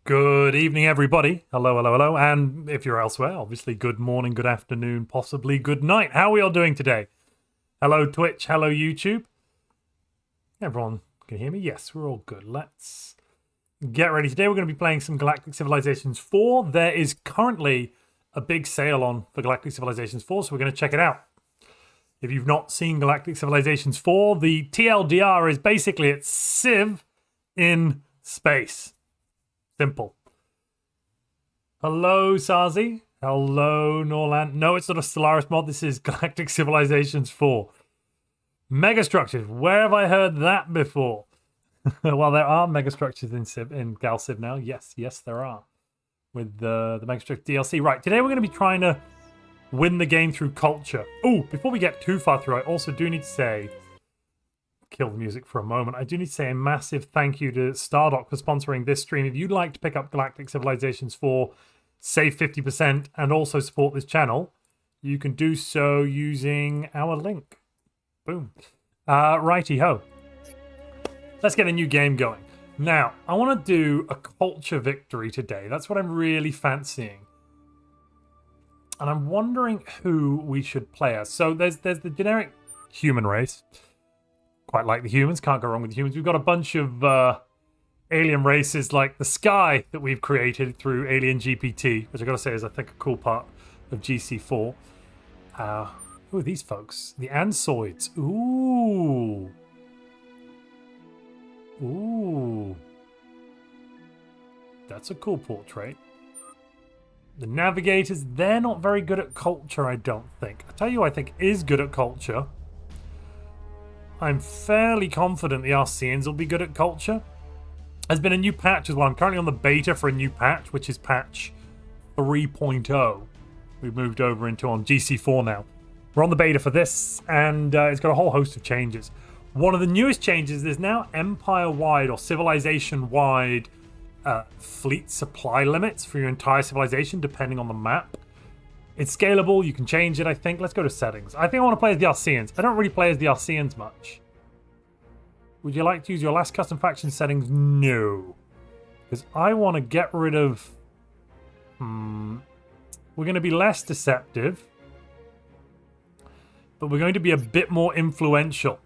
Good evening, everybody. Hello, hello, hello. And if you're elsewhere, obviously, good morning, good afternoon, possibly good night. How are we all doing today? Hello, Twitch. Hello, YouTube. Everyone can hear me? Yes, we're all good. Let's get ready. Today, we're going to be playing some Galactic Civilizations 4. There is currently a big sale on for Galactic Civilizations 4, so we're going to check it out. If you've not seen Galactic Civilizations 4, the TLDR is basically it's Civ in space. Simple. Hello, Sazi. Hello, Norland. No, it's not a Stellaris mod. This is Galactic Civilizations 4. Megastructures. Where have I heard that before? Well, there are megastructures in Gal Civ now. Yes, there are. With the Megastructure DLC. Right, today we're going to be trying to win the game through culture. Oh, before we get too far through, I also do need to say... Kill the music for a moment. I do need to say a massive thank you to Stardock for sponsoring this stream. If you'd like to pick up Galactic Civilizations 4, save 50%, and also support this channel, you can do so using our link. Boom. Righty-ho. Let's get a new game going. Now, I want to do a culture victory today. That's what I'm really fancying. And I'm wondering who we should play as. So there's the generic human race. Quite like the humans, can't go wrong with the humans. We've got a bunch of alien races like the Sky that we've created through Alien GPT, which I've got to say is, I think, a cool part of GC4. Who are these folks? The Ansoids. Ooh. That's a cool portrait. The Navigators, they're not very good at culture, I don't think. I'll tell you who I think is good at culture. I'm fairly confident the Arceans will be good at culture. There's been a new patch as well. I'm currently on the beta for a new patch, which is patch 3.0. We've moved over into on GC4 now. We're on the beta for this, and it's got a whole host of changes. One of the newest changes is now empire-wide or civilization-wide fleet supply limits for your entire civilization, depending on the map. It's scalable, you can change it, I think. Let's go to settings. I think I want to play as the Arceans. I don't really play as the Arceans much. Would you like to use your last custom faction settings? No. Because I want to get rid of... We're going to be less deceptive. But we're going to be a bit more influential.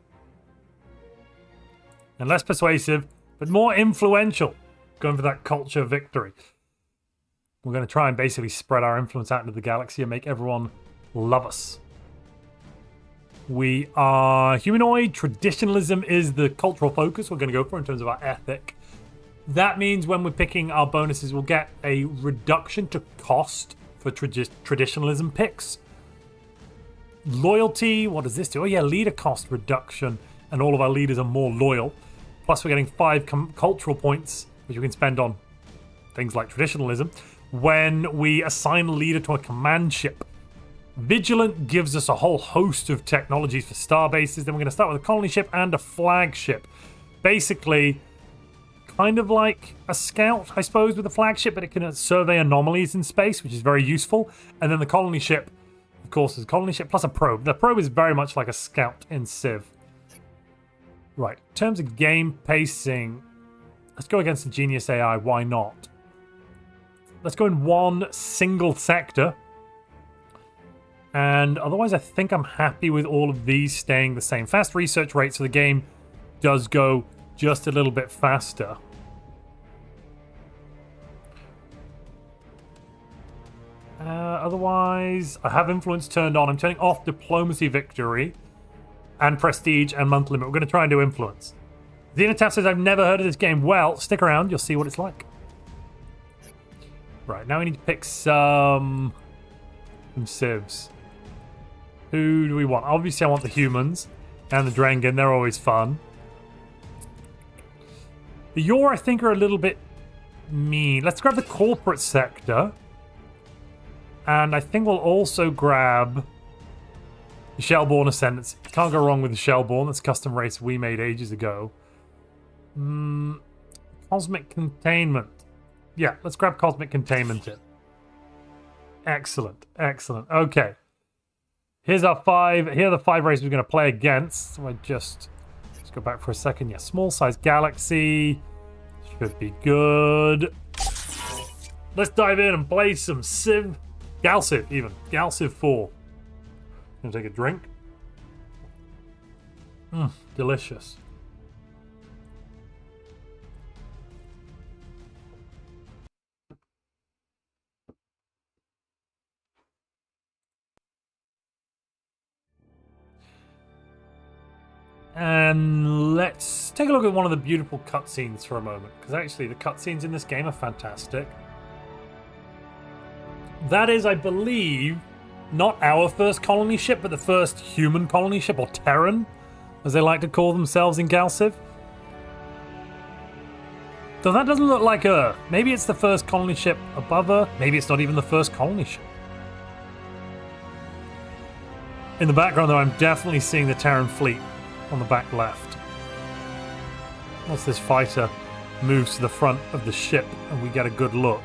And less persuasive, but more influential. Going for that culture victory. We're going to try and basically spread our influence out into the galaxy and make everyone love us. We are humanoid. Traditionalism is the cultural focus we're going to go for in terms of our ethic. That means when we're picking our bonuses, we'll get a reduction to cost for traditionalism picks. Loyalty, what does this do? Oh yeah, leader cost reduction, and all of our leaders are more loyal. Plus we're getting 5 cultural points, which we can spend on things like traditionalism. When we assign a leader to a command ship. Vigilant gives us a whole host of technologies for star bases. Then we're going to start with a colony ship and a flagship. Basically, kind of like a scout, I suppose, with a flagship, but it can survey anomalies in space, which is very useful. And then the colony ship, of course, is a colony ship plus a probe. The probe is very much like a scout in Civ. Right, in terms of game pacing, let's go against the Genius AI. Why not? Let's go in one single sector. And otherwise, I think I'm happy with all of these staying the same. Fast research rate, so the game does go just a little bit faster. Otherwise, I have influence turned on. I'm turning off diplomacy victory and prestige and month limit. We're going to try and do influence. Xenotaph says, I've never heard of this game. Well, stick around. You'll see what it's like. Right, now we need to pick some civs. Who do we want? Obviously, I want the humans and the Drengen. They're always fun. The Yor, I think, are a little bit mean. Let's grab the corporate sector. And I think we'll also grab the Shellborn Ascendancy. Can't go wrong with the Shellborn. That's a custom race we made ages ago. Cosmic Containment. Yeah, let's grab Cosmic Containment in. Excellent, excellent. Okay. Here are the 5 races we're going to play against. So let's go back for a second. Yeah, small size galaxy. Should be good. let's dive in and play some Civ. Galciv, even. Galciv 4. Gonna take a drink. Delicious. And let's take a look at one of the beautiful cutscenes for a moment, because actually the cutscenes in this game are fantastic. That is, I believe, not our first colony ship, but the first human colony ship, or Terran, as they like to call themselves in Galciv. Though that doesn't look like Earth. Maybe it's the first colony ship above Earth. Maybe it's not even the first colony ship. In the background, though, I'm definitely seeing the Terran fleet on the back left. Once this fighter moves to the front of the ship and we get a good look.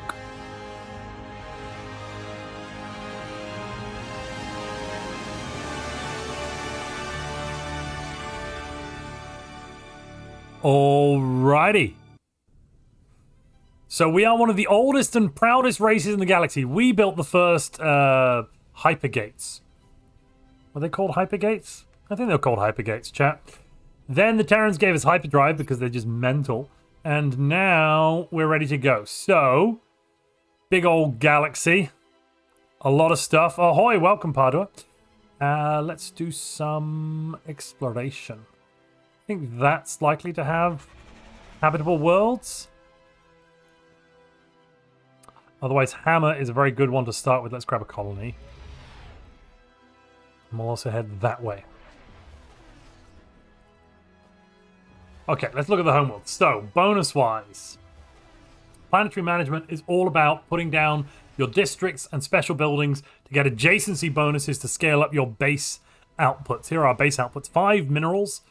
Alrighty. So we are one of the oldest and proudest races in the galaxy. We built the first hypergates. Were they called hypergates? I think they were called hypergates, chat. Then the Terrans gave us hyperdrive because they're just mental. And now we're ready to go. So, big old galaxy. A lot of stuff. Ahoy, welcome, Padua. Let's do some exploration. I think that's likely to have habitable worlds. Otherwise, Hammer is a very good one to start with. Let's grab a colony. And we'll also head that way. Okay, let's look at the homeworld. So, bonus-wise, planetary management is all about putting down your districts and special buildings to get adjacency bonuses to scale up your base outputs. Here are our base outputs. 5 minerals,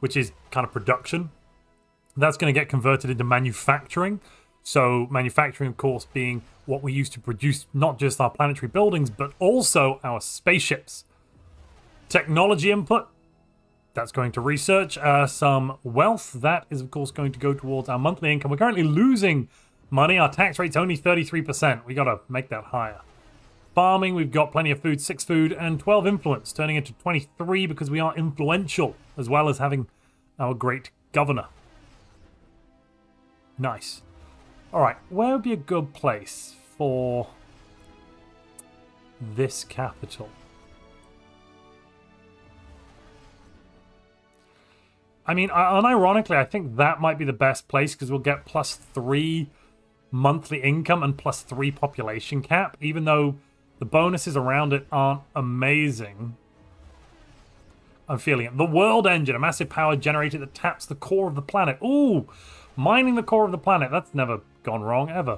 which is kind of production. That's going to get converted into manufacturing. So, manufacturing, of course, being what we use to produce not just our planetary buildings, but also our spaceships. Technology input. That's going to research. Some wealth. That is, of course, going to go towards our monthly income. We're currently losing money. Our tax rate's only 33%. We got to make that higher. Farming, we've got plenty of food, 6 food, and 12 influence, turning into 23 because we are influential, as well as having our great governor. Nice. All right, where would be a good place for this capital? I mean, unironically, I think that might be the best place because we'll get +3 monthly income and +3 population cap, even though the bonuses around it aren't amazing. I'm feeling it. The World Engine, a massive power generator that taps the core of the planet. Ooh, mining the core of the planet. That's never gone wrong, ever.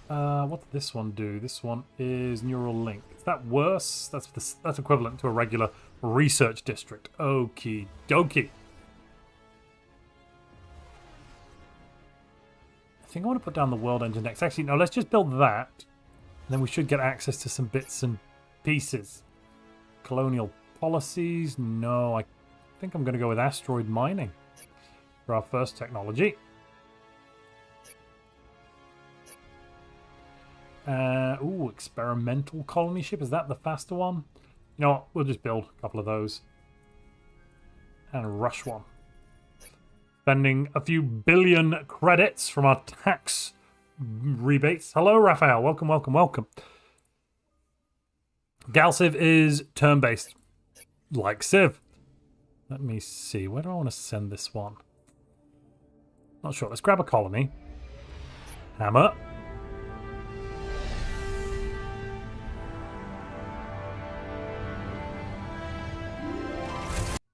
What did this one do? This one is Neural Link. Is that worse? That's equivalent to a regular research district. Okie dokie. I think I want to put down the World Engine next. Actually, no, let's just build that. And then we should get access to some bits and pieces. Colonial policies. No, I think I'm going to go with asteroid mining for our first technology. Ooh, experimental colony ship. Is that the faster one? You know what? We'll just build a couple of those. And rush one. Spending a few billion credits from our tax rebates. Hello, Raphael. Welcome, welcome, welcome. Galciv is turn-based, like Civ. Let me see. Where do I want to send this one? Not sure. Let's grab a colony. Hammer.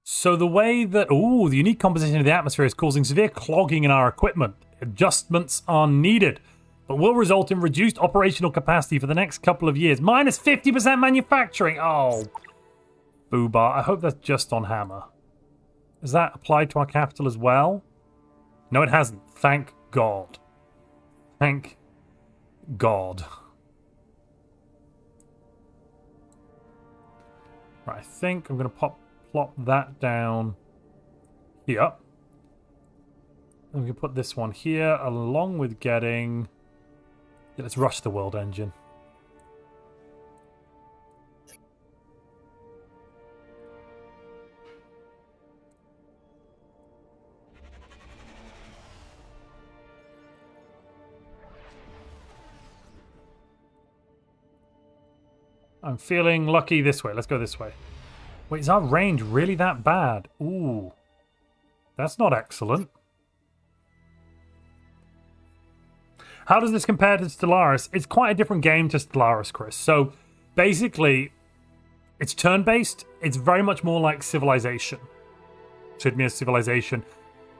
So the way that... Ooh, the unique composition of the atmosphere is causing severe clogging in our equipment. Adjustments are needed, but will result in reduced operational capacity for the next couple of years. Minus 50% manufacturing. Oh, boobar. I hope that's just on Hammer. Is that applied to our capital as well? No, it hasn't. Thank God. Thank God. Right, I think I'm going to plop that down here. And we can put this one here along with getting Yeah, let's rush the world engine. I'm feeling lucky this way. Let's go this way. Wait, is our range really that bad? Ooh. That's not excellent. How does this compare to Stellaris? It's quite a different game to Stellaris, Chris. So, basically, it's turn-based. It's very much more like Civilization. Sidmir Civilization.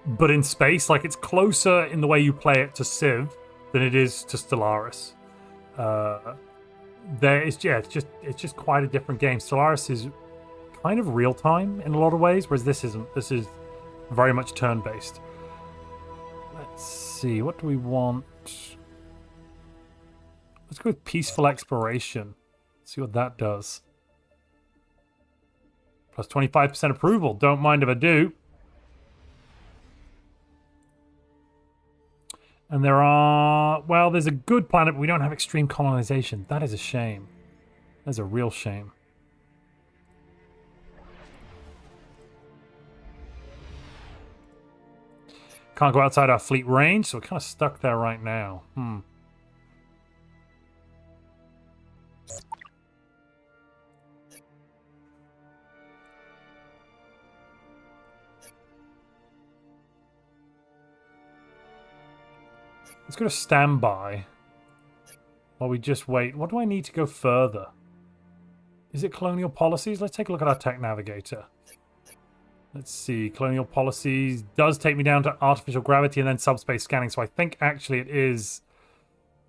But in space, like, it's closer in the way you play it to Civ than it is to Stellaris. It's just quite a different game. Stellaris is kind of real time in a lot of ways, whereas this isn't. This is very much turn based. Let's see, what do we want? Let's go with peaceful exploration. See what that does. Plus 25% approval. Don't mind if I do. And there are... Well, there's a good planet, but we don't have extreme colonization. That is a shame. That's a real shame. Can't go outside our fleet range, so we're kind of stuck there right now. Let's go to standby while we just wait. What do I need to go further? Is it colonial policies? Let's take a look at our tech navigator. Let's see. Colonial policies does take me down to artificial gravity and then subspace scanning. So I think actually it is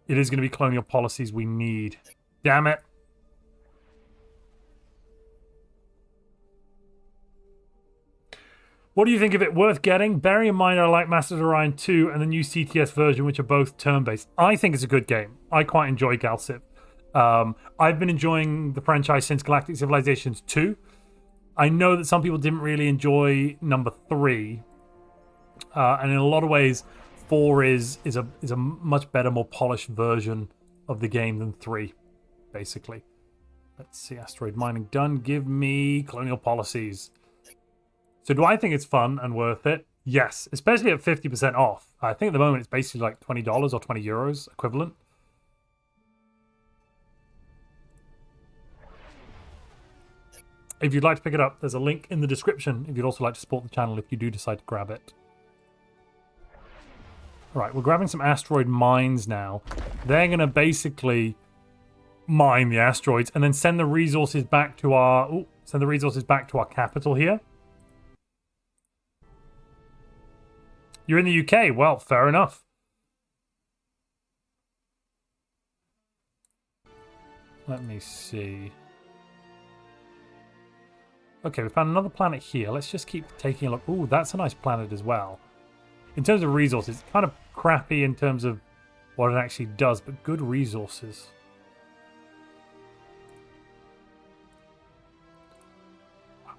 going to be colonial policies we need. Damn it. What do you think of it? Worth getting? Bearing in mind I like Masters of Orion 2 and the new CTS version, which are both turn-based. I think it's a good game. I quite enjoy Galciv. I've been enjoying the franchise since Galactic Civilizations 2. I know that some people didn't really enjoy number 3. And in a lot of ways, 4 is a much better, more polished version of the game than 3, basically. Let's see, asteroid mining done. Give me colonial policies. So do I think it's fun and worth it? Yes, especially at 50% off. I think at the moment it's basically like $20 or 20 euros equivalent. If you'd like to pick it up, there's a link in the description if you'd also like to support the channel if you do decide to grab it. All right, we're grabbing some asteroid mines now. They're going to basically mine the asteroids and then send the resources back to our capital here. You're in the UK. Well, fair enough. Let me see. Okay, we found another planet here. Let's just keep taking a look. Ooh, that's a nice planet as well. In terms of resources, it's kind of crappy in terms of what it actually does, but good resources.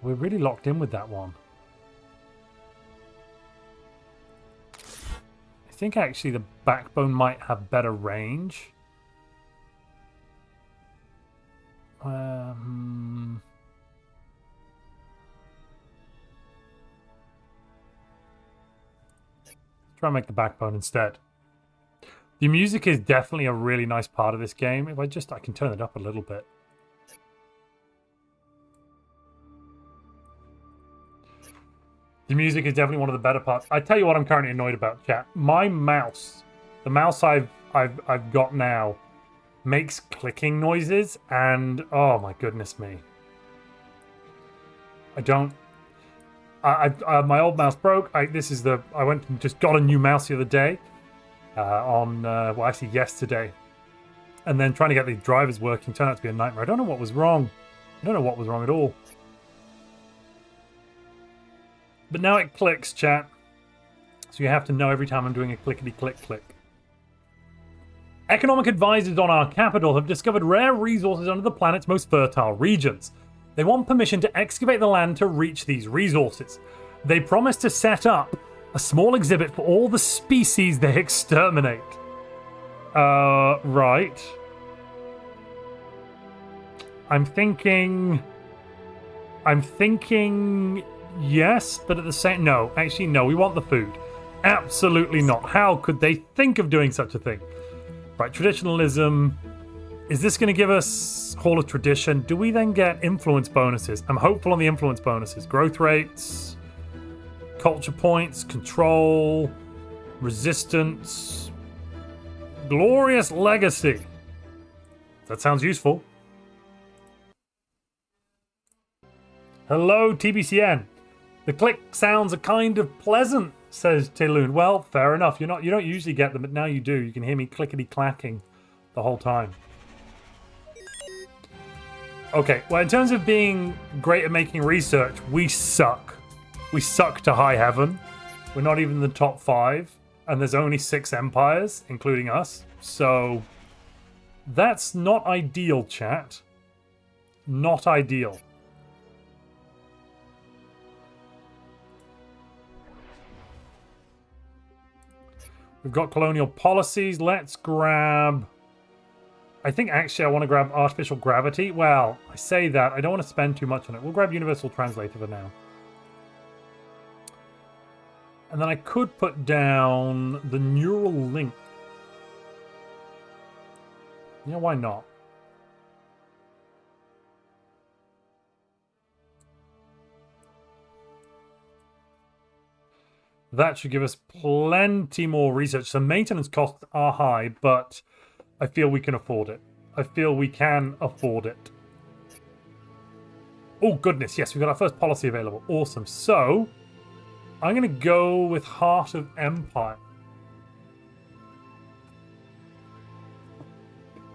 We're really locked in with that one. I think actually the backbone might have better range. Try and make the backbone instead. The music is definitely a really nice part of this game. If I can turn it up a little bit. The music is definitely one of the better parts. I tell you what I'm currently annoyed about, chat. My mouse, the mouse I've got now, makes clicking noises, and oh my goodness me. My old mouse broke. I went and just got a new mouse the other day, well actually yesterday, and then trying to get the drivers working turned out to be a nightmare. I don't know what was wrong. I don't know what was wrong at all. But now it clicks, chat. So you have to know every time I'm doing a clickety-click-click. Economic advisors on our capital have discovered rare resources under the planet's most fertile regions. They want permission to excavate the land to reach these resources. They promise to set up a small exhibit for all the species they exterminate. Right. I'm thinking yes, but at the same... No, actually, no, we want the food. Absolutely not. How could they think of doing such a thing? Right, traditionalism. Is this going to give us Hall of Tradition? Do we then get influence bonuses? I'm hopeful on the influence bonuses. Growth rates, culture points, control, resistance, glorious legacy. That sounds useful. Hello, TBCN. The click sounds are kind of pleasant, says Tiloon. Well, fair enough. You don't usually get them, but now you do. You can hear me clickety clacking the whole time. Okay, well, in terms of being great at making research, we suck. We suck to high heaven. We're not even in the top 5, and there's only 6 empires, including us. So that's not ideal, chat. Not ideal. We've got colonial policies. Let's grab... I think actually I want to grab artificial gravity. Well, I say that. I don't want to spend too much on it. We'll grab universal translator for now. And then I could put down the neural link. Yeah, why not? That should give us plenty more research. So maintenance costs are high, but I feel we can afford it. I feel we can afford it. Oh, goodness. Yes, we've got our first policy available. Awesome. So I'm going to go with Heart of Empire.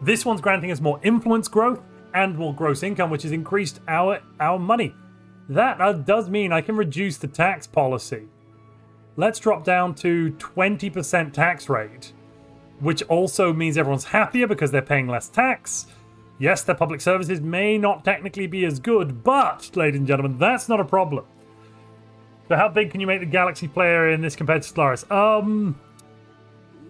This one's granting us more influence growth and more gross income, which has increased our money. That does mean I can reduce the tax policy. Let's drop down to 20% tax rate, which also means everyone's happier because they're paying less tax. Yes, their public services may not technically be as good, but, ladies and gentlemen, that's not a problem. So how big can you make the Galaxy player in this compared to Stellaris?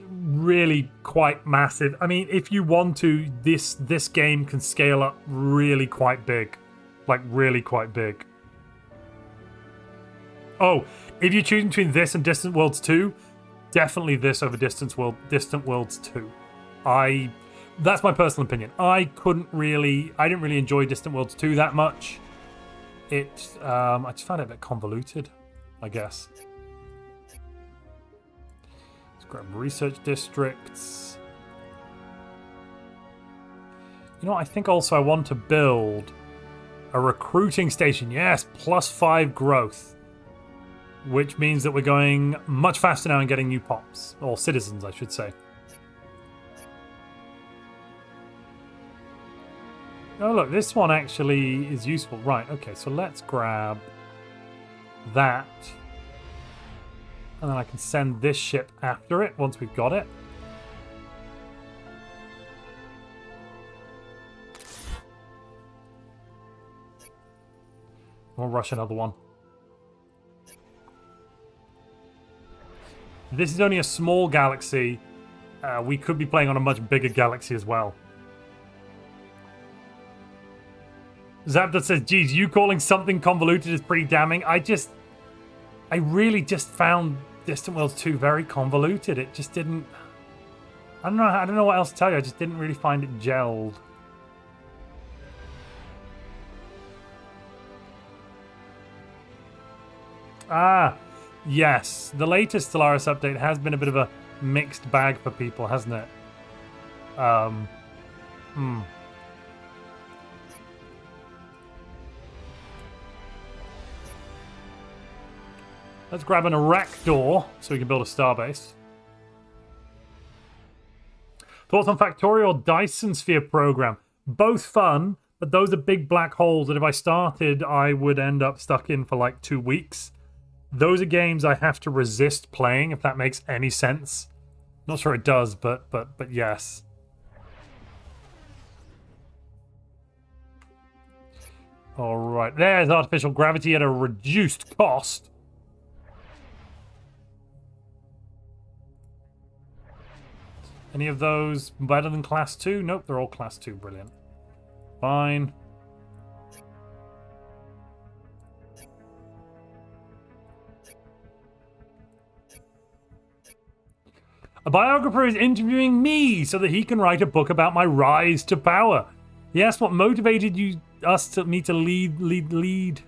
Really quite massive. I mean, if you want to, this game can scale up really quite big. Like, really quite big. Oh, if you're choosing between this and Distant Worlds 2, definitely this over Distant Worlds 2. That's my personal opinion. I didn't really enjoy Distant Worlds 2 that much. I just found it a bit convoluted, I guess. Let's grab research districts. You know what? I think also I want to build a recruiting station. Yes, +5 growth. Which means that we're going much faster now and getting new pops. Or citizens, I should say. Oh, look, this one actually is useful. Right, okay, so let's grab that. And then I can send this ship after it once we've got it. We'll rush another one. This is only a small galaxy. We could be playing on a much bigger galaxy as well. Zapda says, geez, you calling something convoluted is pretty damning. I really just found Distant Worlds 2 very convoluted. It just didn't... I don't know what else to tell you. I just didn't really find it gelled. Ah, yes. The latest Stellaris update has been a bit of a mixed bag for people, hasn't it? Let's grab an Erector so we can build a starbase. Thoughts on Factorial Dyson Sphere program? Both fun, but those are big black holes that if I started, I would end up stuck in for like 2 weeks. Those are games I have to resist playing, if that makes any sense. Not sure it does, but yes. All right, there's artificial gravity at a reduced cost. Any of those better than class 2? Nope, they're all class 2. Brilliant. Fine. A biographer is interviewing me so that he can write a book about my rise to power. He asked what motivated me to lead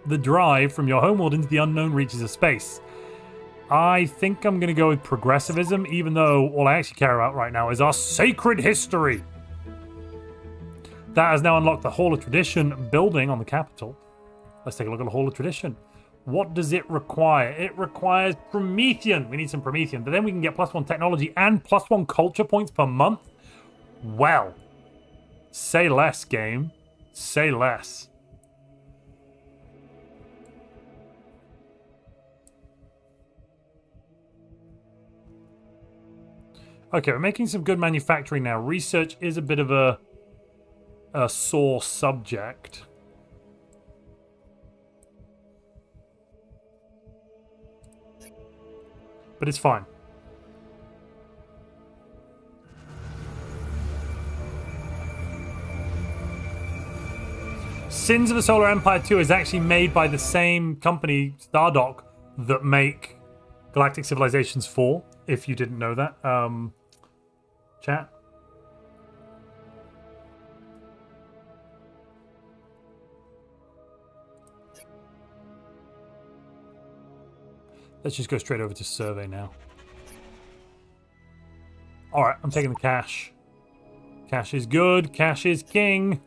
the drive from your homeworld into the unknown reaches of space. I think I'm going to go with progressivism, even though all I actually care about right now is our sacred history. That has now unlocked the Hall of Tradition building on the capital. Let's take a look at the Hall of Tradition. What does it require? It requires Promethean. We need some Promethean. But then we can get +1 technology and +1 culture points per month. Well, say less, game. Say less. Okay, we're making some good manufacturing now. Research is a bit of a sore subject. But it's fine. Sins of the Solar Empire 2 is actually made by the same company, Stardock, that make Galactic Civilizations 4, if you didn't know that. Chat. Let's just go straight over to survey now. Alright, I'm taking the cash. Cash is good. Cash is king.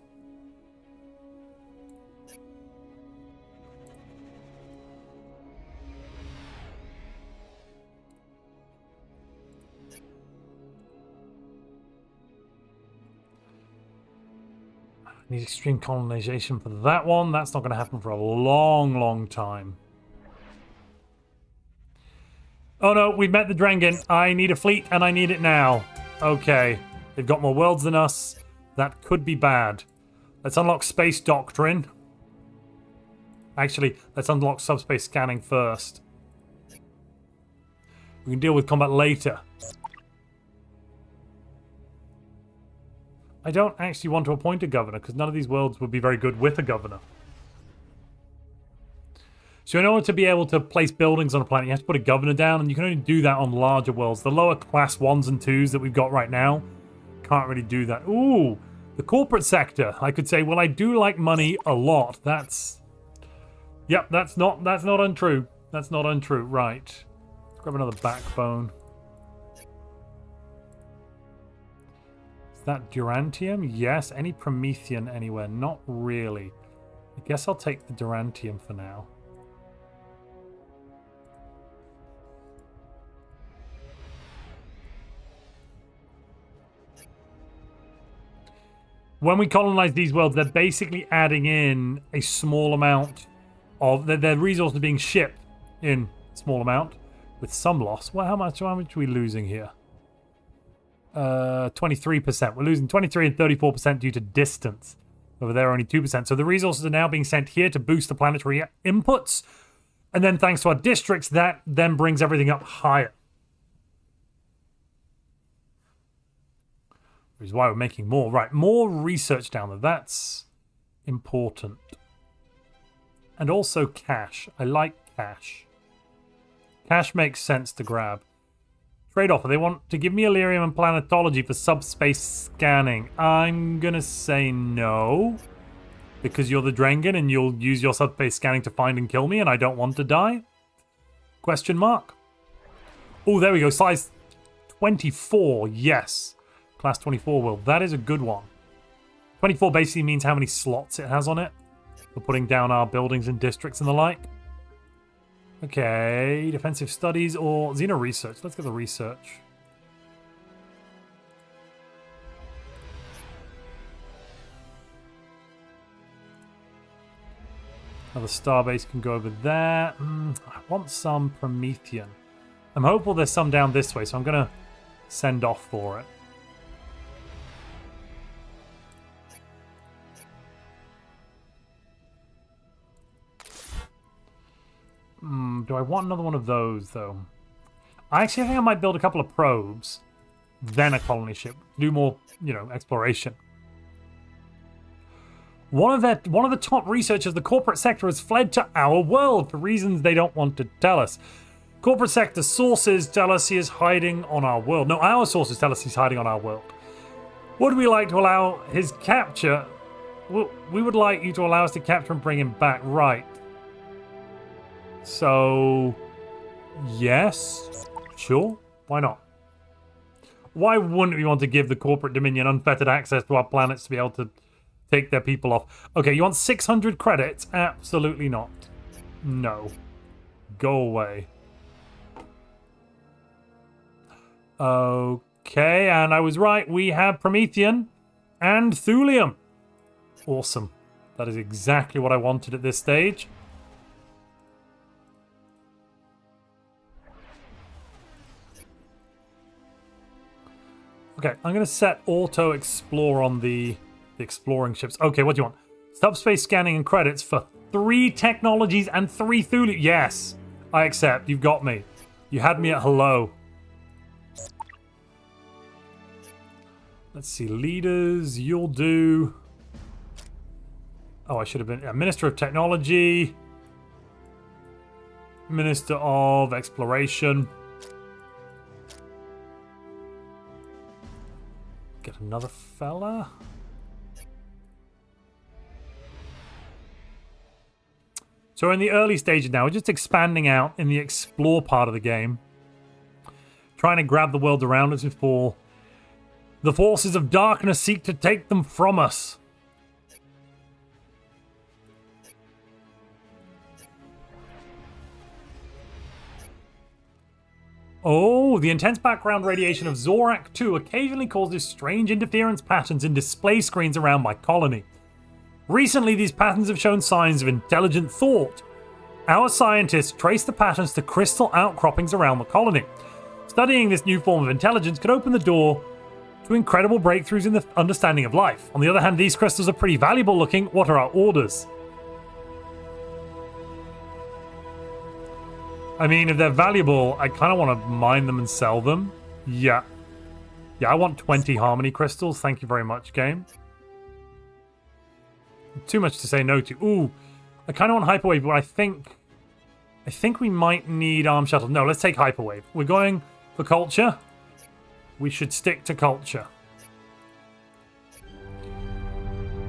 Need extreme colonization for that one. That's not going to happen for a long, long time. Oh no, we've met the Drengen. I need a fleet and I need it now. Okay. They've got more worlds than us. That could be bad. Let's unlock Space Doctrine. Actually, let's unlock subspace scanning first. We can deal with combat later. I don't actually want to appoint a governor because none of these worlds would be very good with a governor. So in order to be able to place buildings on a planet, you have to put a governor down, and you can only do that on larger worlds. The lower class 1s and 2s that we've got right now can't really do that. Ooh, the corporate sector. I could say, well, I do like money a lot. That's... Yep, that's not untrue. That's not untrue. Right. Let's grab another backbone. Is that Durantium? Yes. Any Promethean anywhere? Not really. I guess I'll take the Durantium for now. When we colonize these worlds, they're basically adding in a small amount of their resources being shipped in small amount with some loss. Well, how much are we losing here? 23%. We're losing 23 and 34% due to distance. Over there, only 2%. So the resources are now being sent here to boost the planetary inputs. And then thanks to our districts, that then brings everything up higher. Which is why we're making more. Right, more research down there. That's important. And also cash. I like cash. Cash makes sense to grab. Trade-off. They want to give me Illyrium and planetology for subspace scanning. I'm going to say no. Because you're the Drengen and you'll use your subspace scanning to find and kill me and I don't want to die? Question mark. Oh, there we go. Size 24. Yes. Class 24 will. That is a good one. 24 basically means how many slots it has on it for putting down our buildings and districts and the like. Okay, defensive studies or Xeno research. Let's get the research. Another starbase can go over there. I want some Promethean. I'm hopeful there's some down this way, so I'm going to send off for it. Do I want another one of those, though? I actually think I might build a couple of probes. then a colony ship. Do more, you know, exploration. One of the top researchers of the corporate sector has fled to our world for reasons they don't want to tell us. Corporate sector sources tell us he is hiding on our world. No, our sources tell us he's hiding on our world. Would we like to allow his capture? Well, we would like you to allow us to capture and bring him back. Right. So, yes. Sure. Why not? Why wouldn't we want to give the corporate dominion unfettered access to our planets to be able to take their people off? Okay, you want 600 credits? Absolutely not. No. Go away. Okay, and I was right. We have Promethean and Thulium. Awesome. That is exactly what I wanted at this stage. Okay, I'm going to set auto explore on the exploring ships. Okay, what do you want? Subspace scanning and credits for 3 technologies and 3 Thulium. Yes, I accept. You've got me. You had me at hello. Let's see, leaders, you'll do... Oh, I should have been... Minister of Technology. Minister of Exploration. Get another fella. So we're in the early stages now. We're just expanding out in the explore part of the game. Trying to grab the world around us before the forces of darkness seek to take them from us. Oh, the intense background radiation of Zorak 2 occasionally causes strange interference patterns in display screens around my colony. Recently, these patterns have shown signs of intelligent thought. Our scientists trace the patterns to crystal outcroppings around the colony. Studying this new form of intelligence could open the door to incredible breakthroughs in the understanding of life. On the other hand, these crystals are pretty valuable looking. What are our orders? I mean, if they're valuable, I kind of want to mine them and sell them. Yeah. Yeah, I want 20 harmony crystals. Thank you very much, game. Too much to say no to. Ooh, I kind of want hyperwave, but I think we might need arm shuttle. No, let's take hyperwave. We're going for culture. We should stick to culture.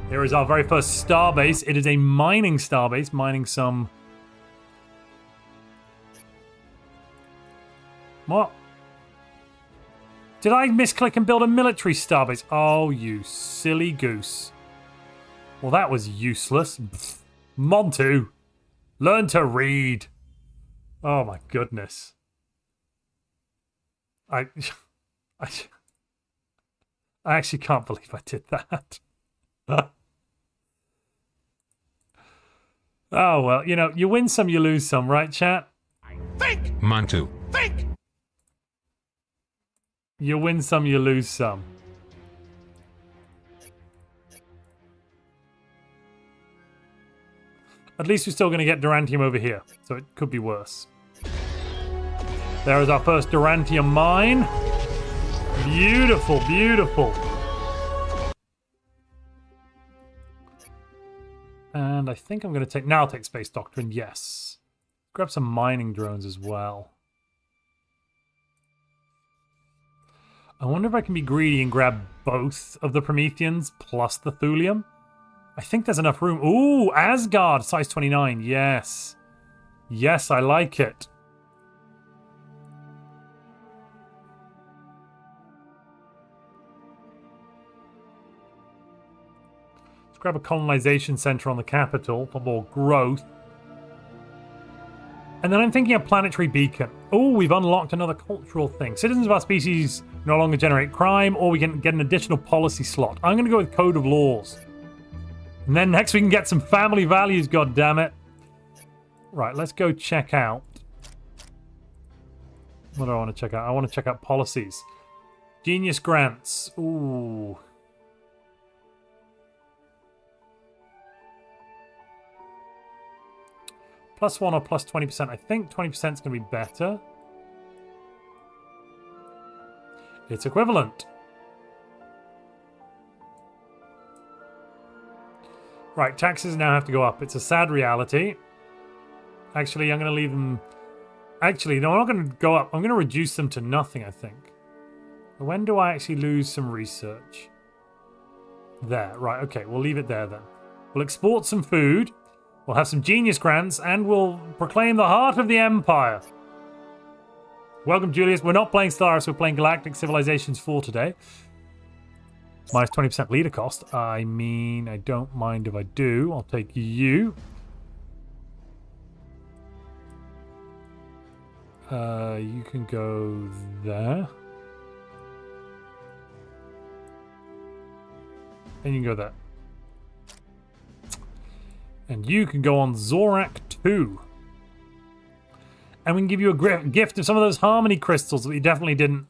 Here is our very first starbase. It is a mining starbase, mining some... What? Did I misclick and build a military starbase? Oh, you silly goose. Well, that was useless. Pfft. Montu, learn to read. Oh my goodness. I actually can't believe I did that. Oh, well, you know, you win some, you lose some, right, chat? Think! Montu. Think! You win some, you lose some. At least we're still going to get Durantium over here, so it could be worse. There is our first Durantium mine. Beautiful, beautiful. And I think I'm going to take... Now I'll take Space Doctrine, yes. Grab some mining drones as well. I wonder if I can be greedy and grab both of the Prometheans plus the Thulium. I think there's enough room. Ooh, Asgard, size 29. Yes. Yes, I like it. Let's grab a colonization center on the capital for more growth. And then I'm thinking a planetary beacon. Oh, we've unlocked another cultural thing. Citizens of our species no longer generate crime, or we can get an additional policy slot. I'm going to go with Code of Laws. And then next we can get some family values, goddammit. Right, let's go check out. What do I want to check out? I want to check out policies. Genius grants. Ooh. +1 or +20%. I think 20% is going to be better. It's equivalent. Right, taxes now have to go up. It's a sad reality. Actually, I'm going to leave them... Actually, no, I'm not going to go up. I'm going to reduce them to nothing, I think. When do I actually lose some research? There, right, okay, we'll leave it there then. We'll export some food, we'll have some genius grants, and we'll proclaim the heart of the Empire. Welcome, Julius. We're not playing Stellaris, we're playing Galactic Civilizations IV today. Minus 20% leader cost. I mean, I don't mind if I do. I'll take you. You can go there. And you can go there. And you can go on Zorak 2. And we can give you a gift of some of those harmony crystals that we definitely didn't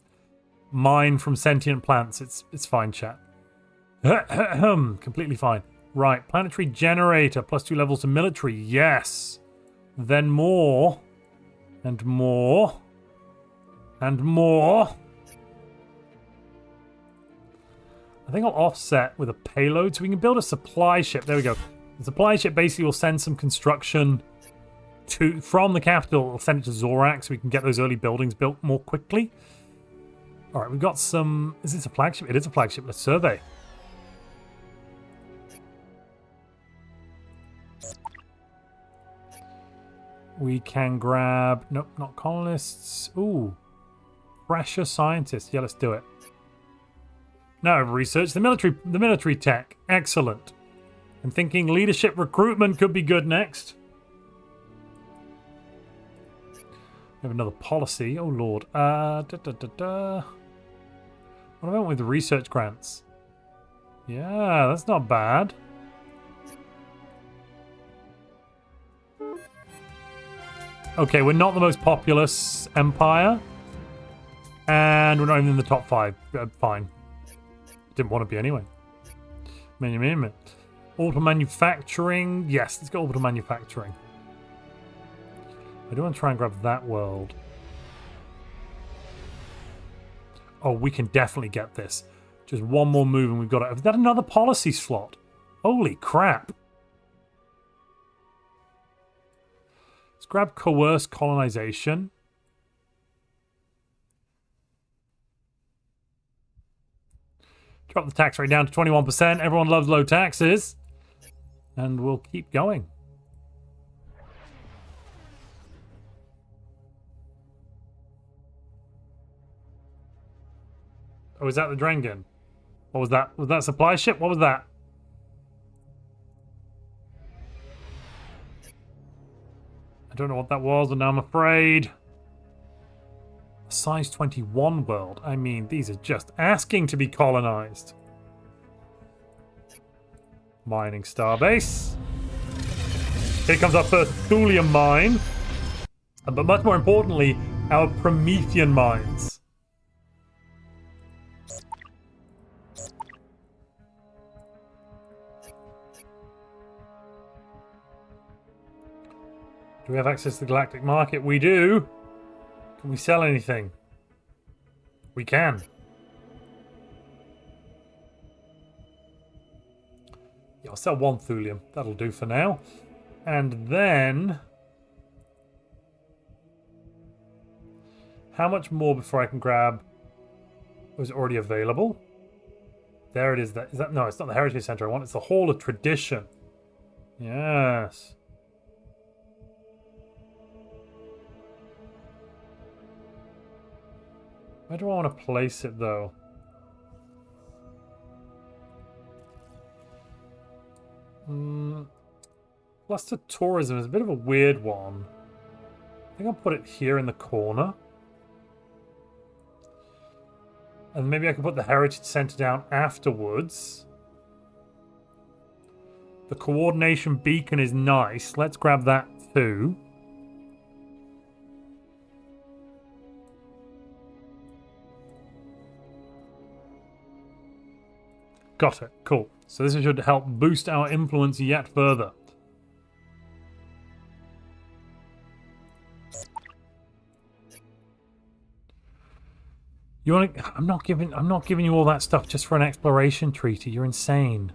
mine from sentient plants. It's fine, chat. Completely fine. Right, planetary generator, +2 levels to military. Yes. Then more. And more. And more. I think I'll offset with a payload so we can build a supply ship. There we go. The supply ship basically will send some construction from the capital. We'll send it to Zorak so we can get those early buildings built more quickly. All right, we've got some... Is this a flagship? It is a flagship. Let's survey. We can grab... Nope, not colonists. Ooh. Fresher scientists. Yeah, let's do it. Now I've researched the military tech. Excellent. I'm thinking leadership recruitment could be good next. We have another policy. Oh, Lord. What about with the research grants? Yeah, that's not bad. Okay, we're not the most populous empire. And we're not even in the top 5. Fine. Didn't want to be anyway. Auto manufacturing. Yes, let's go auto manufacturing. I do want to try and grab that world. Oh, we can definitely get this. Just one more move and we've got it. Is that another policy slot? Holy crap. Let's grab coerced colonization. Drop the tax rate down to 21%. Everyone loves low taxes. And we'll keep going. Oh, is that the Drengen? What was that? Was that a supply ship? What was that? I don't know what that was, and now I'm afraid. A size 21 world. I mean, these are just asking to be colonized. Mining starbase. Here comes our first thulium mine. But much more importantly, our Promethean mines. Do we have access to the galactic market? We do. Can we sell anything? We can. Yeah, I'll sell 1 thulium. That'll do for now. And then... how much more before I can grab... was it already available? There it is. Is that... no, it's not the Heritage Center I want. It's the Hall of Tradition. Yes. Where do I want to place it, though? Cluster tourism is a bit of a weird one. I think I'll put it here in the corner. And maybe I can put the Heritage Center down afterwards. The coordination beacon is nice. Let's grab that too. Got it. Cool. So this should help boost our influence yet further. You want to? I'm not giving you all that stuff just for an exploration treaty. You're insane.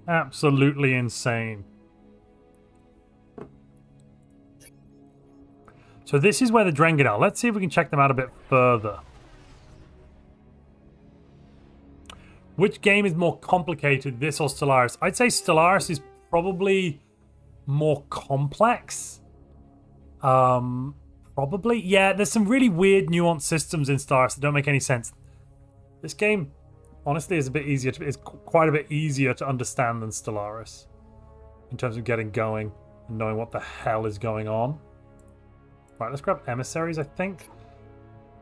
Absolutely insane. So this is where the Drengid are. Let's see if we can check them out a bit further. Which game is more complicated, this or Stellaris? I'd say Stellaris is probably more complex. Probably. Yeah, there's some really weird nuanced systems in Stellaris that don't make any sense. This game, honestly, is a bit easier. It's quite a bit easier to understand than Stellaris in terms of getting going and knowing what the hell is going on. Right, let's grab emissaries, I think.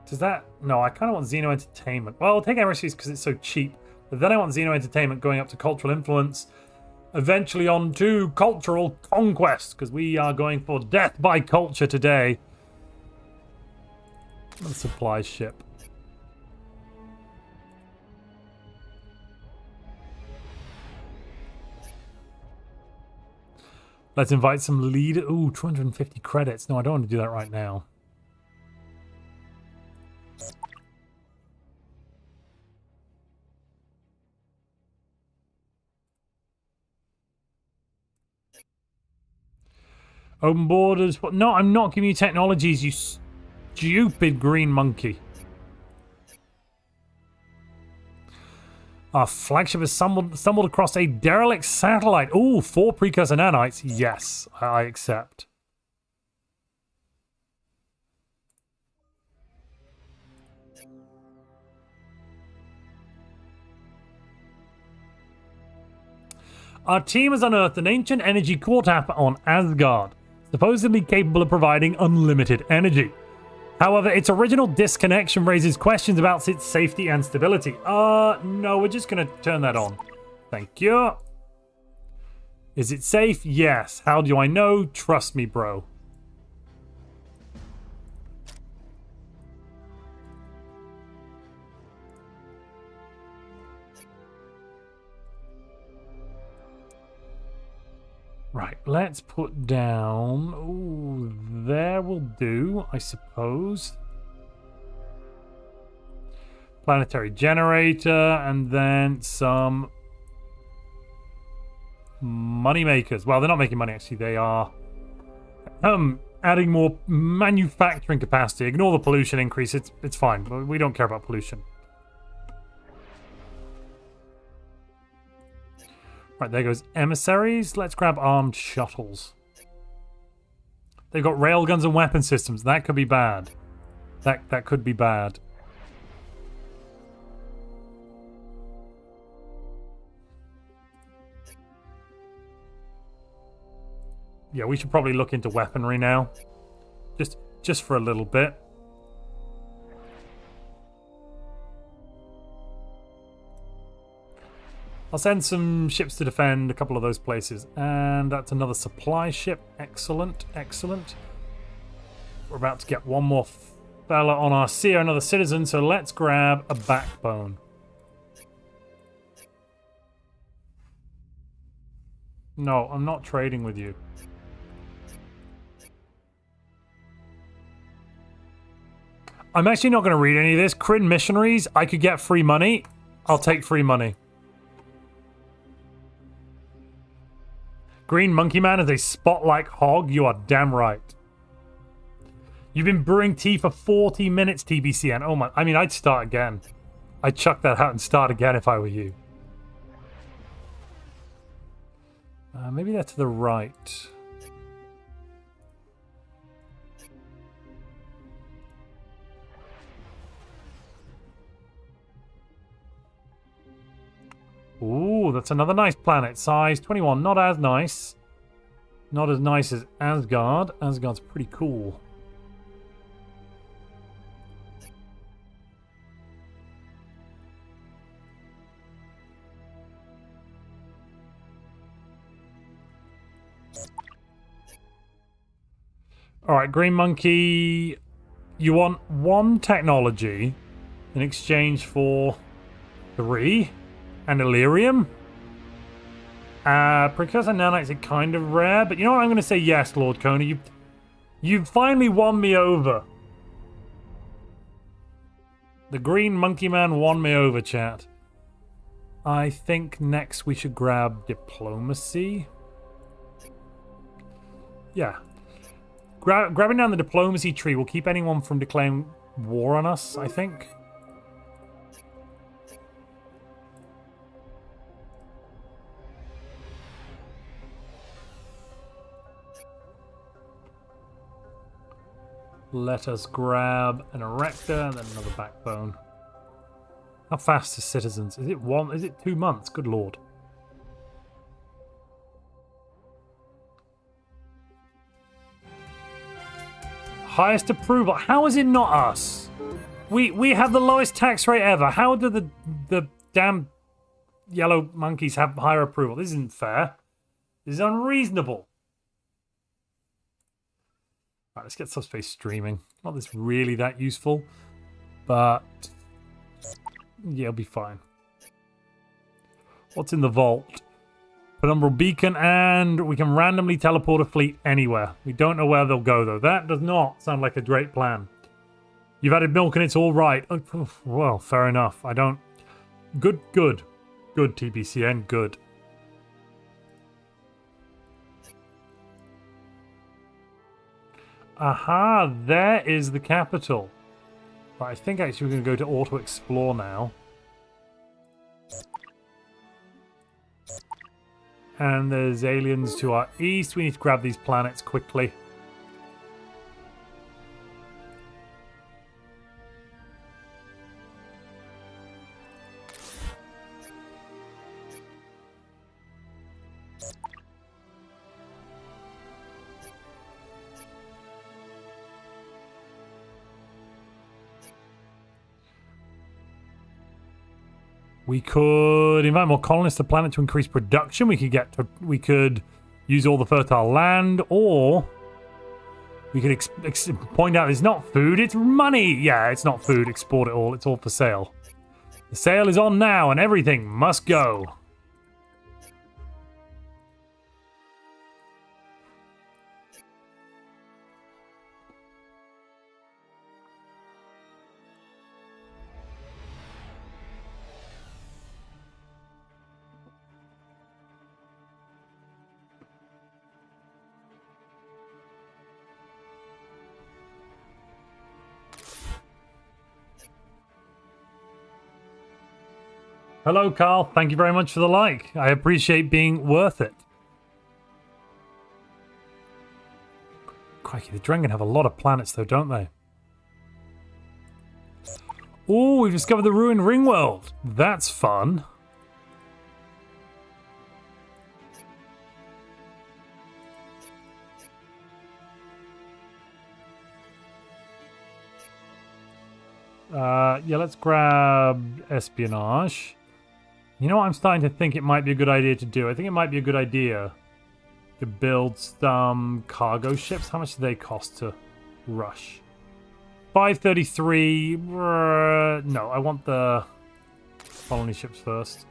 Does that... No, I kind of want Xeno Entertainment. Well, I'll take emissaries because it's so cheap. But then I want Xeno Entertainment going up to Cultural Influence. Eventually on to Cultural Conquest, because we are going for Death by Culture today. The supply ship. Let's invite some leader. Ooh, 250 credits. No, I don't want to do that right now. Open borders. No, I'm not giving you technologies, you stupid green monkey. Our flagship has stumbled across a derelict satellite. Ooh, 4 precursor nanites. Yes, I accept. Our team has unearthed an ancient energy core tap on Asgard, supposedly capable of providing unlimited energy. However, its original disconnection raises questions about its safety and stability. No, we're just going to turn that on. Thank you. Is it safe? Yes. How do I know? Trust me, bro. Right, let's put down... Ooh, there will do, I suppose. Planetary generator, and then some money makers. Well, they're not making money, actually. They are adding more manufacturing capacity. Ignore the pollution increase. It's fine. We don't care about pollution. Right, there goes emissaries. Let's grab armed shuttles. They've got railguns and weapon systems. That could be bad. That could be bad. Yeah, we should probably look into weaponry now. Just for a little bit. I'll send some ships to defend a couple of those places. And that's another supply ship. Excellent, excellent. We're about to get one more fella on our sea, another citizen, so let's grab a backbone. No, I'm not trading with you. I'm actually not going to read any of this. Kryn missionaries, I could get free money. I'll take free money. Green Monkey Man is a spot-like hog. You are damn right. You've been brewing tea for 40 minutes, TBCN. Oh my, I mean, I'd start again. I'd chuck that out and start again if I were you. Maybe that's to the right. Ooh, that's another nice planet. Size 21. Not as nice. Not as nice as Asgard. Asgard's pretty cool. Alright, Green Monkey. You want 1 technology in exchange for 3? And Illyrium. Precursor nanites are kind of rare, but you know what? I'm going to say yes, Lord Kona. You've finally won me over. The green monkey man won me over, chat. I think next we should grab diplomacy. Yeah. Grabbing down the diplomacy tree will keep anyone from declaring war on us, I think. Let us grab an erector and then another backbone. How fast is citizens? Is it 1? Is it 2 months? Good lord. Highest approval. How is it not us? We have the lowest tax rate ever. How do the damn yellow monkeys have higher approval? This isn't fair. This is unreasonable. Right, let's get subspace streaming. Not this really that useful, but yeah, it'll be fine. What's in the vault? Penumbral beacon, and we can randomly teleport a fleet anywhere. We don't know where they'll go, though. That does not sound like a great plan. You've added milk and it's all right. Oh, well, fair enough. I don't... Good. Good, TBCN, good. Aha, there is the capital. Right, I think actually we're going to go to auto-explore now. And there's aliens to our east. We need to grab these planets quickly. We could invite more colonists to the planet to increase production. We could use all the fertile land, or we could point out it's not food, it's money. Yeah, it's not food. Export it all. It's all for sale. The sale is on now, and everything must go. Hello, Carl. Thank you very much for the like. I appreciate being worth it. Crikey, the Drengen have a lot of planets, though, don't they? Oh, we've discovered the ruined ring world. That's fun. Yeah, let's grab espionage. You know what I'm starting to think it might be a good idea to do? I think it might be a good idea to build some cargo ships. How much do they cost to rush? 533. No, I want the colony ships first.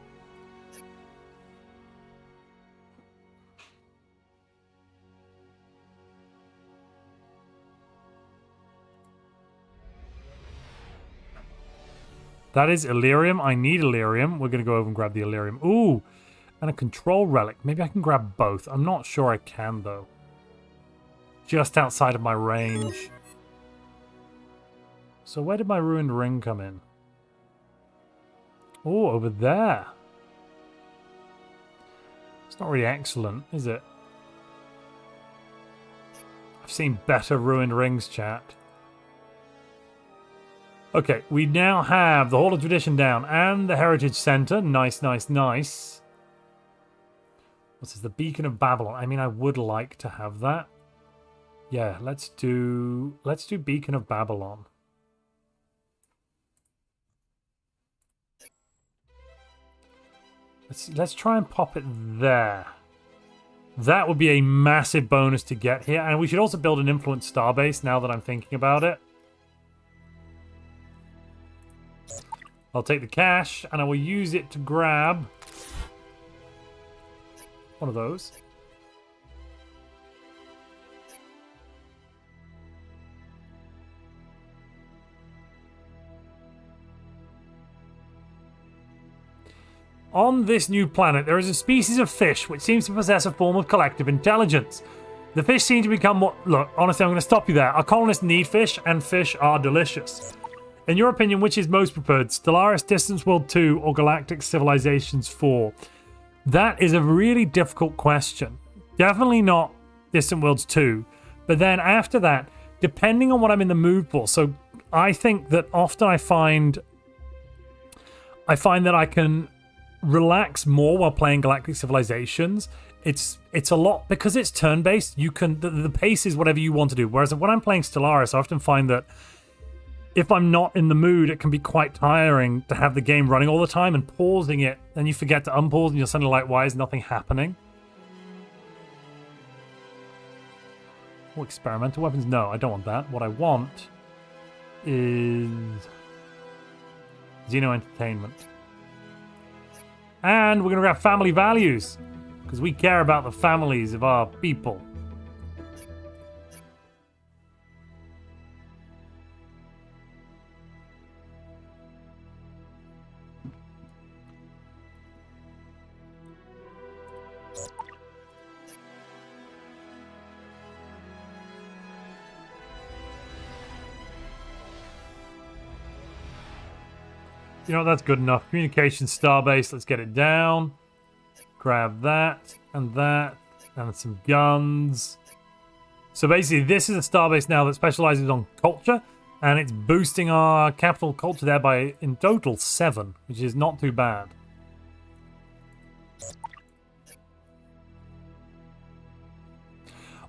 That is Illyrium. I need Illyrium. We're going to go over and grab the Illyrium. Ooh, and a control relic. Maybe I can grab both. I'm not sure I can, though. Just outside of my range. So where did my ruined ring come in? Oh, over there. It's not really excellent, is it? I've seen better ruined rings, chat. Okay, we now have the Hall of Tradition down and the Heritage Center. Nice, nice, nice. What's this? The Beacon of Babylon. I mean, I would like to have that. Yeah, let's do Beacon of Babylon. Let's try and pop it there. That would be a massive bonus to get here. And we should also build an influence starbase now that I'm thinking about it. I'll take the cash, and I will use it to grab one of those. On this new planet, there is a species of fish which seems to possess a form of collective intelligence. The fish seem to become more... Look, honestly, I'm going to stop you there. Our colonists need fish, and fish are delicious. In your opinion, which is most preferred? Stellaris Distance World 2 or Galactic Civilizations 4? That is a really difficult question. Definitely not Distant Worlds 2. But then after that, depending on what I'm in the mood for. So I think that often I find that I can relax more while playing Galactic Civilizations. It's a lot, because it's turn-based, you can, the pace is whatever you want to do. Whereas when I'm playing Stellaris, I often find that if I'm not in the mood, it can be quite tiring to have the game running all the time and pausing it, then you forget to unpause and you're suddenly like, why is nothing happening? Oh, experimental weapons? No, I don't want that. What I want is Xeno Entertainment. And we're going to grab family values, because we care about the families of our people. You know, that's good enough. Communication starbase, let's get it down. Grab that, and some guns. So basically, this is a starbase now that specializes on culture, and it's boosting our capital culture there by, in total, 7, which is not too bad.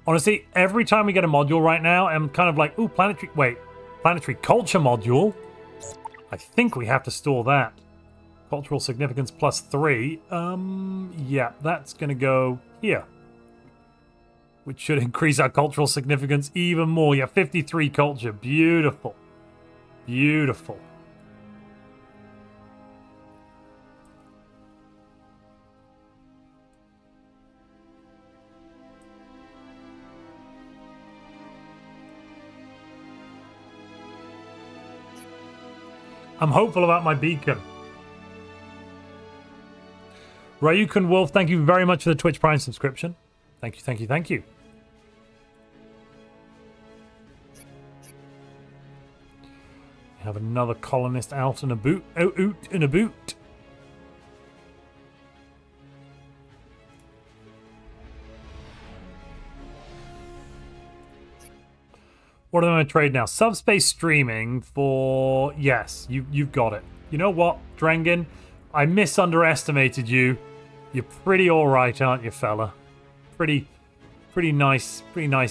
Honestly, every time we get a module right now, I'm kind of like, ooh, planetary culture module. I think we have to store that. Cultural significance +3. Yeah, that's going to go here. Which should increase our cultural significance even more. Yeah, 53 culture. Beautiful. Beautiful. I'm hopeful about my beacon. Ryukun Wolf, thank you very much for the Twitch Prime subscription. Thank you, thank you, thank you. We have another colonist out in a boot. Out in a boot. What am I going to trade now? Subspace streaming for... Yes, you've got it. You know what, Drengen? I misunderestimated you. You're pretty alright, aren't you, fella? Pretty nice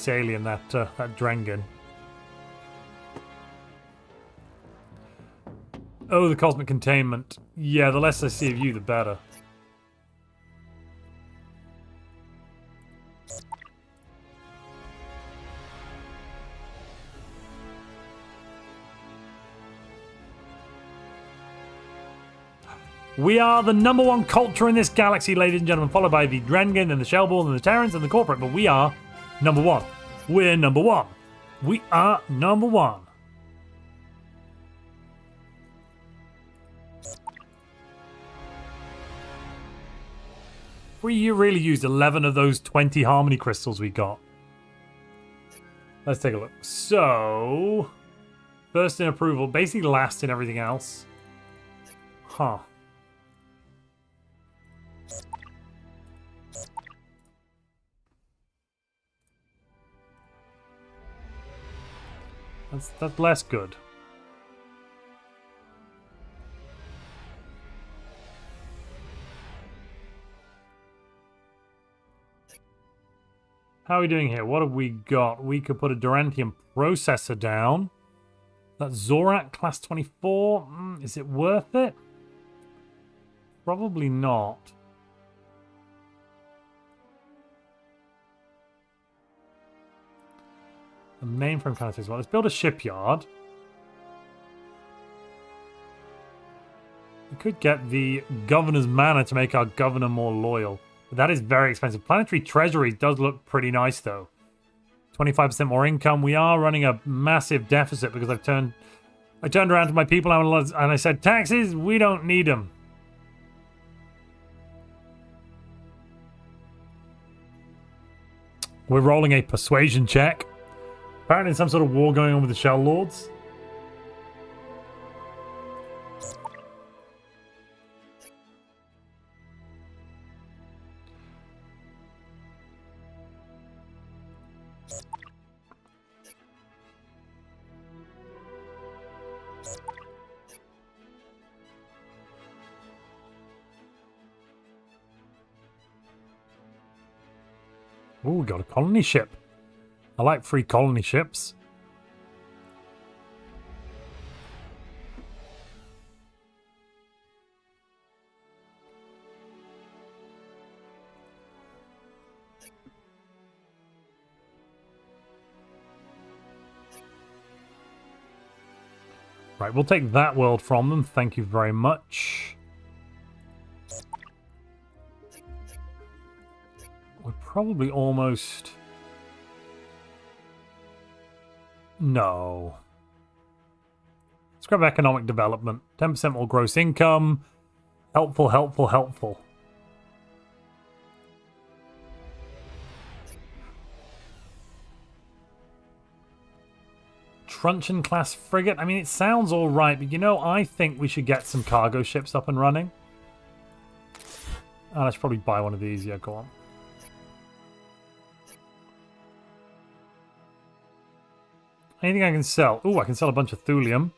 alien, that Drengen. Oh, the cosmic containment. Yeah, the less I see of you, the better. We are the #1 culture in this galaxy, ladies and gentlemen, followed by the Drengen and the Shellborn and the Terrans and the Corporate, but we are #1. We're #1. We are #1. We really used 11 of those 20 harmony crystals we got. Let's take a look. So, first in approval, basically last in everything else. Huh. That's less good. How are we doing here? What have we got? We could put a Durantium processor down. That's Zorak, class 24. Is it worth it? Probably not. The mainframe kind of takes a while. Let's build a shipyard. We could get the governor's manor to make our governor more loyal. But that is very expensive. Planetary treasury does look pretty nice, though. 25% more income. We are running a massive deficit because I turned around to my people and I said, taxes, we don't need them. We're rolling a persuasion check. Apparently some sort of war going on with the Shell Lords. Ooh, we got a colony ship. I like free colony ships. Right, we'll take that world from them. Thank you very much. We're probably almost... No. Let's grab economic development. 10% more gross income. Helpful, helpful, helpful. Truncheon class frigate. I mean, it sounds all right, but you know, I think we should get some cargo ships up and running. Oh, let's probably buy one of these. Yeah, go on. Anything I can sell? Ooh, I can sell a bunch of thulium.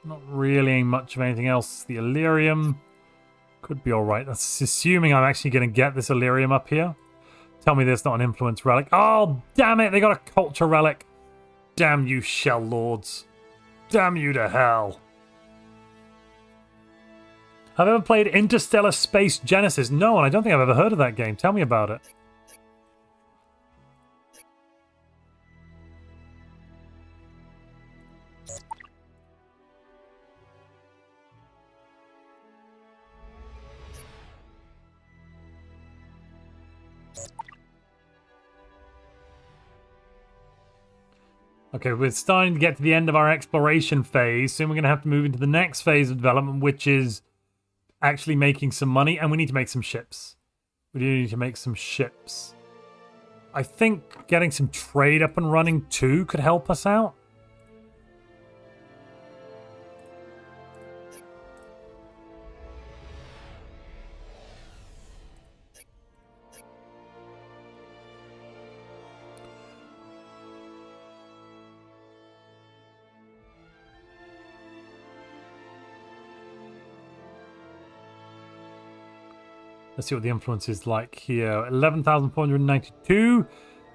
Not really much of anything else. The Illyrium could be all right. That's assuming I'm actually going to get this Illyrium up here. Tell me there's not an influence relic. Oh, damn it. They got a culture relic. Damn you, Shell Lords. Damn you to hell. Have I ever played Interstellar Space Genesis? No, and I don't think I've ever heard of that game. Tell me about it. Okay, we're starting to get to the end of our exploration phase. Soon we're going to have to move into the next phase of development, which is actually making some money. And we need to make some ships. We do need to make some ships. I think getting some trade up and running too could help us out. Let's see what the influence is like here. 11,492.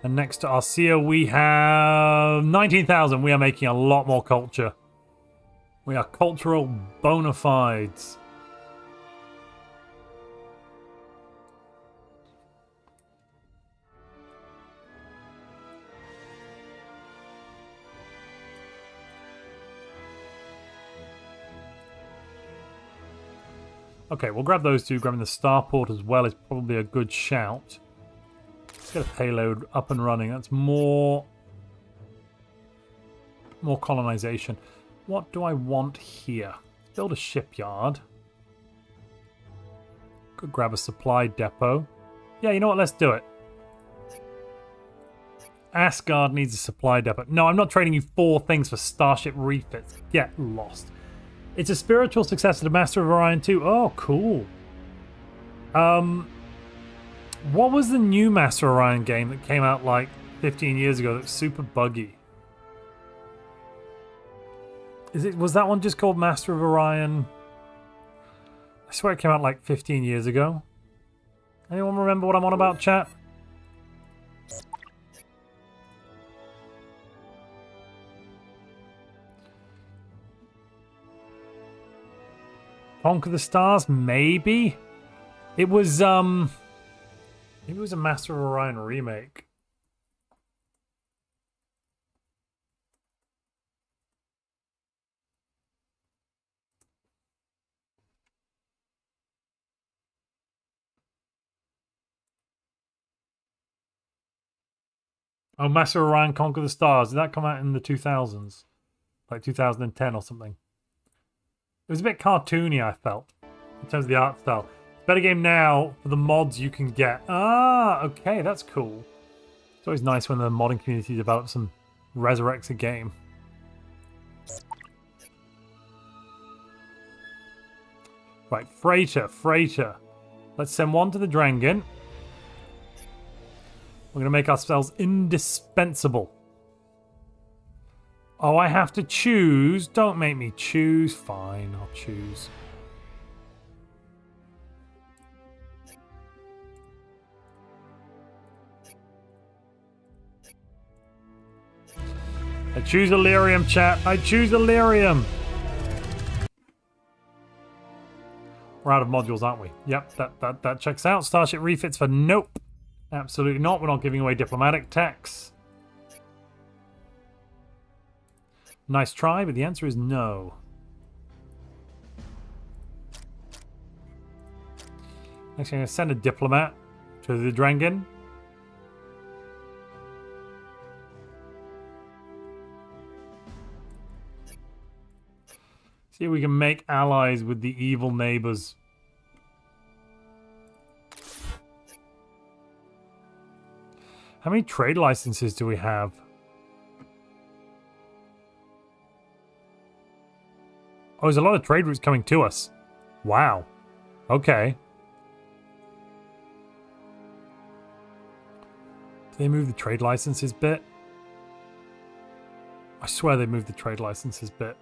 And next to Arcia, we have 19,000. We are making a lot more culture. We are cultural bona fides. Okay, we'll grab those two. Grabbing the starport as well is probably a good shout. Let's get a payload up and running. That's more colonization. What do I want here? Build a shipyard. Could grab a supply depot. Yeah, you know what? Let's do it. Asgard needs a supply depot. No, I'm not trading you 4 things for Starship refits. Get lost. It's a spiritual successor to Master of Orion 2. Oh, cool. What was the new Master of Orion game that came out like 15 years ago that's super buggy? Was that one just called Master of Orion? I swear it came out like 15 years ago. Anyone remember what I'm on about, chat? Conquer the Stars? Maybe? It was, maybe it was a Master of Orion remake. Oh, Master of Orion Conquer the Stars. Did that come out in the 2000s? Like 2010 or something? It was a bit cartoony, I felt, in terms of the art style. Better game now for the mods you can get. Ah, okay, that's cool. always nice when the modding community develops and resurrects a game. Right, freighter. Let's send one to the Drangan. We're going to make ourselves indispensable. Oh, I have to choose. Don't make me choose. Fine, I'll choose. I choose Illyrium, chat. I choose Illyrium. We're out of modules, aren't we? Yep, that checks out. Starship refits for nope. Absolutely not. We're not giving away diplomatic tax. Nice try, but the answer is no. Actually, I'm going to send a diplomat to the Drangan. See if we can make allies with the evil neighbors. How many trade licenses do we have? Oh, there's a lot of trade routes coming to us. Wow. Okay. Do they move the trade licenses bit? I swear they moved the trade licenses bit.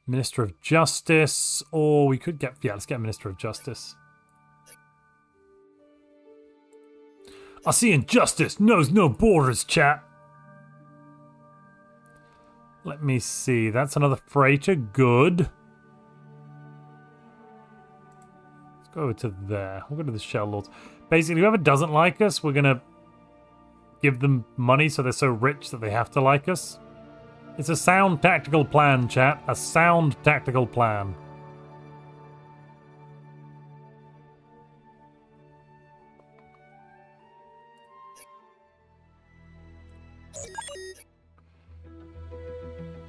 Minister of Justice, or we could get, yeah, let's get Minister of Justice. I see injustice knows no borders, chat. Let me see, that's another freighter, good. Let's go over to there, we'll go to the Shell Lords. Basically, whoever doesn't like us, we're gonna give them money so they're so rich that they have to like us. It's a sound tactical plan, chat. A sound tactical plan.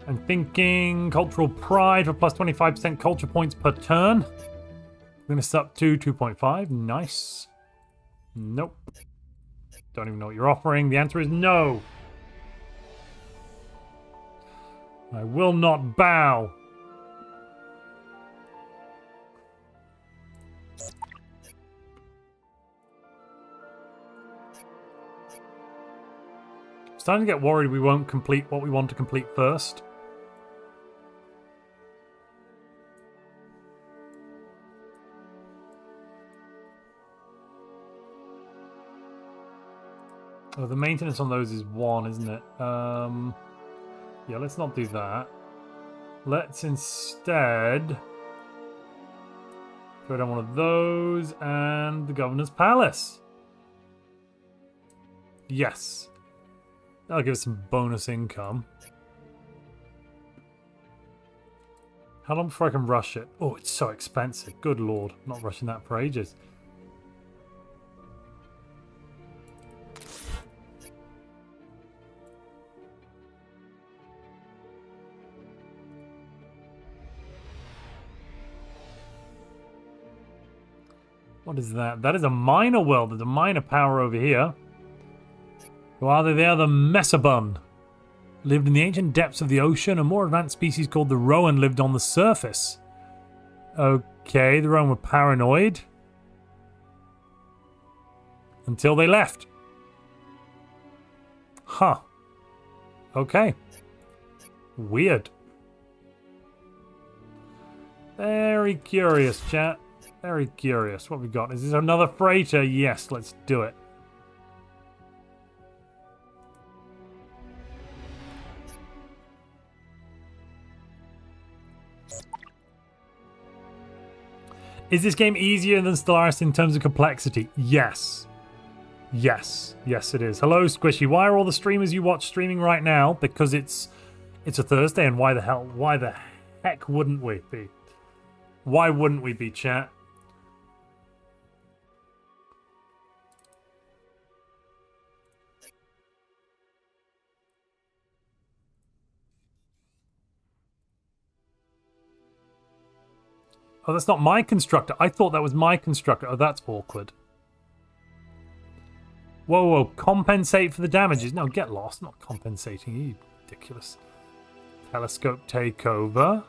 I'm thinking cultural pride for plus 25% culture points per turn. Bring this up to 2.5. Nice. Nope. Don't even know what you're offering. The answer is no. I will not bow. I'm starting to get worried we won't complete what we want to complete first. Oh, the maintenance on those is 1, isn't it? Yeah, let's not do that. Let's instead throw down one of those and the Governor's Palace. Yes. That'll give us some bonus income. How long before I can rush it? Oh, it's so expensive. Good lord. I'm not rushing that for ages. What is that? That is a minor world. There's a minor power over here. Who are they? They are the Mesabun. Lived in the ancient depths of the ocean. A more advanced species called the Rowan lived on the surface. Okay, the Rowan were paranoid. Until they left. Huh. Okay. Weird. Very curious, chat. Very curious. What have we got? Is this another freighter? Yes, let's do it. Is this game easier than Stellaris in terms of complexity? Yes. Yes. Yes, it is. Hello, Squishy. Why are all the streamers you watch streaming right now? Because it's a Thursday, and why the heck wouldn't we be? Why wouldn't we be, chat? Oh, that's not my constructor. I thought that was my constructor. Oh, that's awkward. Whoa, whoa, compensate for the damages. No, get lost. Not compensating. You ridiculous. Telescope takeover.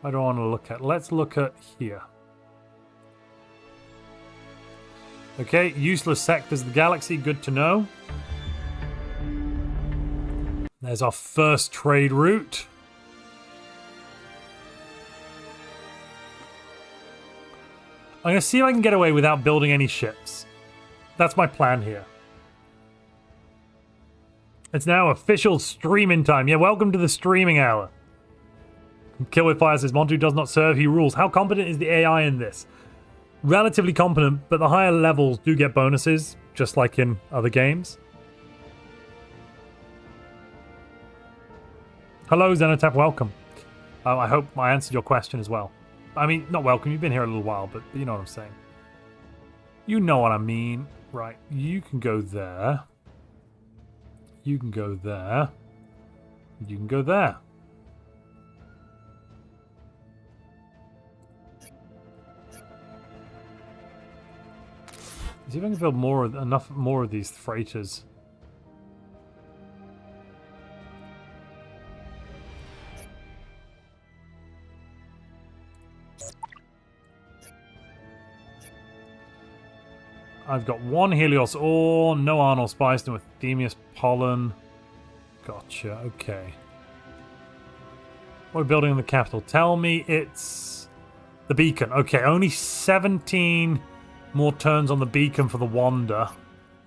I don't want to look at. Let's look at here. Okay, useless sectors of the galaxy. Good to know. There's our first trade route. I'm going to see if I can get away without building any ships. That's my plan here. It's now official streaming time. Yeah, welcome to the streaming hour. Kill with Fire says, Montu does not serve, he rules. How competent is the AI in this? Relatively competent, but the higher levels do get bonuses, just like in other games. Hello, Zenotap, welcome. I hope I answered your question as well. I mean, not welcome, you've been here a little while, but you know what I'm saying. You know what I mean. Right, you can go there. You can go there. You can go there. See if I can build enough more of these freighters. I've got one Helios ore, no Arnold Spice, no Athemius pollen. Gotcha, okay. What are we building in the capital? Tell me it's the beacon. Okay, only 17 more turns on the beacon for the Wanda.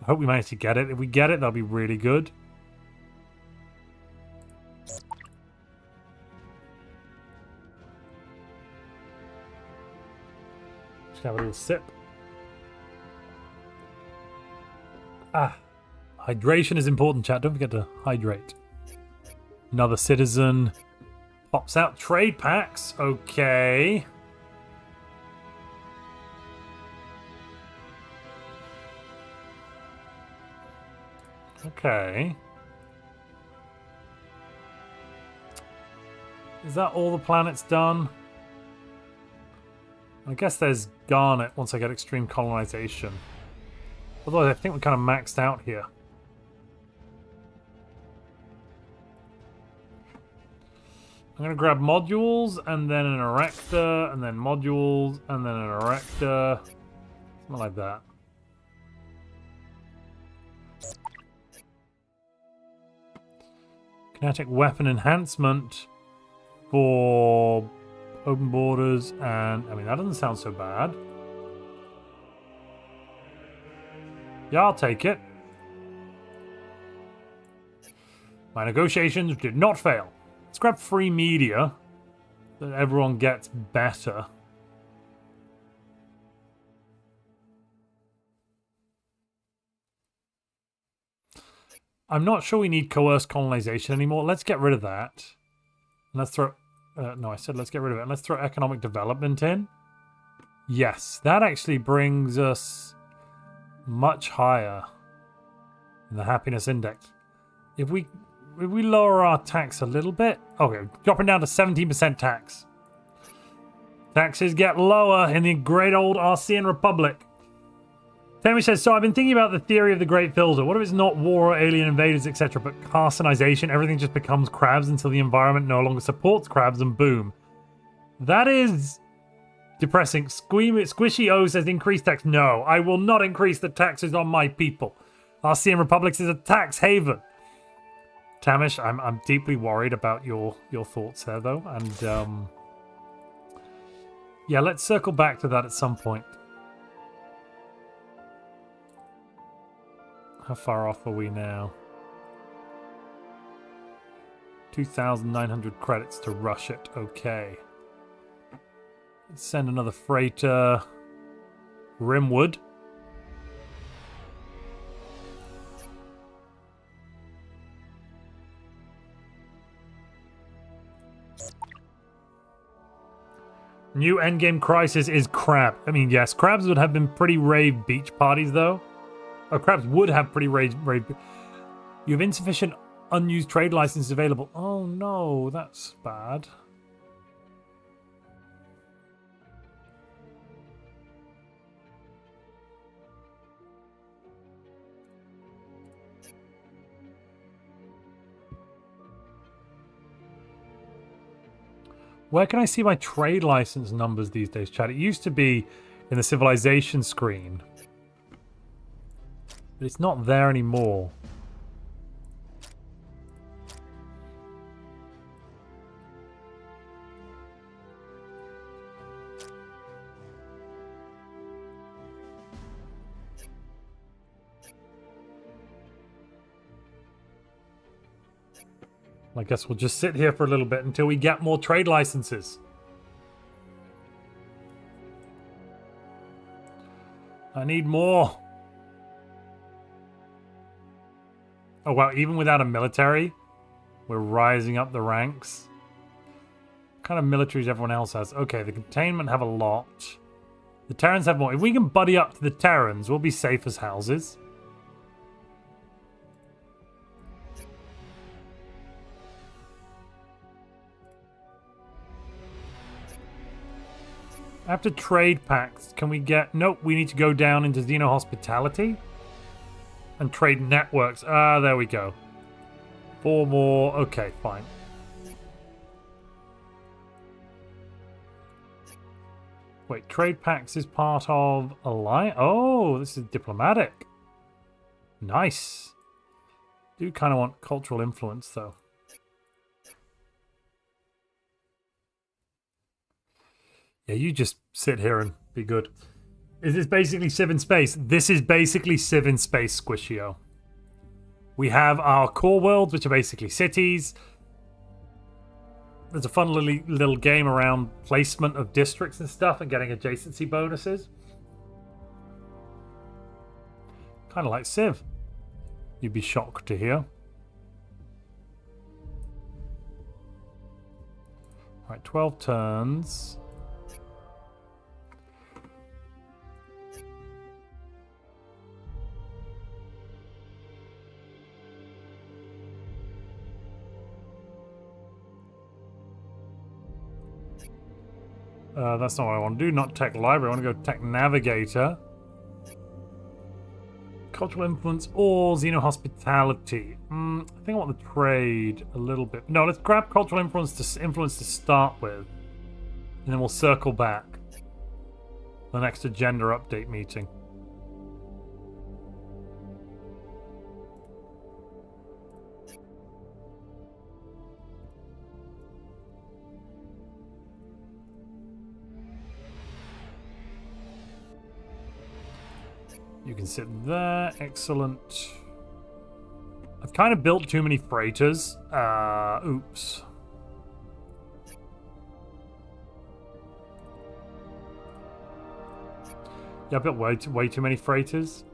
I hope we manage to get it. If we get it, that'll be really good. Just have a little sip. Hydration is important, chat. Don't forget to hydrate. Another citizen pops out trade packs. Okay. Okay. Is that all the planets done? I guess there's Garnet once I get extreme colonization. Although I think we're kind of maxed out here. I'm going to grab modules, and then an erector, and then modules, and then an erector. Something like that. Kinetic weapon enhancement for open borders, and I mean, that doesn't sound so bad. Yeah, I'll take it. My negotiations did not fail. Let's grab free media so that everyone gets better. I'm not sure we need coerced colonization anymore. Let's get rid of that. And let's throw... no, I said let's get rid of it. And let's throw economic development in. Yes, that actually brings us much higher in the happiness index. If we lower our tax a little bit... Okay, dropping down to 17% tax. Taxes get lower in the great old Arcean Republic. Tammy says, so I've been thinking about the theory of the Great Filter. What if it's not war or alien invaders, etc., but carcinization? Everything just becomes crabs until the environment no longer supports crabs, and boom. That is depressing. Squishy O says, increase tax. No, I will not increase the taxes on my people. Arcean Republic is a tax haven. Tamish, I'm deeply worried about your thoughts there, though. And, yeah, let's circle back to that at some point. How far off are we now? 2,900 credits to rush it. Okay. Let's send another freighter. Rimwood. New endgame crisis is crab. I mean, yes, crabs would have been pretty rave beach parties, though. Oh, crabs would have pretty rave. You have insufficient unused trade licenses available. Oh no, that's bad. Where can I see my trade license numbers these days, chat? It used to be in the civilization screen. But it's not there anymore. I guess we'll just sit here for a little bit until we get more trade licenses. I need more. Oh wow, even without a military, we're rising up the ranks. What kind of militaries everyone else has? Okay, the containment have a lot. The Terrans have more. If we can buddy up to the Terrans, we'll be safe as houses. After trade pacts, can we get... Nope, we need to go down into Xeno Hospitality. And trade networks. Ah, there we go. 4 more. Okay, fine. Wait, trade pacts is part of Alliance? Oh, this is diplomatic. Nice. Do kind of want cultural influence, though. Yeah, you just sit here and be good. Is this basically Civ in space? This is basically Civ in space, Squishio. We have our core worlds, which are basically cities. There's a fun little game around placement of districts and stuff and getting adjacency bonuses. Kind of like Civ. You'd be shocked to hear. Right, 12 turns. That's not what I want to do. Not Tech Library. I want to go Tech Navigator. Cultural influence or Xeno Hospitality. I think I want the trade a little bit. No, let's grab cultural influence to start with. And then we'll circle back. The next agenda update meeting. You can sit there. Excellent. I've kind of built too many freighters. Oops. Yeah, I built way too many freighters.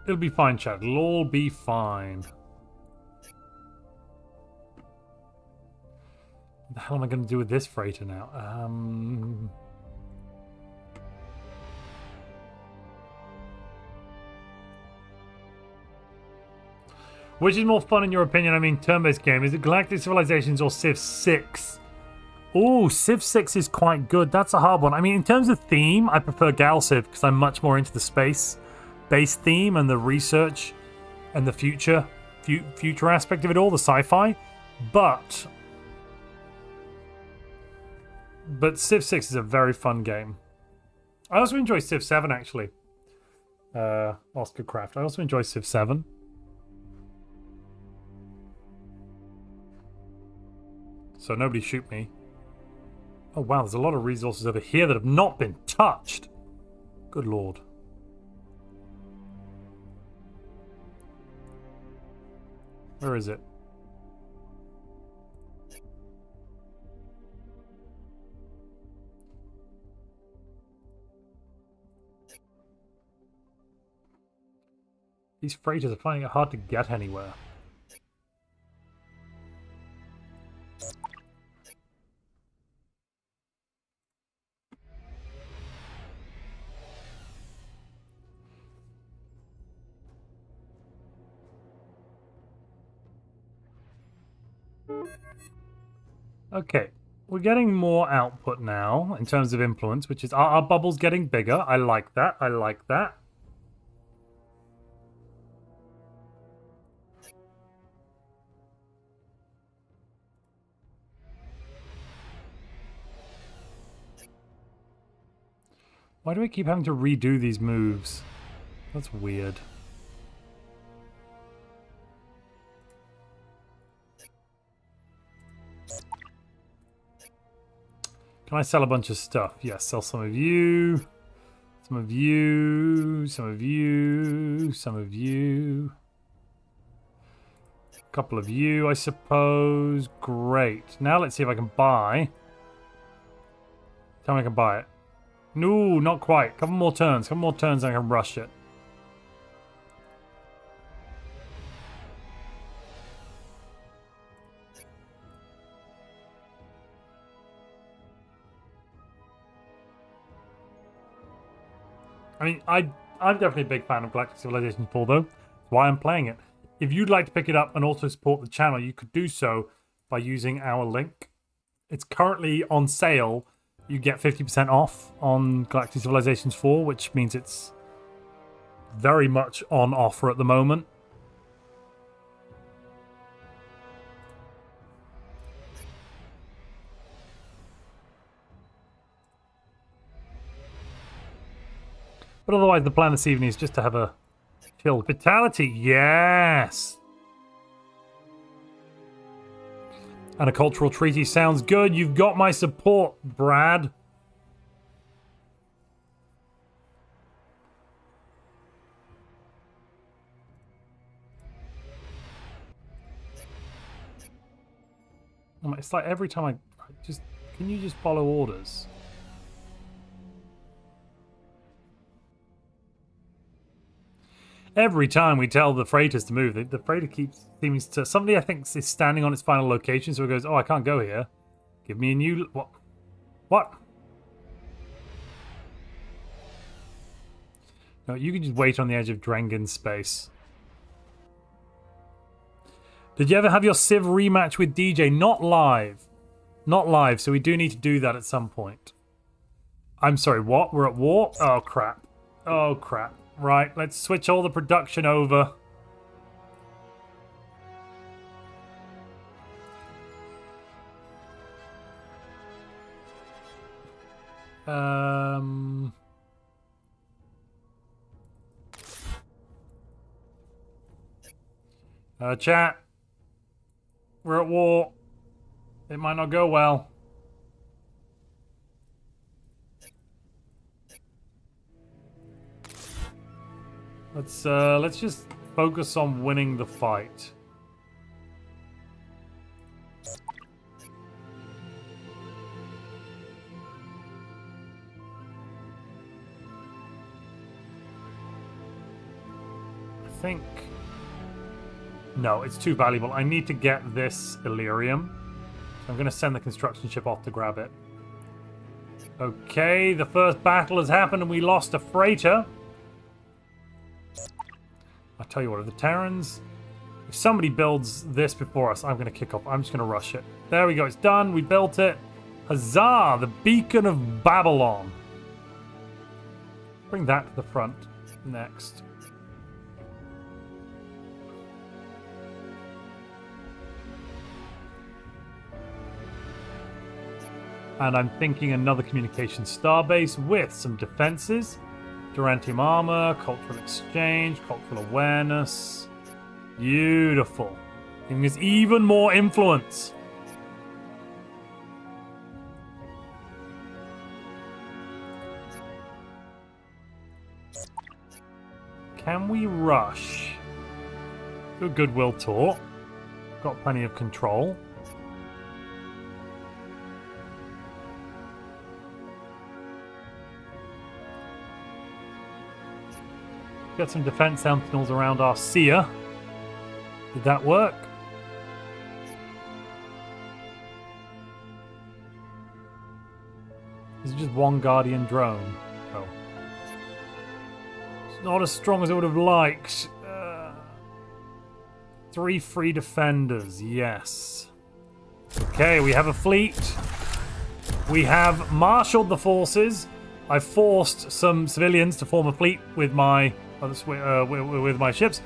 It'll be fine, chat. It'll all be fine. What the hell am I going to do with this freighter now? Which is more fun in your opinion? I mean, turn-based game. Is it Galactic Civilizations or Civ 6? Oh, Civ 6 is quite good. That's a hard one. I mean, in terms of theme, I prefer Gal Civ because I'm much more into the space-based theme and the research and the future aspect of it all, the sci-fi. But Civ 6 is a very fun game. I also enjoy Civ 7, actually. Oscar Craft. I also enjoy Civ 7. So nobody shoot me. Oh wow, there's a lot of resources over here that have not been touched. Good lord. Where is it? These freighters are finding it hard to get anywhere. Okay, we're getting more output now in terms of influence, which is our bubble's getting bigger. I like that. I like that. Why do I keep having to redo these moves? That's weird. Can I sell a bunch of stuff? Yes, sell some of you. Some of you. Some of you. Some of you. A couple of you, I suppose. Great. Now let's see if I can buy. Tell me I can buy it. No, not quite. Couple more turns. Couple more turns and I can rush it. I mean, I'm definitely a big fan of Galactic Civilizations IV, though. That's why I'm playing it. If you'd like to pick it up and also support the channel, you could do so by using our link. It's currently on sale. You get 50% off on Galactic Civilizations IV, which means it's very much on offer at the moment. But otherwise, the plan this evening is just to have a chill. Vitality, yes! And a cultural treaty sounds good. You've got my support, Brad. It's like every time I just... Can you just follow orders? Every time we tell the freighters to move, the freighter keeps seeming to... Somebody, I think, is standing on its final location, so it goes, oh, I can't go here. Give me a new... What? What? No, you can just wait on the edge of Drengen's space. Did you ever have your Civ rematch with DJ? Not live. Not live, so we do need to do that at some point. I'm sorry, what? We're at war? Oh, crap. Oh, crap. Right, let's switch all the production over. Chat. We're at war. It might not go well. Let's just focus on winning the fight. I think... No, it's too valuable. I need to get this Illyrium. So I'm going to send the construction ship off to grab it. Okay, the first battle has happened and we lost a freighter. I'll tell you what, if the Terrans... If somebody builds this before us, I'm going to kick off. I'm just going to rush it. There we go, it's done. We built it. Huzzah! The Beacon of Babylon. Bring that to the front next. And I'm thinking another communication starbase with some defenses. Durantium armor, cultural exchange, cultural awareness. Beautiful. Giving us even more influence. Can we rush? Do a goodwill tour. Got plenty of control. Get some defense sentinels around our seer. Did that work? Is it just one guardian drone? Oh. It's not as strong as I would have liked. 3 free defenders, yes. Okay, we have a fleet. We have marshaled the forces. I've forced some civilians to form a fleet with my ships,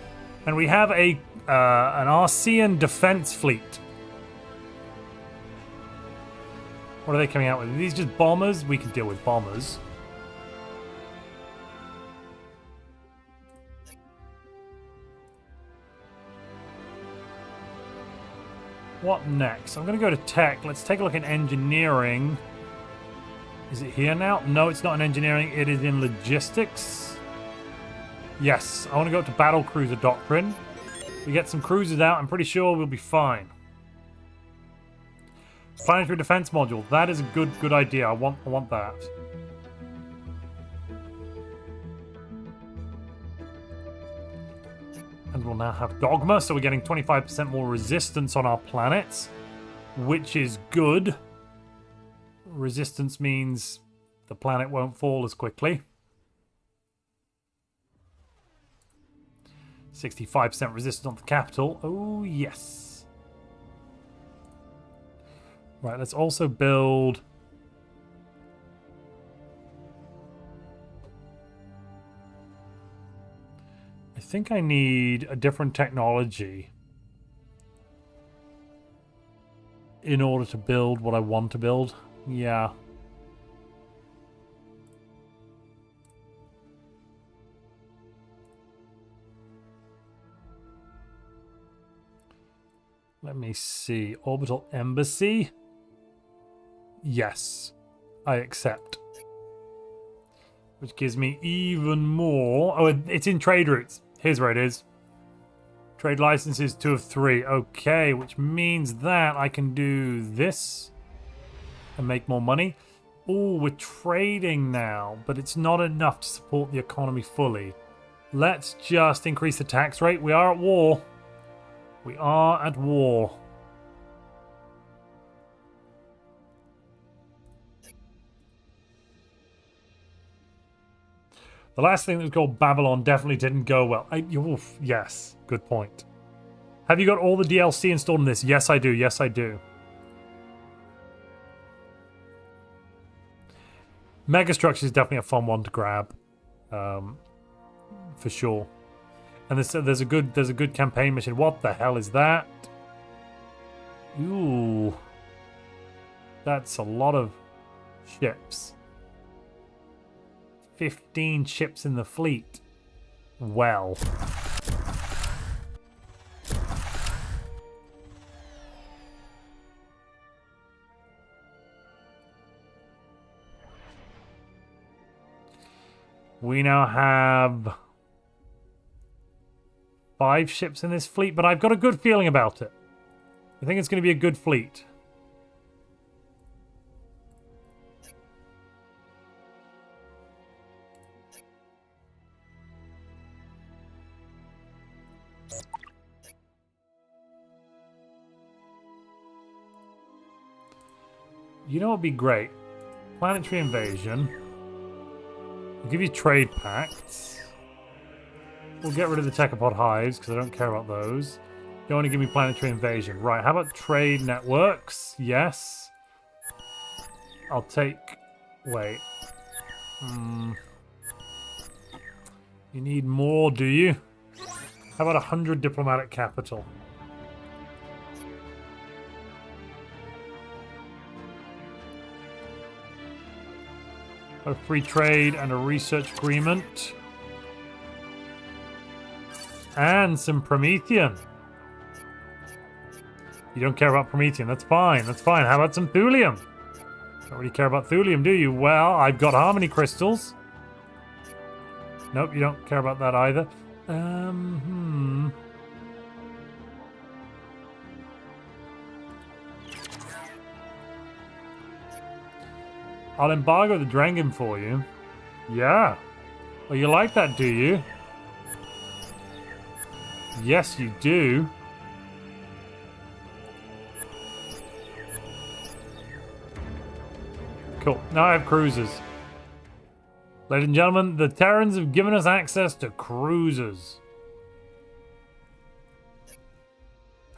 and we have an Arcean defense fleet. What are they coming out with? Are these just bombers? We can deal with bombers. What next? I'm going to go to tech. Let's take a look at engineering. Is it here now? No, it's not in engineering. It is in logistics. Yes, I want to go up to battle cruiser doctrine. We get some cruisers out. I'm pretty sure we'll be fine. Planetary defense module. That is a good idea. I want that. And we'll now have dogma, so we're getting 25% more resistance on our planets, which is good. Resistance means the planet won't fall as quickly. 65% resistance on the capital. Oh, yes. Right, let's also build... I think I need a different technology in order to build what I want to build. Yeah. Let me see. Orbital embassy? Yes. I accept. Which gives me even more... Oh, it's in trade routes. Here's where it is. Trade licenses 2 of 3. Okay, which means that I can do this and make more money. Oh, we're trading now, but it's not enough to support the economy fully. Let's just increase the tax rate. We are at war. We are at war. The last thing that was called Babylon definitely didn't go well. Oof, yes, good point. Have you got all the DLC installed in this? Yes, I do. Yes, I do. Megastructure is definitely a fun one to grab, for sure. And there's a good campaign mission. What the hell is that? Ooh, that's a lot of ships. 15 ships in the fleet. Well. We now have 5 ships in this fleet, but I've got a good feeling about it. I think it's going to be a good fleet. You know what would be great? Planetary invasion. We'll give you trade pacts. We'll get rid of the Techopod hives because I don't care about those. You want to give me planetary invasion. Right, how about trade networks? Yes. I'll take... Wait. You need more, do you? How about 100 diplomatic capital? A free trade and a research agreement. And some Promethean. You don't care about Promethean. That's fine. That's fine. How about some Thulium? Don't really care about Thulium, do you? Well, I've got Harmony Crystals. Nope, you don't care about that either. I'll embargo the Drengen for you. Yeah. Well, you like that, do you? Yes, you do. Cool. Now I have cruisers. Ladies and gentlemen, the Terrans have given us access to cruisers.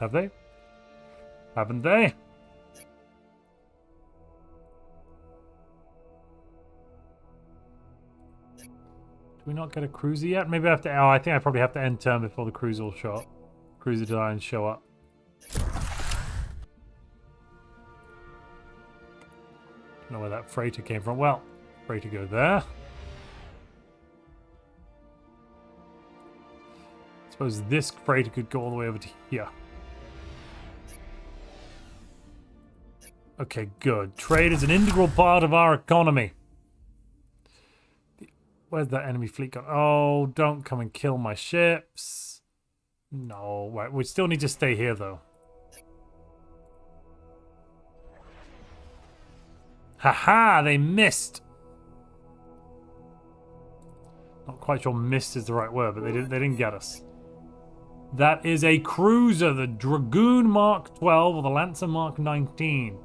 Have they? Haven't they? Do we not get a cruiser yet? Maybe I have to... Oh, I think I probably have to end turn before the cruiser will show up. Cruiser designs show up. Don't know where that freighter came from. Well, freighter go there. I suppose this freighter could go all the way over to here. Okay, good. Trade is an integral part of our economy. Where's that enemy fleet gone? Oh, don't come and kill my ships. No, right. We still need to stay here, though. Haha, they missed. Not quite sure missed is the right word, but they didn't get us. That is a cruiser, the Dragoon Mark 12 or the Lancer Mark 19.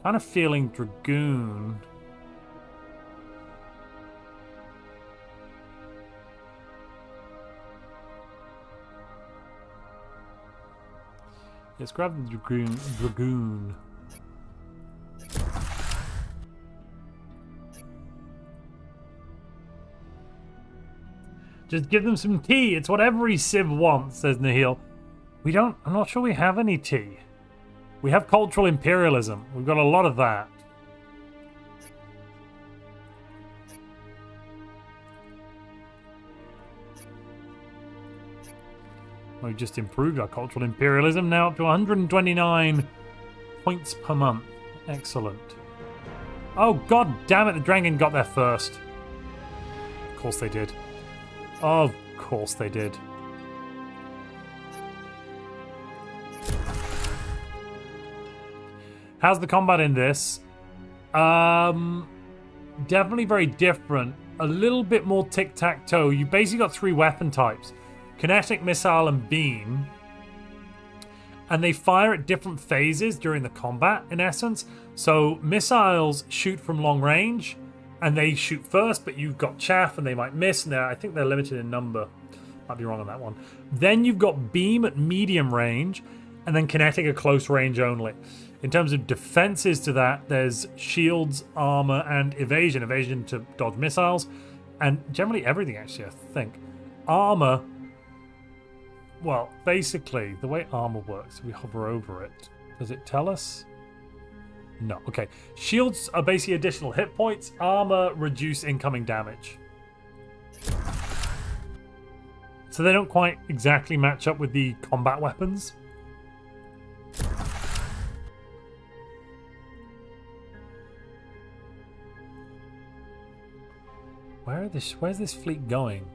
Kind of feeling Dragoon. Let's grab the Dragoon. Just give them some tea. It's what every Civ wants, says Nihil. I'm not sure we have any tea. We have cultural imperialism. We've got a lot of that. We've just improved our cultural imperialism, now up to 129 points per month. Excellent. Oh, god damn it, the Dragon got there first. Of course they did. Of course they did. How's the combat in this? Definitely very different. A little bit more tic-tac-toe. You basically got 3 weapon types. Kinetic, missile, and beam. And they fire at different phases during the combat, in essence. So missiles shoot from long range, and they shoot first, but you've got chaff, and they might miss, and I think they're limited in number. Might be wrong on that one. Then you've got beam at medium range, and then kinetic at close range only. In terms of defenses to that, there's shields, armor, and evasion. Evasion to dodge missiles, and generally everything, actually, I think. Armor, well, basically, the way armor works, we hover over it. Does it tell us? No. Okay. Shields are basically additional hit points. Armor reduce incoming damage. So they don't quite exactly match up with the combat weapons. Where's this fleet going?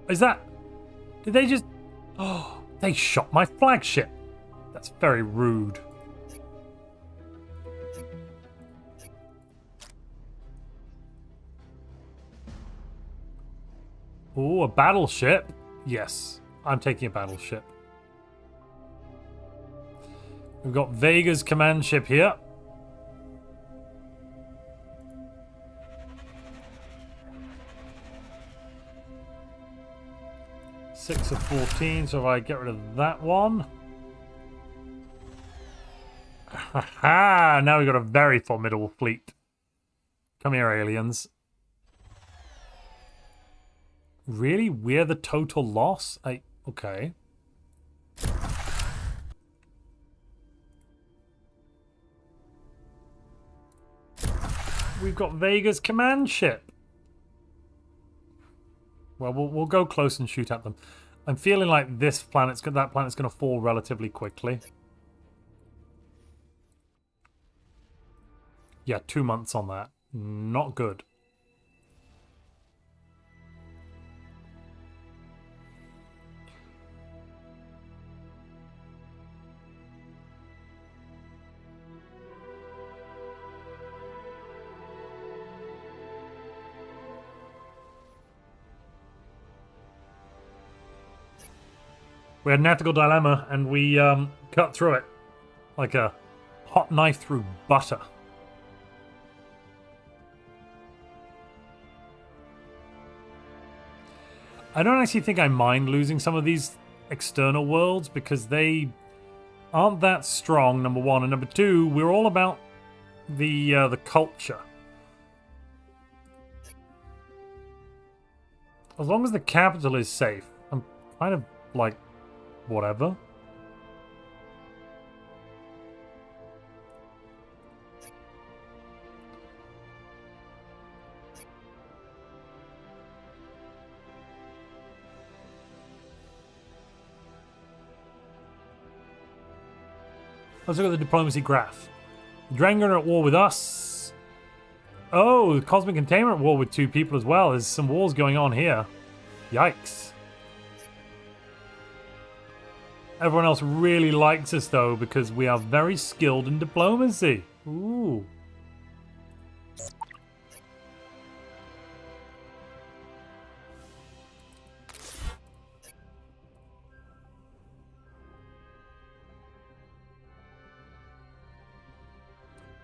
Is that... Did they just... Oh, they shot my flagship. That's very rude. Oh, a battleship? Yes, I'm taking a battleship. We've got Vega's command ship here. Six of 14, so if I get rid of that one. Haha! Now we've got a very formidable fleet. Come here, aliens. Really? We're the total loss? Okay. We've got Vega's command ship. Well, we'll go close and shoot at them. I'm feeling like that planet's going to fall relatively quickly. Yeah, 2 months on that. Not good. We had an ethical dilemma, and we cut through it like a hot knife through butter. I don't actually think I mind losing some of these external worlds because they aren't that strong, number one. And number two, we're all about the culture. As long as the capital is safe, I'm kind of like... whatever. Let's look at the diplomacy graph. The Drengen are at war with us. Oh, the Cosmic Containment war with 2 people as well. There's some wars going on here. Yikes. Everyone else really likes us, though, because we are very skilled in diplomacy. Ooh.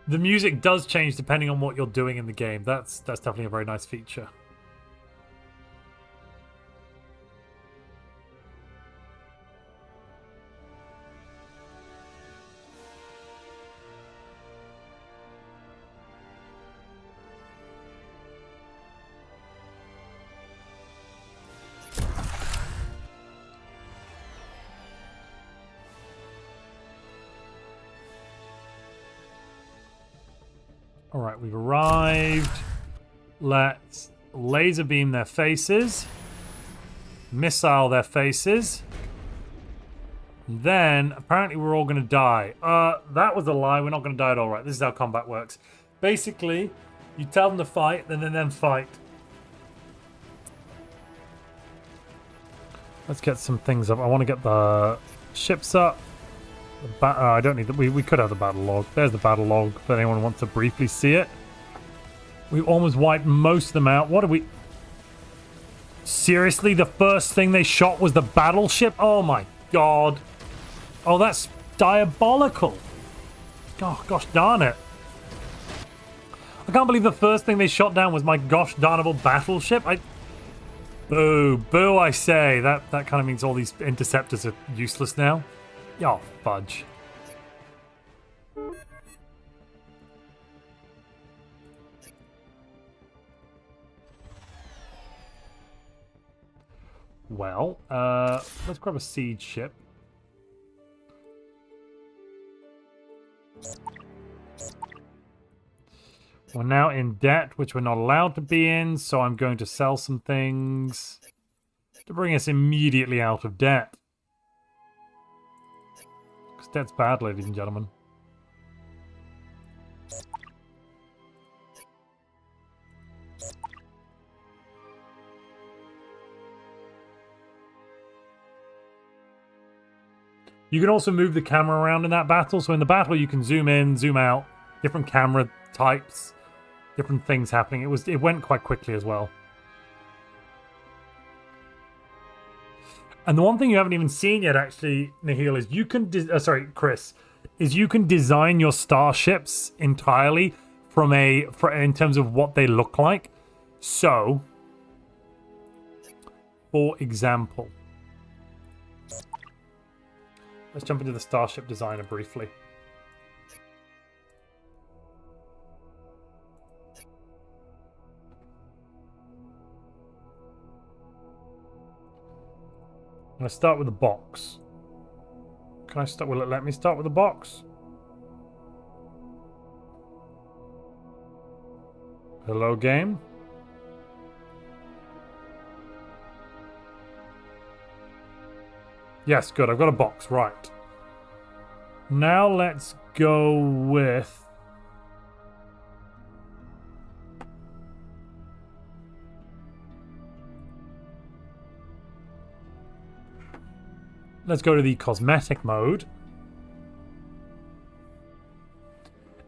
The music does change depending on what you're doing in the game. That's definitely a very nice feature. All right, we've arrived. Let's laser beam their faces. Missile their faces. Then, apparently we're all going to die. That was a lie. We're not going to die at all. Right, this is how combat works. Basically, you tell them to fight, then fight. Let's get some things up. I want to get the ships up. I don't need that. We could have the battle log. There's the battle log if anyone wants to briefly see it. We almost wiped most of them out. What did we... Seriously? The first thing they shot was the battleship? Oh my god. Oh, that's diabolical. Oh, gosh darn it. I can't believe the first thing they shot down was my gosh darnable battleship. Boo. Boo, I say. That kind of means all these interceptors are useless now. Oh, fudge. Well, let's grab a siege ship. We're now in debt, which we're not allowed to be in, so I'm going to sell some things to bring us immediately out of debt. Because debt's bad, ladies and gentlemen. You can also move the camera around in that battle. So in the battle, you can zoom in, zoom out, different camera types, different things happening. It went quite quickly as well. And the one thing you haven't even seen yet, actually, Nihil, is you can... Chris, is you can design your starships entirely in terms of what they look like. So, for example... Let's jump into the Starship Designer briefly. I'm going to start with the box. Can I start? Will it let me start with the box? Hello, game. Yes, good. I've got a box. Right. Now let's go with... Let's go to the cosmetic mode.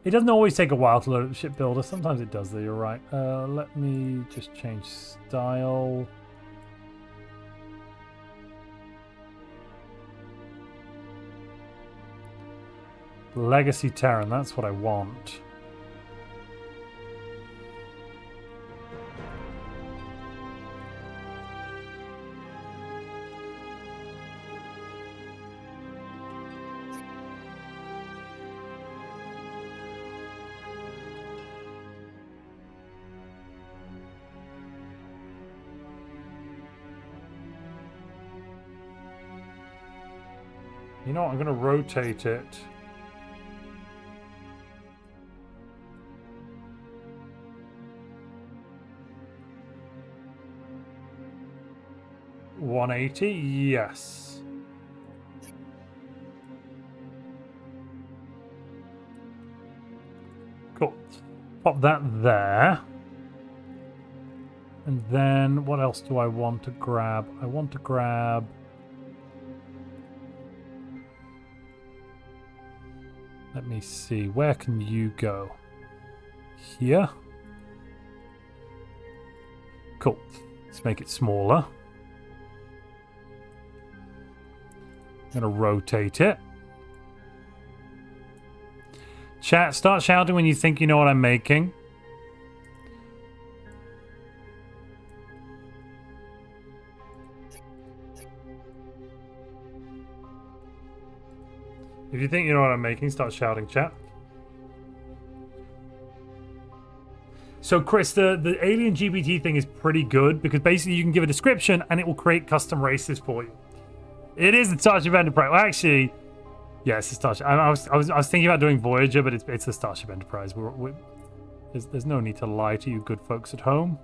It doesn't always take a while to load up the ship builder. Sometimes it does, though. You're right. Let me just change style... Legacy Terran, that's what I want. You know what, I'm going to rotate it. $180, yes. Pop that there. And then what else do I want to grab? I want to grab... Let me see. Where can you go? Here? Cool. Let's make it smaller. I'm going to rotate it. Chat, start shouting when you think you know what I'm making. If you think you know what I'm making, start shouting, chat. So, Chris, the alien GPT thing is pretty good because basically you can give a description and it will create custom races for you. It is the Starship Enterprise. Well, actually, yeah, it's the Starship. I was thinking about doing Voyager, but it's the Starship Enterprise. There's no need to lie to you good folks at home.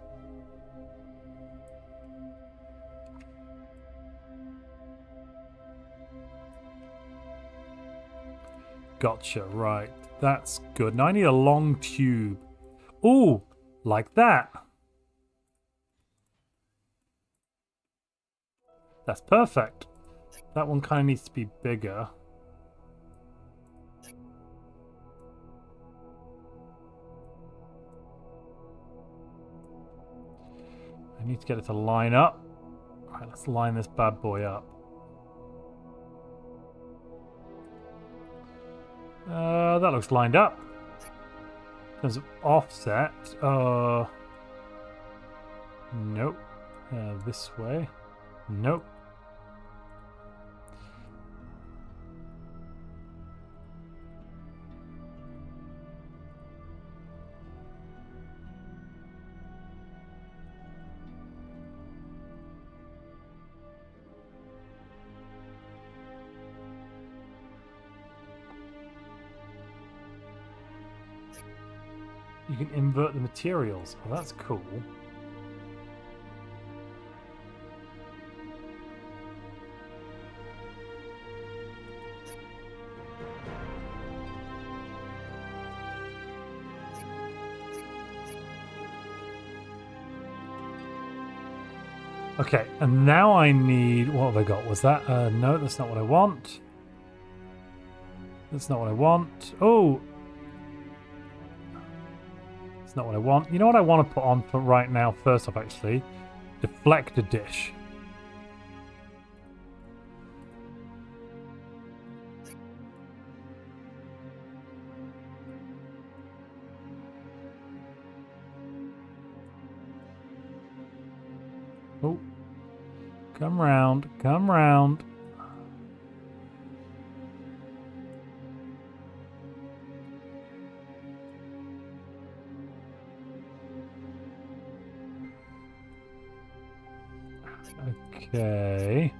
Gotcha, right. That's good. Now I need a long tube. Ooh, like that. That's perfect. That one kind of needs to be bigger. I need to get it to line up. All right, let's line this bad boy up. That looks lined up. In terms of offset, nope. This way, nope. You can invert the materials. Oh, that's cool. Okay, and now I need... What have I got? Was that... no, that's not what I want. That's not what I want. Oh! That's not what I want. You know what I want to put on for right now, first off, actually? Deflector dish. Oh. Come round. Come round. Okay.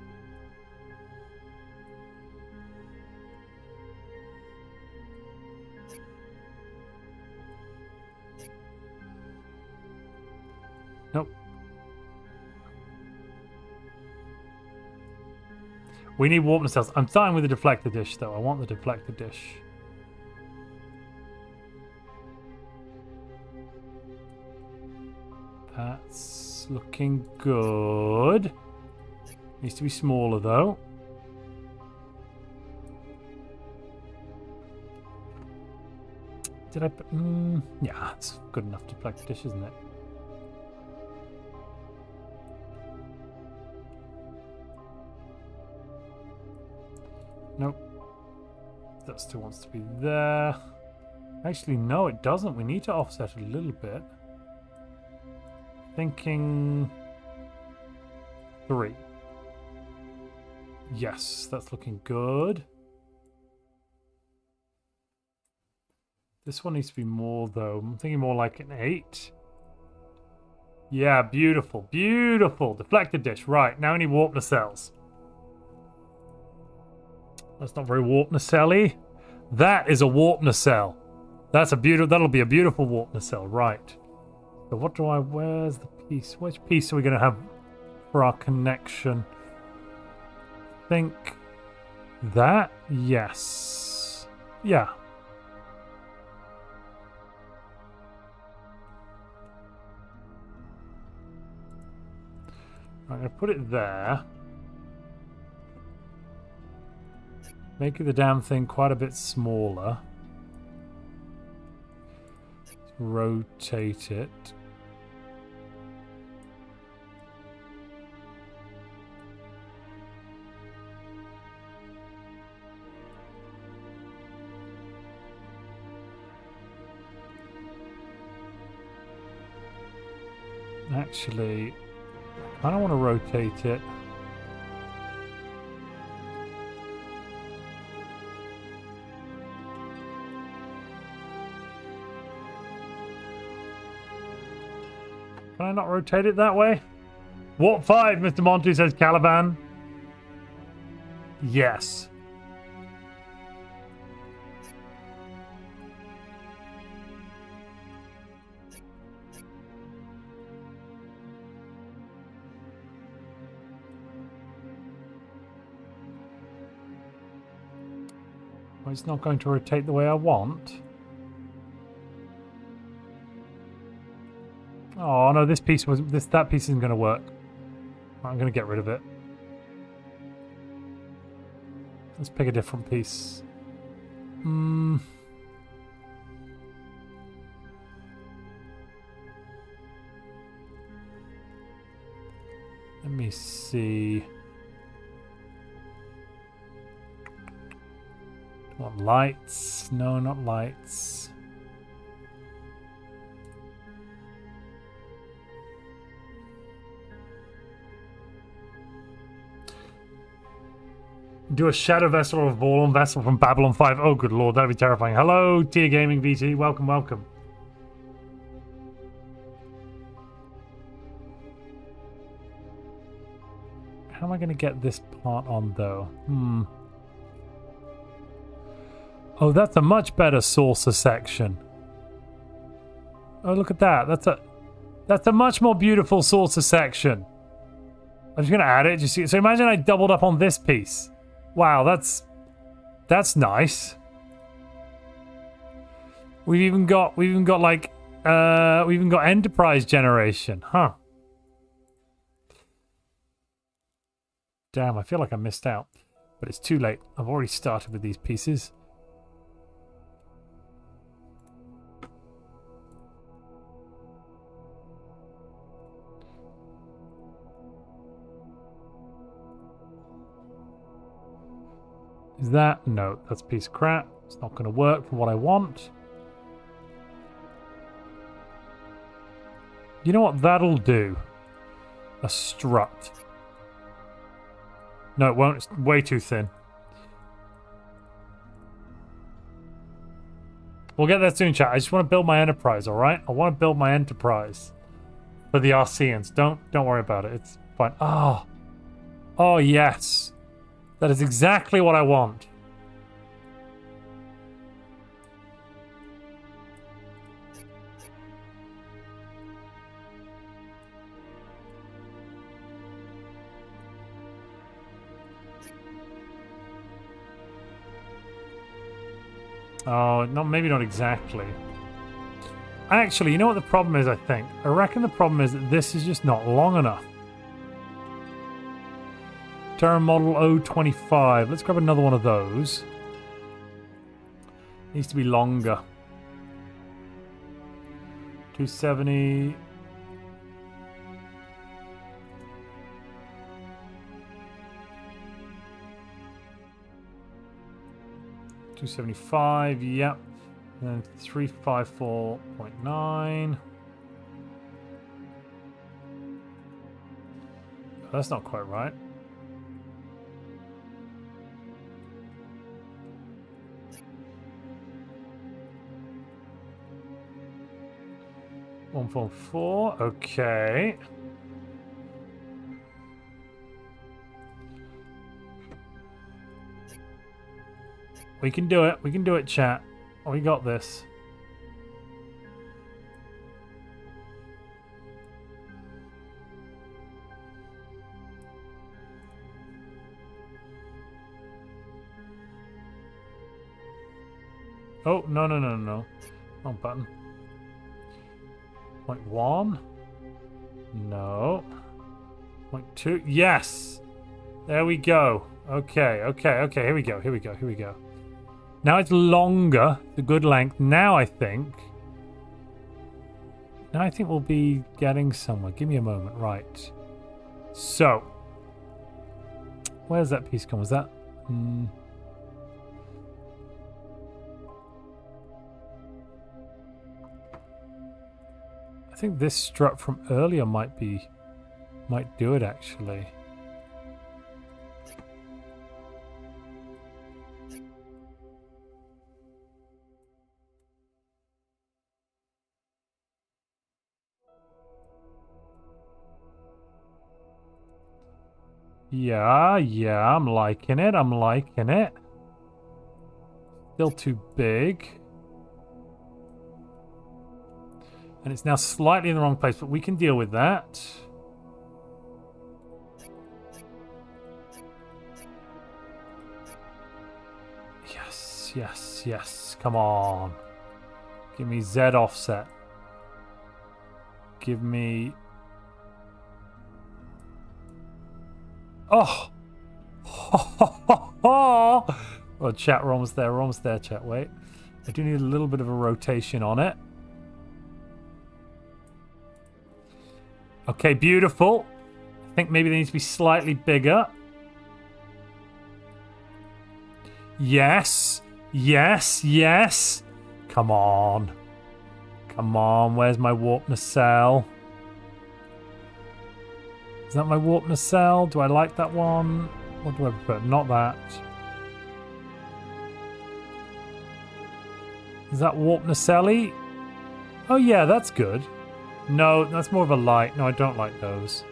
Nope. We need warp nacelles. I'm starting with the deflector dish, though. I want the deflector dish. That's looking good. Needs to be smaller, though. Did I put... yeah, it's good enough deflector dish, isn't it? Nope. That still wants to be there. Actually, no, it doesn't. We need to offset a little bit. Thinking 3. Yes, that's looking good. This one needs to be more, though. I'm thinking more like an 8. Yeah, beautiful. Beautiful. Deflector dish. Right, now we need warp nacelles. That's not very warp nacelle-y. That is a warp nacelle. That's a beautiful... That'll be a beautiful warp nacelle. Right. So what do I... Where's the piece? Which piece are we going to have for our connection? Think that? Yes. Yeah. I'm going to put it there. Make the damn thing quite a bit smaller. Rotate it. Actually, I don't want to rotate it. Can I not rotate it that way? Warp 5, Mr. Montu says Caliban. Yes. Well, it's not going to rotate the way I want. Oh no, this piece was that piece isn't going to work. I'm going to get rid of it. Let's pick a different piece. Let me see. Want lights? No, not lights. Do a Shadow Vessel or a Vorlon Vessel from Babylon 5. Oh, good lord, that'd be terrifying. Hello, Tier Gaming VT. Welcome, welcome. How am I going to get this part on, though? Oh, that's a much better saucer section. Oh, look at that. That's a much more beautiful saucer section. I'm just going to add it. Just see. So imagine I doubled up on this piece. Wow, that's nice. We've even got enterprise generation, huh? Damn, I feel like I missed out, but it's too late. I've already started with these pieces. Is that? No, that's a piece of crap. It's not going to work for what I want. You know what that'll do? A strut. No, it won't. It's way too thin. We'll get there soon, chat. I just want to build my enterprise, alright? I want to build my enterprise for the Arceans. Don't worry about it. It's fine. Oh. Oh, yes. That is exactly what I want. Oh, no, maybe not exactly. Actually, you know what the problem is, I think? I reckon the problem is that this is just not long enough. Terra Model 025. Let's grab another one of those. Needs to be longer. 270. $275, yep. And then 354.9. That's not quite right. $144, okay. We can do it. We can do it, chat. We got this. Oh, no. Wrong button. 0.1. No. 0.2. Yes. There we go. Okay. Here we go. Now it's longer. The good length. Now I think we'll be getting somewhere. Give me a moment. Right. So, where's that piece come? Was that? I think this strut from earlier might do it actually. Yeah, I'm liking it. Still too big. And it's now slightly in the wrong place, but we can deal with that. Yes. Come on. Give me Z offset. Give me... Oh! Oh, chat, we're almost there, chat. Wait. I do need a little bit of a rotation on it. Okay, beautiful. I think maybe they need to be slightly bigger. Yes. Come on. Where's my warp nacelle? Is that my warp nacelle? Do I like that one? What do I prefer? Not that. Is that warp nacelle? Oh yeah, that's good. No, that's more of a light. No, I don't like those.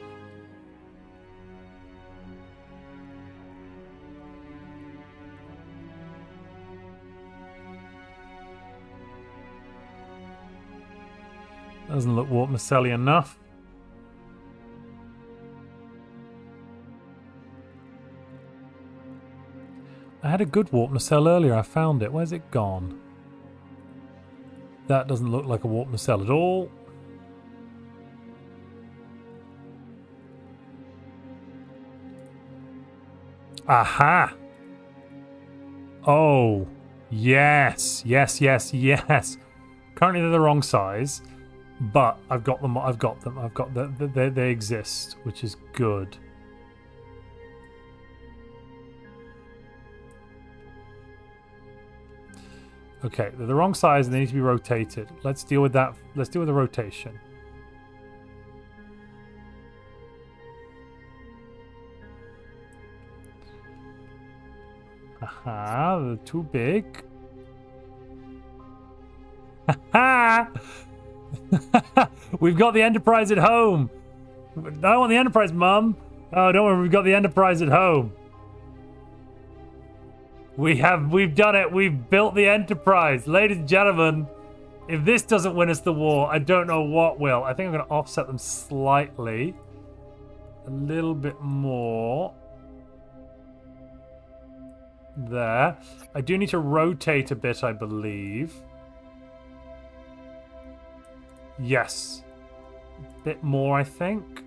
Doesn't look warp nacelle enough. I had a good warp nacelle earlier. I found it. Where's it gone? That doesn't look like a warp nacelle at all. Aha! Oh, yes. Currently they're the wrong size, but I've got them. They exist, which is good. Okay, they're the wrong size and they need to be rotated. Let's deal with that. Let's deal with the rotation. Aha, they're too big. Haha! We've got the Enterprise at home. I want the Enterprise, Mum. Oh, don't worry, we've got the Enterprise at home. We've done it. We've built the Enterprise. Ladies and gentlemen, if this doesn't win us the war, I don't know what will. I think I'm going to offset them slightly. A little bit more. There. I do need to rotate a bit, I believe. Yes. A bit more, I think.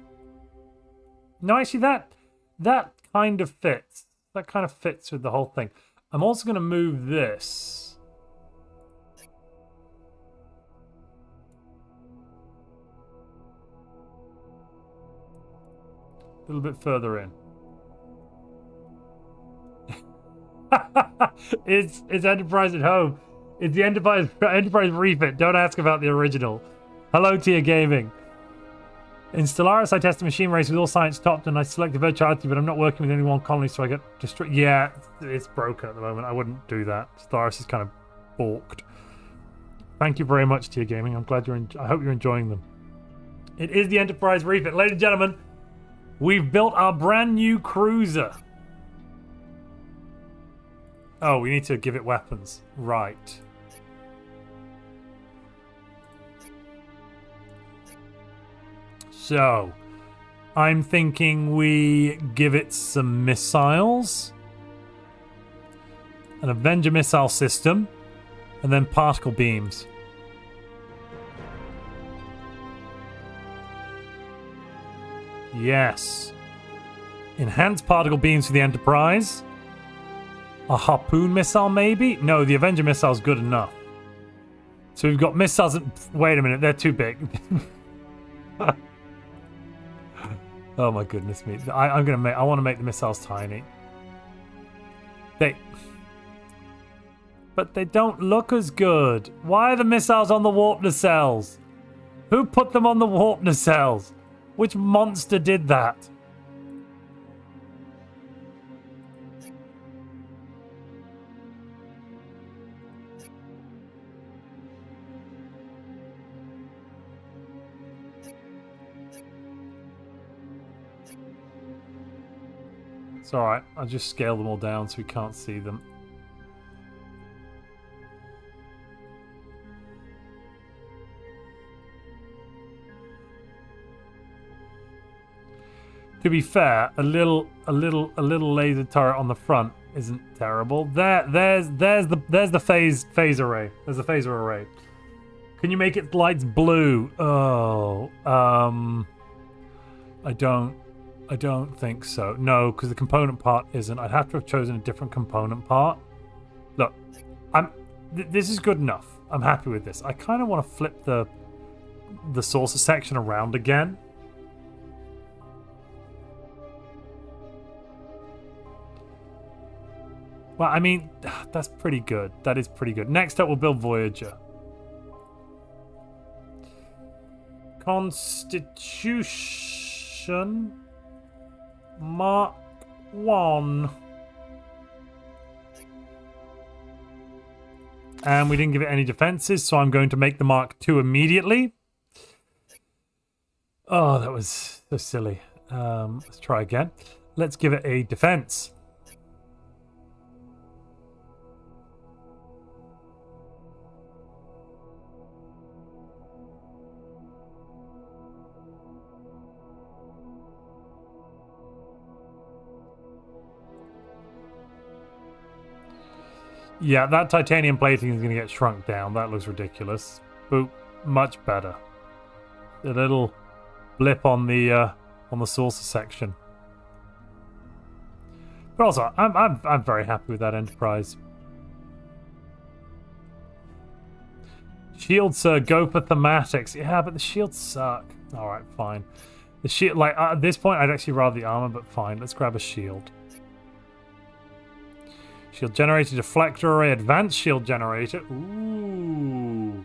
No, actually, that kind of fits. That kind of fits with the whole thing. I'm also going to move this. A little bit further in. It's Enterprise at home. It's the Enterprise refit. Don't ask about the original. Hello, Tia Gaming. In Stellaris, I test a machine race with all science stopped, and I select the virtuality, but I'm not working with any one colony, so I get destroyed. Yeah, it's broken at the moment. I wouldn't do that. Stellaris is kind of balked. Thank you very much, Tia Gaming. I'm glad I hope you're enjoying them. It is the Enterprise refit. Ladies and gentlemen, we've built our brand new cruiser. Oh, we need to give it weapons. Right. So, I'm thinking we give it some missiles, an Avenger missile system, and then particle beams. Yes. Enhanced particle beams for the Enterprise. A harpoon missile, maybe? No, the Avenger missile's good enough. So we've got missiles. Wait a minute, they're too big. Oh my goodness me! I want to make the missiles tiny. But they don't look as good. Why are the missiles on the warp nacelles? Who put them on the warp nacelles? Which monster did that? It's alright, I'll just scale them all down so we can't see them. To be fair, a little laser turret on the front isn't terrible. There's the phase array. There's the phaser array. Can you make its lights blue? Oh, I don't think so. No, because the component part isn't. I'd have to have chosen a different component part. Look, this is good enough. I'm happy with this. I kind of want to flip the saucer section around again. Well, I mean, that's pretty good. That is pretty good. Next up, we'll build Voyager. Constitution Mark 1. And we didn't give it any defenses, so I'm going to make the Mark 2 immediately. Oh, that was so silly. Let's try again. Let's give it a defense. Yeah, that titanium plating is going to get shrunk down. That looks ridiculous. Boop, much better. A little blip on the saucer section. But also, I'm very happy with that Enterprise. Shields go for thematics. Yeah, but the shields suck. All right, fine. The shield, like at this point, I'd actually rather the armor, but fine. Let's grab a shield. Shield generator, deflector array, advanced shield generator. Ooh.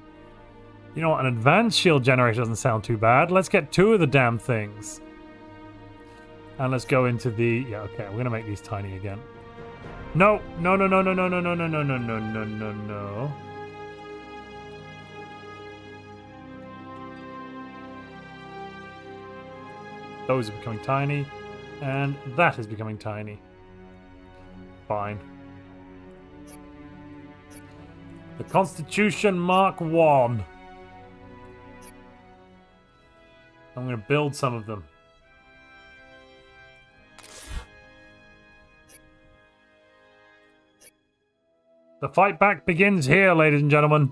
You know what? An advanced shield generator doesn't sound too bad. Let's get 2 of the damn things. And let's go into the... Yeah, okay. We're going to make these tiny again. No. No, no, no, no, no, no, no, no, no, no, no, no, no, no. Those are becoming tiny. And that is becoming tiny. Fine. The Constitution Mark 1. I'm going to build some of them. The fight back begins here, ladies and gentlemen.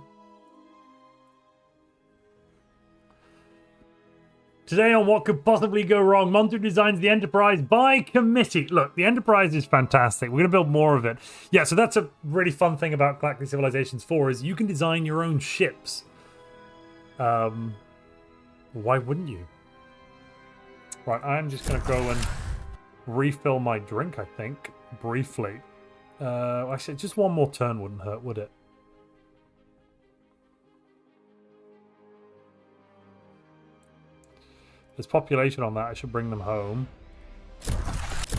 Today on What Could Possibly Go Wrong, Montu designs the Enterprise by committee. Look, the Enterprise is fantastic. We're going to build more of it. Yeah, so that's a really fun thing about Galactic Civilizations 4 is you can design your own ships. Why wouldn't you? Right, I'm just going to go and refill my drink, I think, briefly. Actually, just one more turn wouldn't hurt, would it? There's population on that. I should bring them home.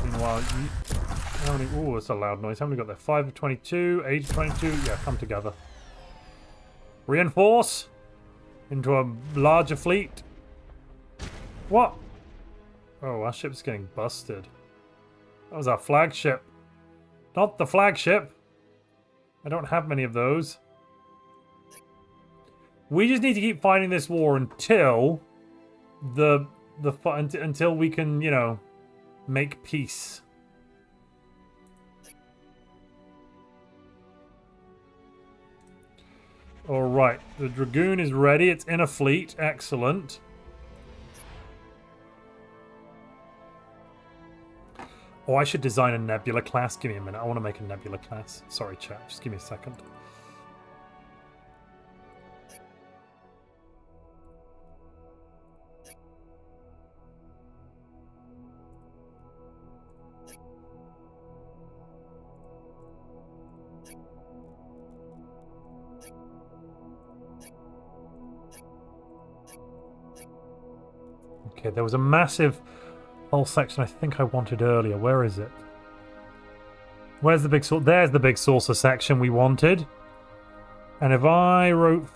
Meanwhile, how many... Oh, that's a loud noise. How many got there? 5 of 22, 8 of 22. Yeah, come together. Reinforce into a larger fleet. What? Oh, our ship's getting busted. That was our flagship. Not the flagship. I don't have many of those. We just need to keep fighting this war until until we can, you know, make peace. All right, the Dragoon is ready. It's in a fleet. Excellent. Oh, I should design a nebula class. Give me a minute. I want to make a nebula class. Sorry, chat. Just give me a second. Okay, there was a massive whole section I think I wanted earlier. Where is it? Where's the big saucer? There's the big saucer section we wanted. And if I wrote...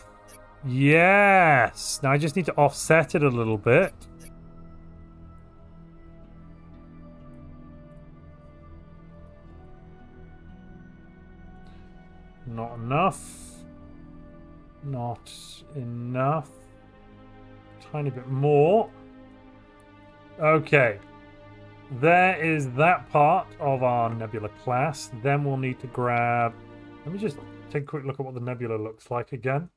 Yes! Now I just need to offset it a little bit. Not enough. Not enough. Tiny bit more. Okay. There is that part of our nebula class. Then we'll need to grab... Let me just take a quick look at what the nebula looks like again.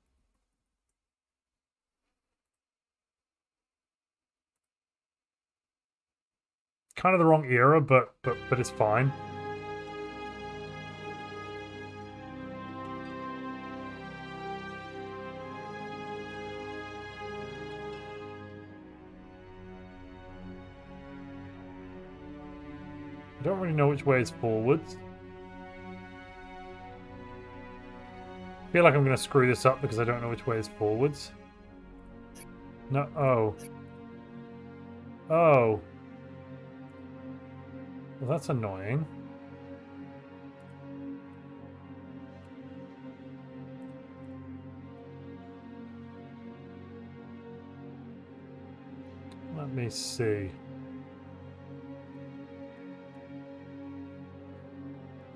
Kind of the wrong era, but it's fine. I don't really know which way is forwards. I feel like I'm going to screw this up because I don't know which way is forwards. No, oh. Oh. Well, that's annoying. Let me see.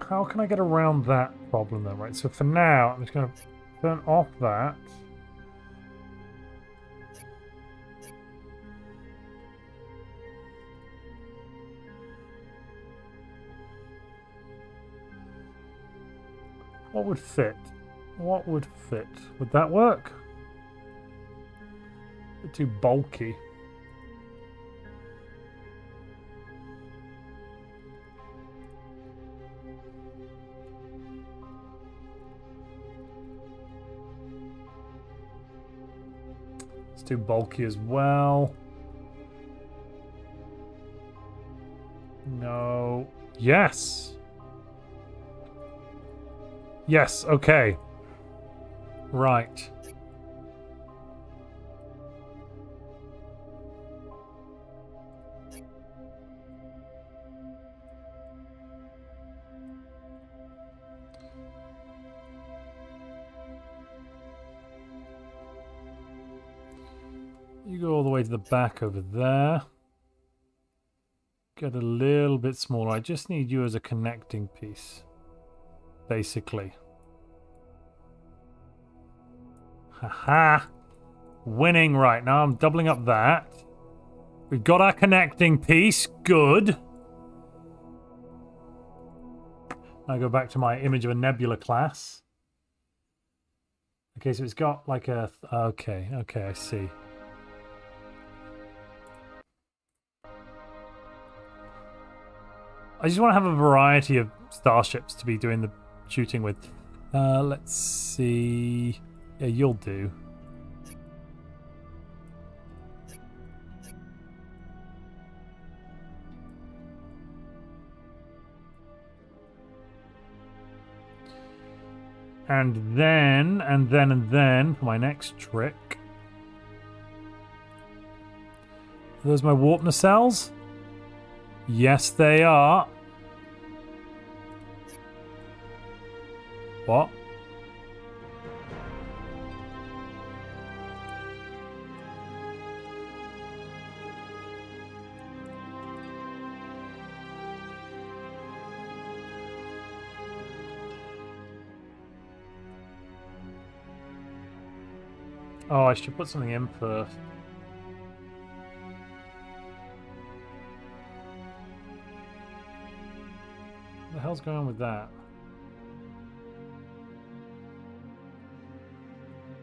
How can I get around that problem then? Right, so for now, I'm just going to turn off that. What would fit? What would fit? Would that work? A bit too bulky. It's too bulky as well. No. Yes. Yes, okay. Right. You go all the way to the back over there. Get a little bit smaller. I just need you as a connecting piece. Basically. Haha. Winning right now. I'm doubling up that. We've got our connecting piece. Good. I go back to my image of a nebula class. Okay, so it's got like a... Okay, I see. I just want to have a variety of starships to be doing the shooting with. Let's see. Yeah, you'll do. And then, for my next trick. Are those my warp nacelles? Yes, they are. What? Oh, I should put something in first. What the hell's going on with that?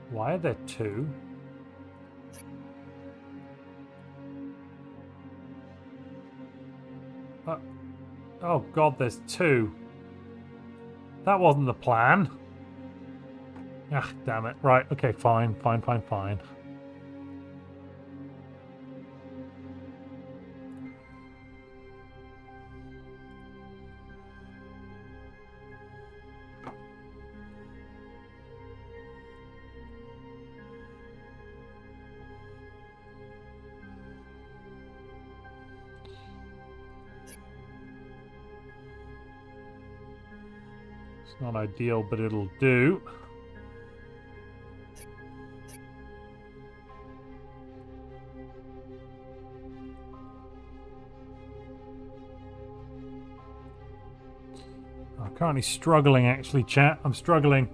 Why are there two? Oh god, there's two. That wasn't the plan. Ah, damn it. Right, okay, fine. It's not ideal, but it'll do. I'm currently struggling, actually, chat. I'm struggling.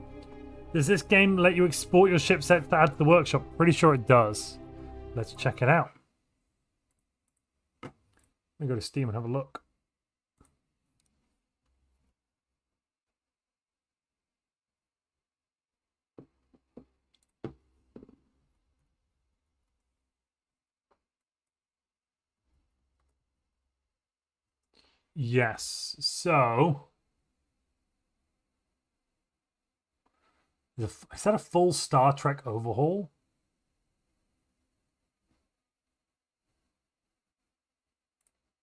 Does this game let you export your ship sets to add to the workshop? Pretty sure it does. Let's check it out. Let me go to Steam and have a look. Yes, so... Is that a full Star Trek overhaul?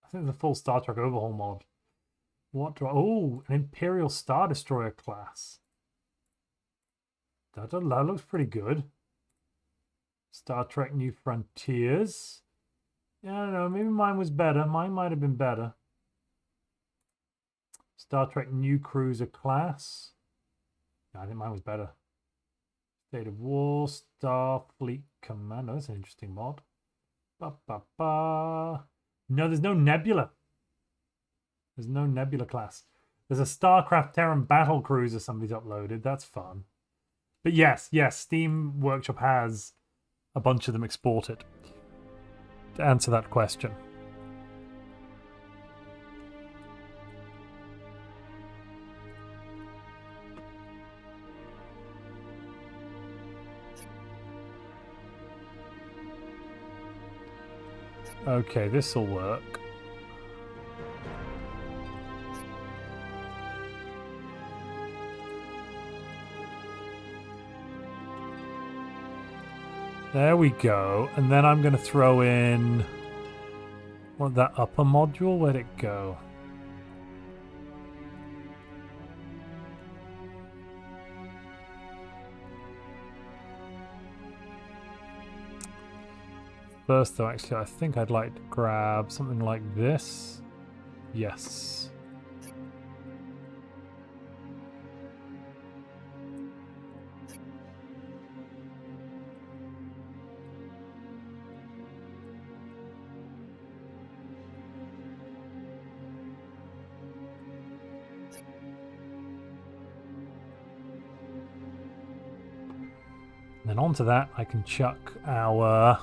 I think it's a full Star Trek overhaul mod. What do I... Oh, an Imperial Star Destroyer class. That looks pretty good. Star Trek New Frontiers. Yeah, I don't know. Maybe mine was better. Mine might have been better. Star Trek New Cruiser class. Yeah, I think mine was better. State of War, Starfleet Commander. That's an interesting mod. No, there's no Nebula. There's no Nebula class. There's a StarCraft Terran battle cruiser somebody's uploaded. That's fun. But yes, Steam Workshop has a bunch of them exported. To answer that question. Okay, this'll work. There we go. And then I'm going to throw in... What, that upper module? Where'd it go? First, though, actually, I think I'd like to grab something like this. Yes. Then onto that, I can chuck our...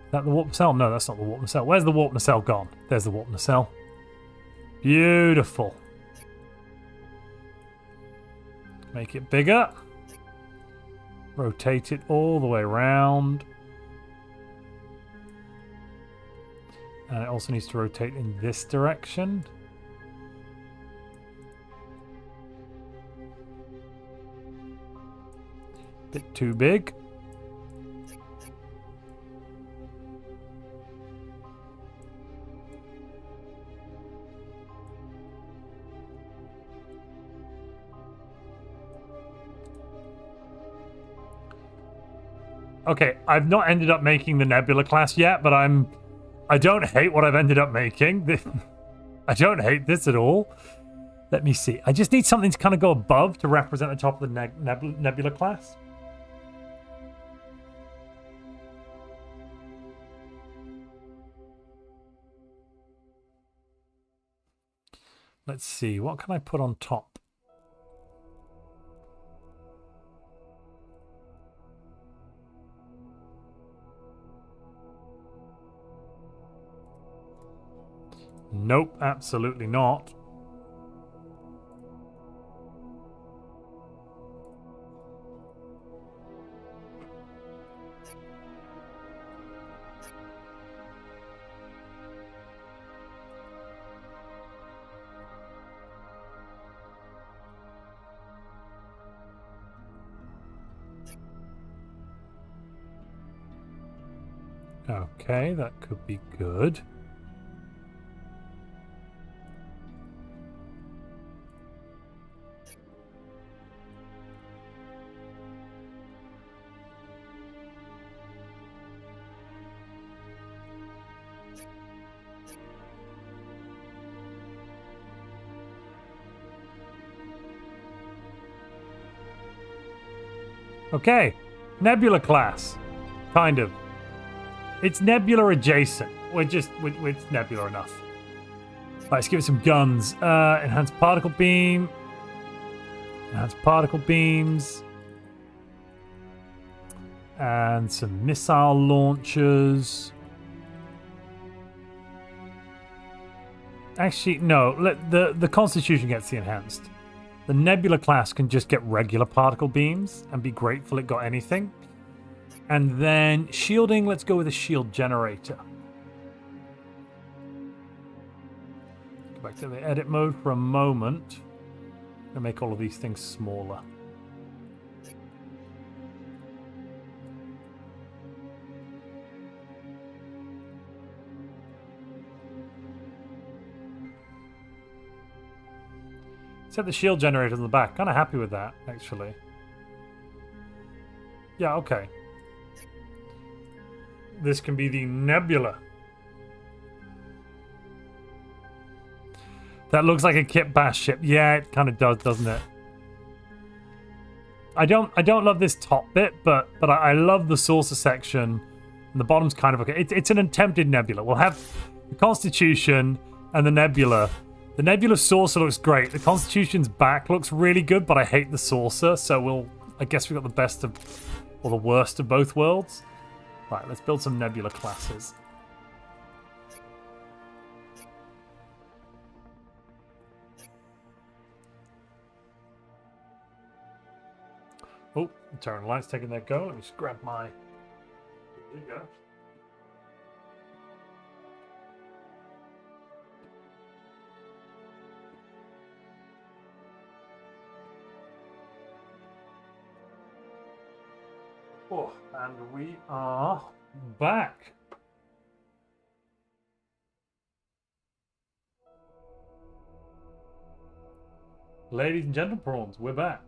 Is that the warp nacelle? No, that's not the warp nacelle. Where's the warp nacelle gone? There's the warp nacelle. Beautiful. Make it bigger. Rotate it all the way around. And it also needs to rotate in this direction. Bit too big. Okay, I've not ended up making the Nebula class yet, but I don't hate what I've ended up making. I don't hate this at all. Let me see. I just need something to kind of go above to represent the top of the Nebula class. Let's see. What can I put on top? Nope, absolutely not. Okay, that could be good. Okay, Nebula class, kind of. It's Nebula adjacent. It's Nebula enough. Right, let's give it some guns. Enhanced particle beam. Enhanced particle beams. And some missile launchers. Actually, no. The Constitution gets the enhanced. The Nebula class can just get regular particle beams and be grateful it got anything. And then shielding, let's go with a shield generator. Go back to the edit mode for a moment. And make all of these things smaller. Set the shield generator on the back. Kind of happy with that, actually. Yeah, okay. This can be the Nebula. That looks like a Kit Bash ship. Yeah, it kind of does, doesn't it? I don't love this top bit, but I love the saucer section. And the bottom's kind of okay. It's an attempted Nebula. We'll have the Constitution and the Nebula. The Nebula saucer looks great. The Constitution's back looks really good, but I hate the saucer. So I guess we got the best of, or the worst of both worlds. Right, let's build some Nebula classes. Oh, the turn light's taking their go. Let me just grab my. There you go. Oh, and we are back. Ladies and gentlemen, prawns, we're back.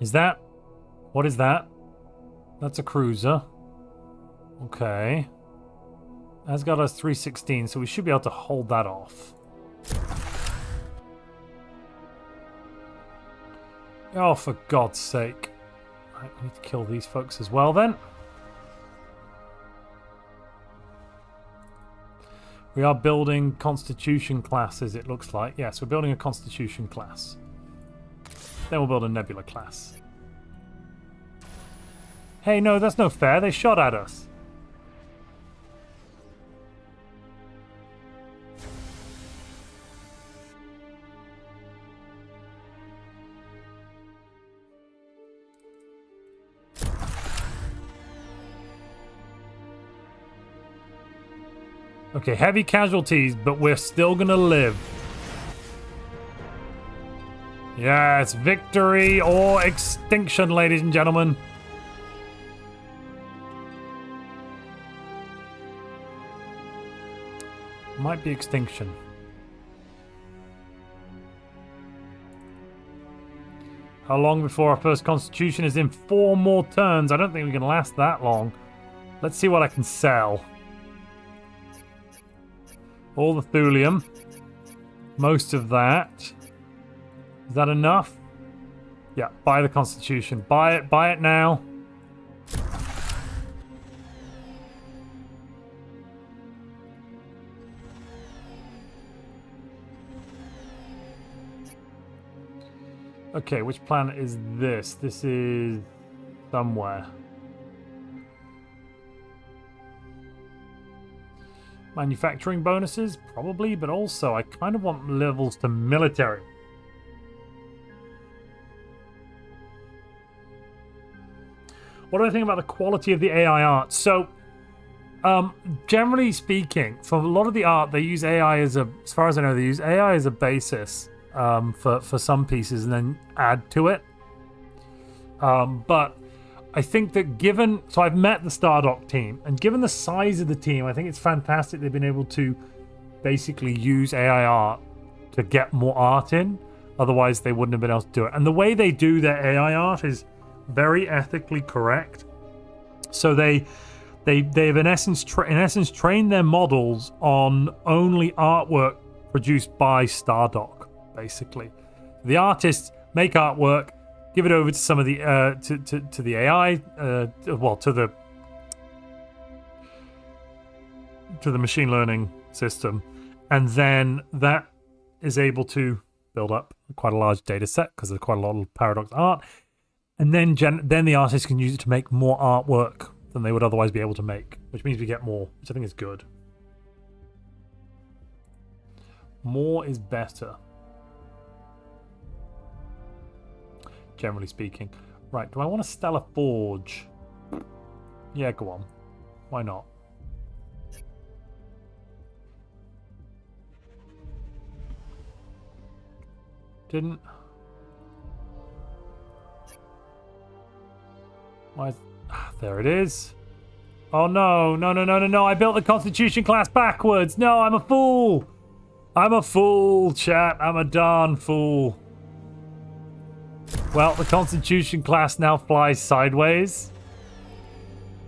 Is that? What is that? That's a cruiser. Okay. Asgard has 316, so we should be able to hold that off. Oh, for God's sake. Right, we need to kill these folks as well, then. We are building Constitution classes, it looks like. Yes, we're building a Constitution class. Then we'll build a Nebula class. Hey, no, that's no fair. They shot at us. Okay, heavy casualties, but we're still gonna live. Yes, victory or extinction, ladies and gentlemen. Might be extinction. How long before our first Constitution is in? 4 more turns. I don't think we can last that long. Let's see what I can sell. All the thulium. Most of that. Is that enough? Yeah, buy the Constitution. Buy it now. Okay, which planet is this? This is somewhere. Manufacturing bonuses? Probably, but also I kind of want levels to military. What do I think about the quality of the AI art? So, generally speaking, for a lot of the art, they use AI as far as I know, they use AI as a basis for some pieces and then add to it. But I think that given, so I've met the Stardock team, and given the size of the team, I think it's fantastic they've been able to basically use AI art to get more art in. Otherwise, they wouldn't have been able to do it. And the way they do their AI art is very ethically correct. So they've in essence trained their models on only artwork produced by Stardock, basically. The artists make artwork, give it over to some of the to the AI, to the machine learning system, and then that is able to build up quite a large data set because there's quite a lot of paradox art, and then the artists can use it to make more artwork than they would otherwise be able to make, which means we get more, which I think is good. More is better, generally speaking. Right, do I want a Stellar Forge? Yeah, go on. Why not? Didn't... Why is... there it is. Oh no, no. I built the Constitution class backwards. No, I'm a fool. I'm a fool, chat. I'm a darn fool. Well, the Constitution class now flies sideways.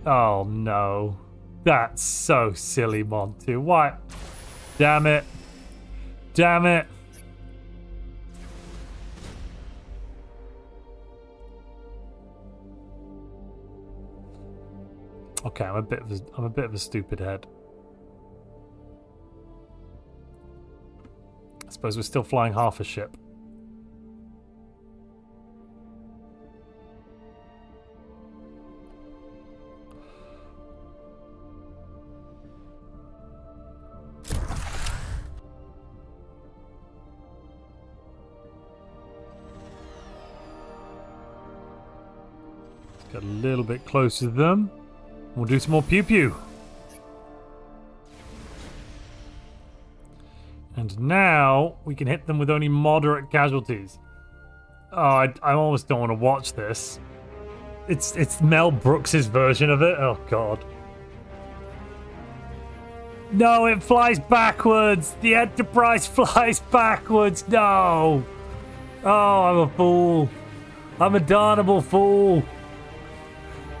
Oh no. That's so silly, Montu. Why? Damn it. Damn it. Okay, I'm a bit of a stupid head. I suppose we're still flying half a ship. Let's get a little bit closer to them. We'll do some more pew-pew. And now we can hit them with only moderate casualties. Oh, I almost don't want to watch this. It's Mel Brooks's version of it. Oh god. No, it flies backwards. The Enterprise flies backwards. No. Oh, I'm a fool. I'm a darnable fool.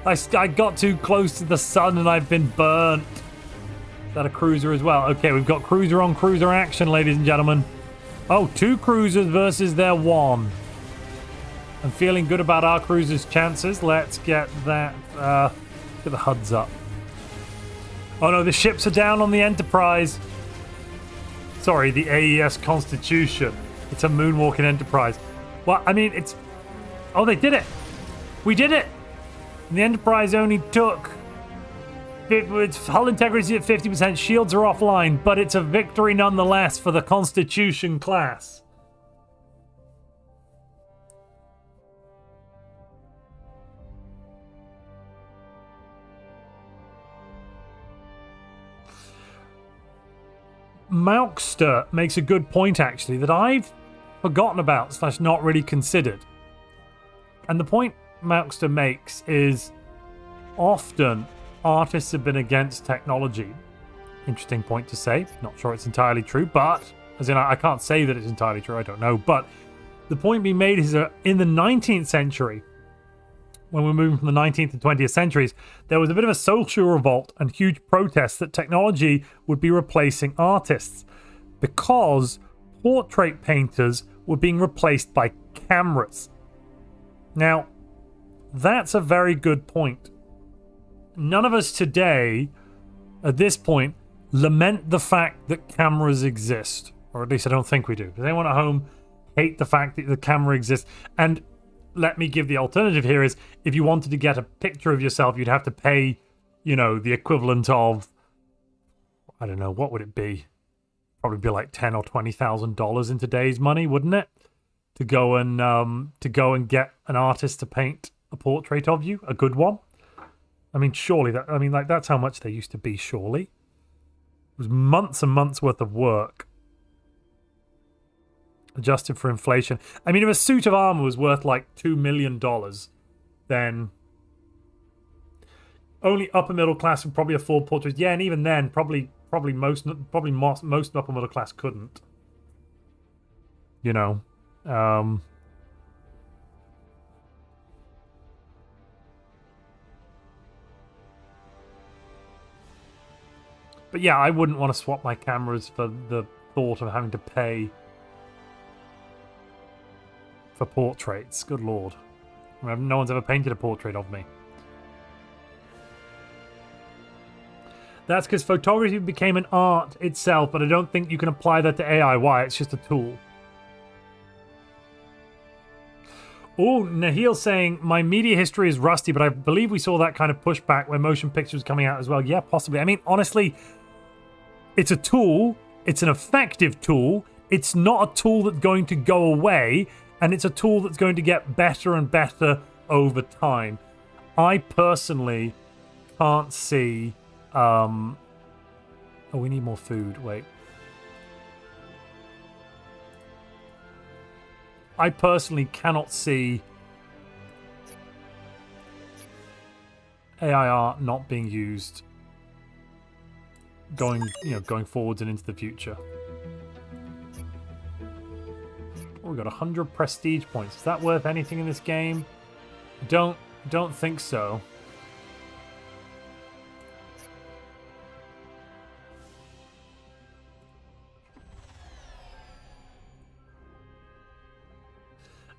I got too close to the sun and I've been burnt. Is that a cruiser as well? Okay, we've got cruiser on cruiser action, ladies and gentlemen. Oh, 2 cruisers versus their 1. I'm feeling good about our cruiser's chances. Let's get that, get the HUDs up. Oh no, the ships are down on the Enterprise. Sorry, the AES Constitution. It's a moonwalking Enterprise. Well, I mean, it's... Oh, they did it! We did it! The Enterprise only took... Its hull integrity at 50%, shields are offline, but it's a victory nonetheless for the Constitution class. Malkster makes a good point, actually, that I've forgotten about / not really considered. And the point Malkster makes is often artists have been against technology. Interesting point to say. Not sure it's entirely true, but as in I can't say that it's entirely true. I don't know. But the point being made is that in the 19th century, when we're moving from the 19th to 20th centuries, there was a bit of a social revolt and huge protests that technology would be replacing artists because portrait painters were being replaced by cameras. Now, that's a very good point. None of us today, at this point, lament the fact that cameras exist. Or at least I don't think we do. Does anyone at home hate the fact that the camera exists? And let me give the alternative here is, if you wanted to get a picture of yourself, you'd have to pay, you know, the equivalent of, I don't know, what would it be? Probably be like $10,000 or $20,000 in today's money, wouldn't it? To go and get an artist to paint a portrait of you, a good one. I mean, surely that's how much they used to be, surely. It was months and months worth of work. Adjusted for inflation. I mean, if a suit of armor was worth like $2 million, then only upper middle class would probably afford portraits. Yeah, and even then, probably most upper middle class couldn't. You know, but yeah, I wouldn't want to swap my cameras for the thought of having to pay for portraits. Good lord, no one's ever painted a portrait of me. That's because photography became an art itself, but I don't think you can apply that to AI. Why? It's just a tool. Oh, Nahil saying, my media history is rusty, but I believe we saw that kind of pushback when motion pictures was coming out as well. Yeah, possibly. I mean, honestly, it's a tool. It's an effective tool. It's not a tool that's going to go away, and it's a tool that's going to get better and better over time. I personally can't see... Oh, we need more food. Wait. I personally cannot see AI art not being used going forwards and into the future. Oh, we got 100 prestige points. Is that worth anything in this game? Don't think so.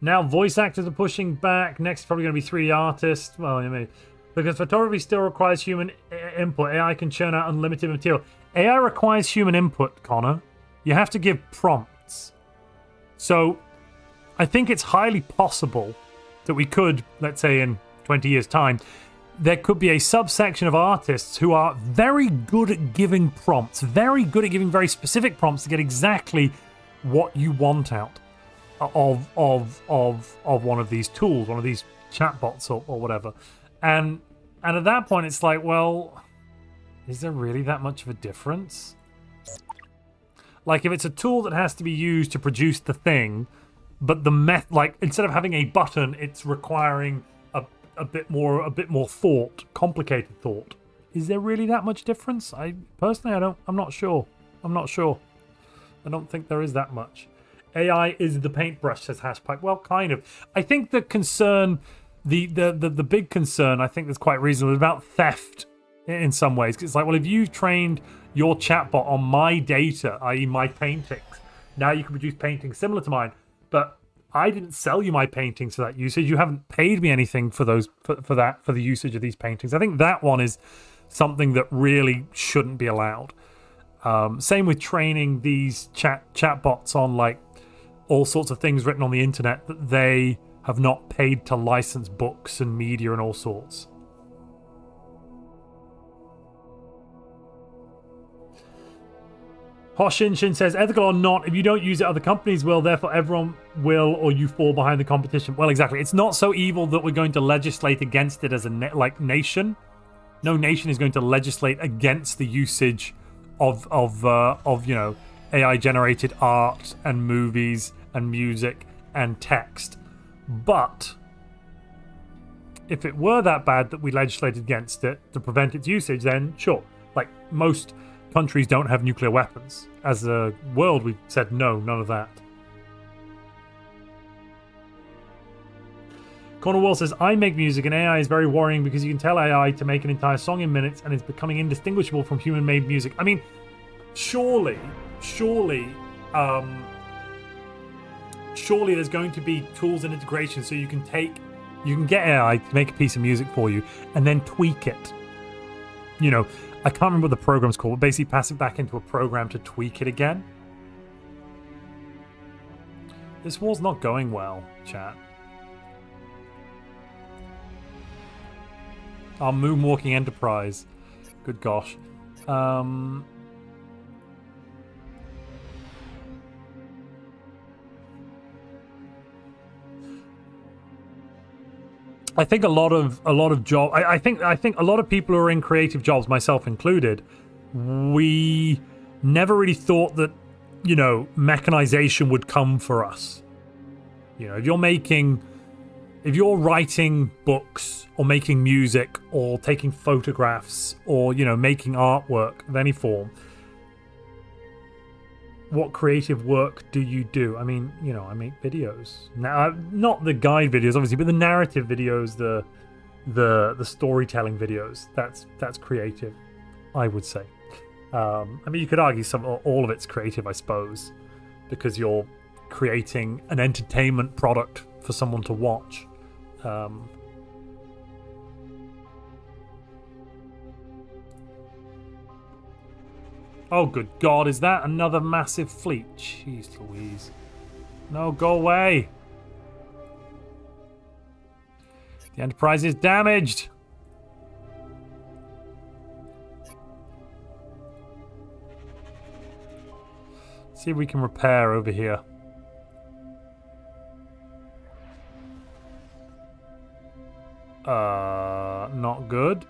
Now voice actors are pushing back. Next is probably going to be 3D artists. Well, I mean, because photography still requires human input. AI can churn out unlimited material. AI requires human input, Connor. You have to give prompts. So I think it's highly possible that we could, let's say in 20 years' time, there could be a subsection of artists who are very good at giving prompts, very good at giving very specific prompts to get exactly what you want out of one of these tools, one of these chatbots or whatever. And at that point it's like, well, is there really that much of a difference? Like, if it's a tool that has to be used to produce the thing, but like, instead of having a button, it's requiring a bit more thought, complicated thought. Is there really that much difference? I'm not sure. I don't think there is that much. AI is the paintbrush, says Hashpipe. Well, kind of. I think the concern, the big concern, I think that's quite reasonable, is about theft in some ways. It's like, well, if you trained your chatbot on my data, i.e. my paintings, now you can produce paintings similar to mine, but I didn't sell you my paintings for that usage. You haven't paid me anything for those for the usage of these paintings. I think that one is something that really shouldn't be allowed. Same with training these chatbots on like all sorts of things written on the internet that they have not paid to license books and media and all sorts. Hoshinshin says, ethical or not, if you don't use it, other companies will, therefore everyone will, or you fall behind the competition. Well, exactly. It's not so evil that we're going to legislate against it as a nation. No nation is going to legislate against the usage of AI generated art and movies and music and text. But if it were that bad that we legislated against it to prevent its usage, then sure. Like, most countries don't have nuclear weapons. As a world, we've said no, none of that. Cornwall says, I make music and AI is very worrying because you can tell AI to make an entire song in minutes and it's becoming indistinguishable from human-made music. I mean, surely there's going to be tools and integration so you can get AI to make a piece of music for you and then tweak it. You know, I can't remember what the program's called, but basically pass it back into a program to tweak it again. This war's not going well, chat. Our moonwalking enterprise. Good gosh. I think a lot of job. I think a lot of people who are in creative jobs, myself included, we never really thought that, you know, mechanization would come for us. You know, if you're making If you're writing books or making music or taking photographs or, you know, making artwork of any form, what creative work do you do? I mean, you know, I make videos. Now, not the guide videos, obviously, but the narrative videos, the storytelling videos. That's creative, I would say. I mean, you could argue all of it's creative, I suppose, because you're creating an entertainment product for someone to watch. Oh, good God, is that another massive fleet? Jeez Louise. No, go away. The Enterprise is damaged. See if we can repair over here. Not good.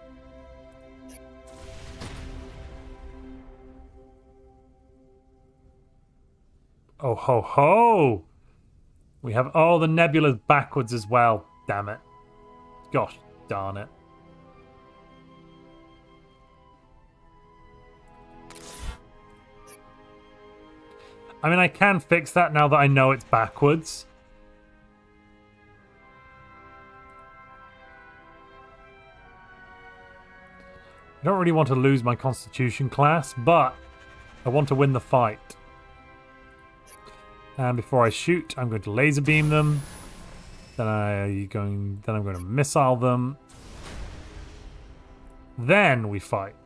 Oh ho ho! We have the nebula's backwards as well. Damn it. Gosh darn it. I mean, I can fix that now that I know it's backwards. I don't really want to lose my Constitution class, but I want to win the fight. And before I shoot, I'm going to laser beam them. Then I'm going to missile them. Then we fight.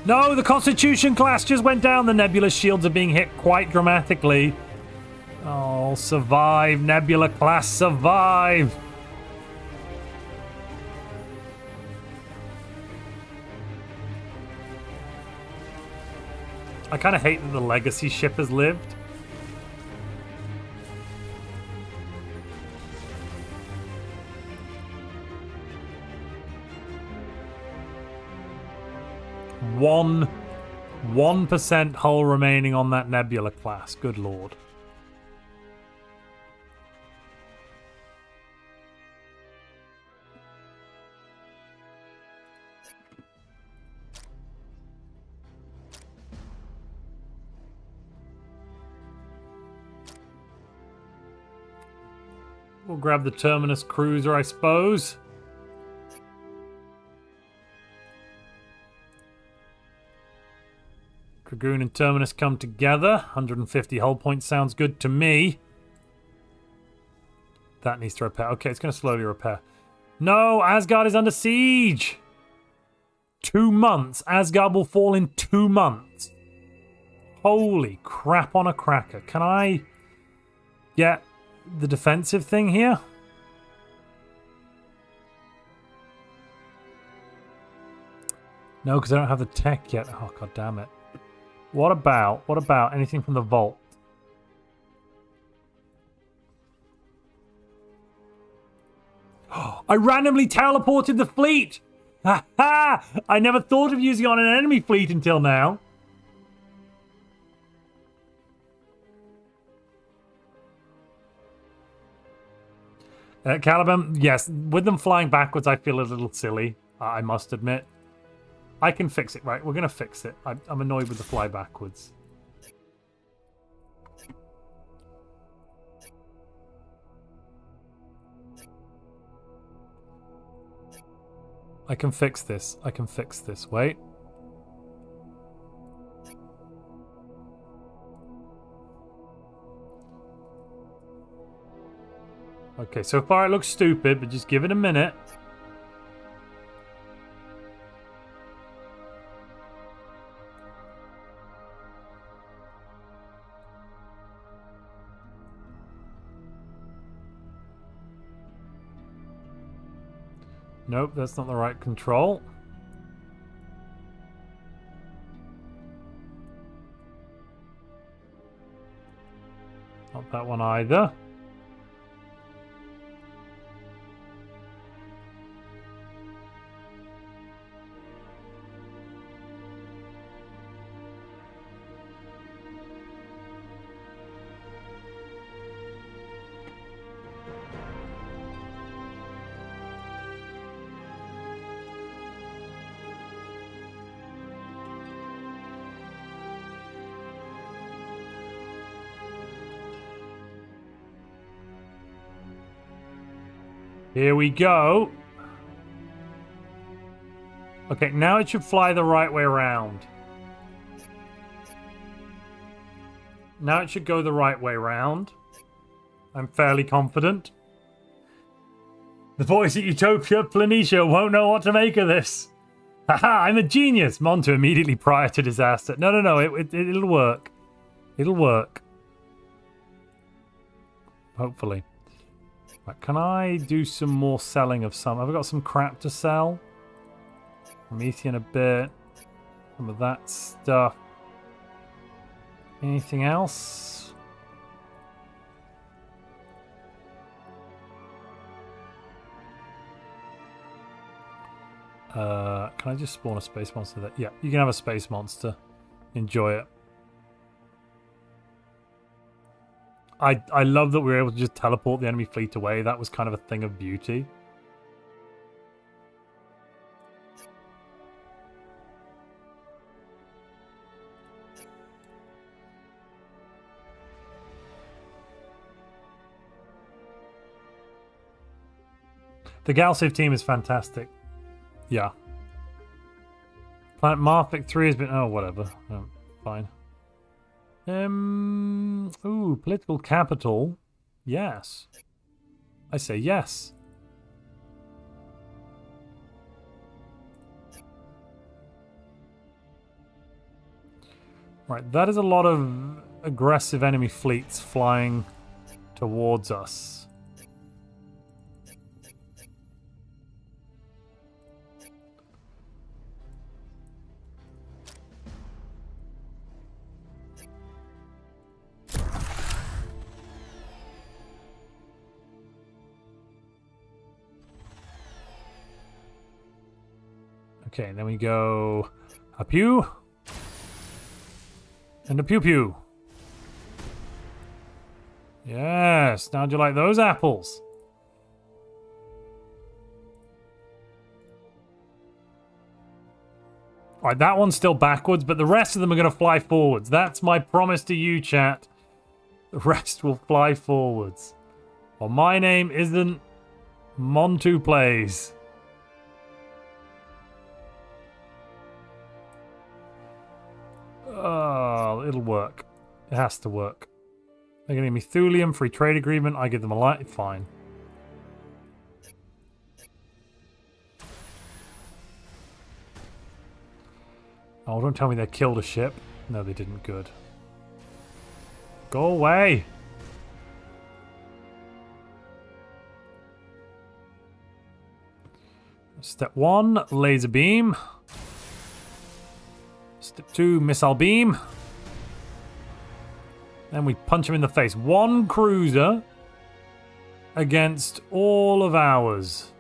No, the Constitution class just went down. The Nebula shields are being hit quite dramatically. Oh, survive, Nebula class, survive! I kind of hate that the Legacy ship has lived. One 1% hull remaining on that Nebula class. Good lord. We'll grab the Terminus cruiser, I suppose. Dragoon and Terminus come together. 150 hull points sounds good to me. That needs to repair. Okay, it's going to slowly repair. No, Asgard is under siege. 2 months. Asgard will fall in 2 months. Holy crap on a cracker. Can I get the defensive thing here? No, because I don't have the tech yet. Oh, god damn it. What about anything from the vault? I randomly teleported the fleet! Ha ha! I never thought of using it on an enemy fleet until now. Caliban, yes, with them flying backwards, I feel a little silly, I must admit. I can fix it, right? We're going to fix it. I'm annoyed with the fly backwards. I can fix this. I can fix this. Wait. Okay, so far it looks stupid, but just give it a minute. Nope, that's not the right control. Not that one either. Here we go. Okay, now it should fly the right way around. Now it should go the right way round. I'm fairly confident. The boys at Utopia Planitia won't know what to make of this. Haha, I'm a genius! Montu immediately prior to disaster. No, it'll work. It'll work. Hopefully. Right, can I do some more selling of some? Have I got some crap to sell? Promethean a bit. Some of that stuff. Anything else? Can I just spawn a space monster there? Yeah, you can have a space monster. Enjoy it. I love that we were able to just teleport the enemy fleet away. That was kind of a thing of beauty. The Galciv team is fantastic. Yeah. Planet Marthic 3 has been... Oh, whatever. Oh, fine. Ooh, political capital. Yes. I say yes. Right, that is a lot of aggressive enemy fleets flying towards us. Okay, then we go a pew and a pew pew. Yes, now do you like those apples? Alright, that one's still backwards, but the rest of them are going to fly forwards. That's my promise to you, chat. The rest will fly forwards. Well, my name isn't Montu Plays. Oh, it'll work. It has to work. They're going to give me thulium, free trade agreement. I give them a light. Fine. Oh, don't tell me they killed a ship. No, they didn't. Good. Go away. Step 1, laser beam. Step 2, missile beam. Then we punch him in the face. One cruiser against all of ours.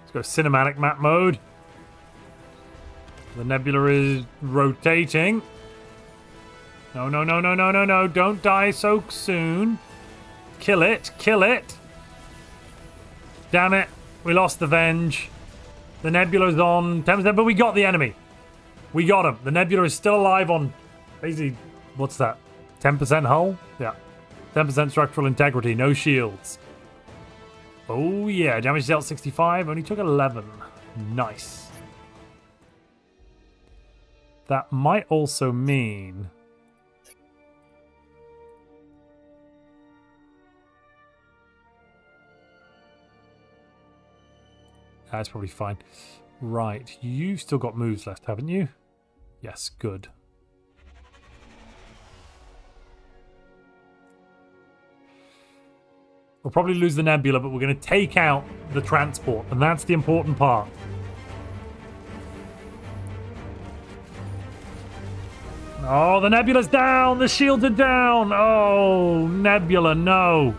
Let's go cinematic map mode. The nebula is rotating. No, no, no, no, no, no, no. Don't die so soon. Kill it. Kill it. Damn it. We lost the Venge. The nebula's on 10%, but we got the enemy. We got him. The nebula is still alive on basically, what's that? 10% hull? Yeah. 10% structural integrity. No shields. Oh, yeah. Damage dealt 65. Only took 11. Nice. That might also mean... That's probably fine. Right, you've still got moves left, haven't you? Yes, good. We'll probably lose the nebula, but we're going to take out the transport, and that's the important part. Oh, the nebula's down! The shields are down! Oh, nebula, no!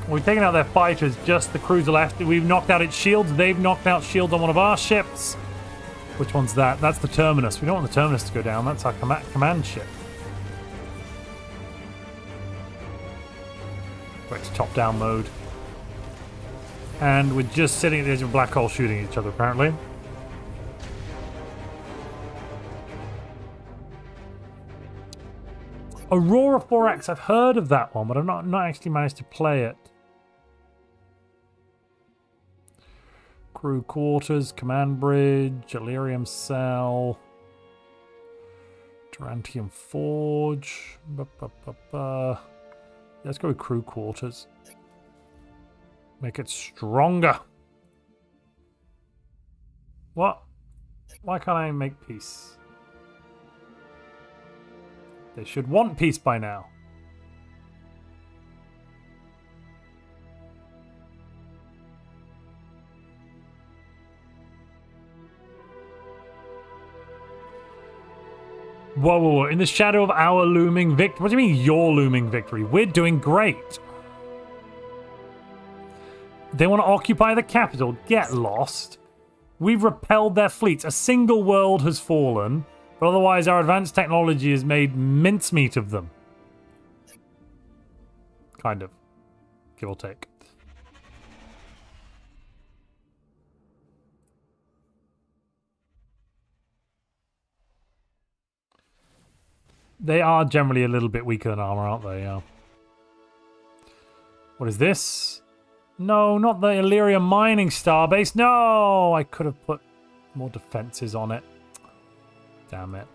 We've taken out their fighters, just the cruiser left. We've knocked out its shields. They've knocked out shields on one of our ships. Which one's that? That's the Terminus. We don't want the Terminus to go down. That's our command ship. Right, it's top-down mode. And we're just sitting at the edge of a black hole shooting each other, apparently. Aurora 4X, I've heard of that one, but I've not actually managed to play it. Crew quarters, command bridge, Illyrium cell, Tarantium forge. Let's go with crew quarters. Make it stronger. What? Why can't I make peace? They should want peace by now. Whoa, whoa, whoa. In the shadow of our looming victory. What do you mean your looming victory? We're doing great. They want to occupy the capital. Get lost. We've repelled their fleets. A single world has fallen. But otherwise, our advanced technology has made mincemeat of them. Kind of. Give or take. They are generally a little bit weaker than armor, aren't they? Yeah. What is this? No, not the Illyria mining starbase. No! I could have put more defenses on it. Damn it.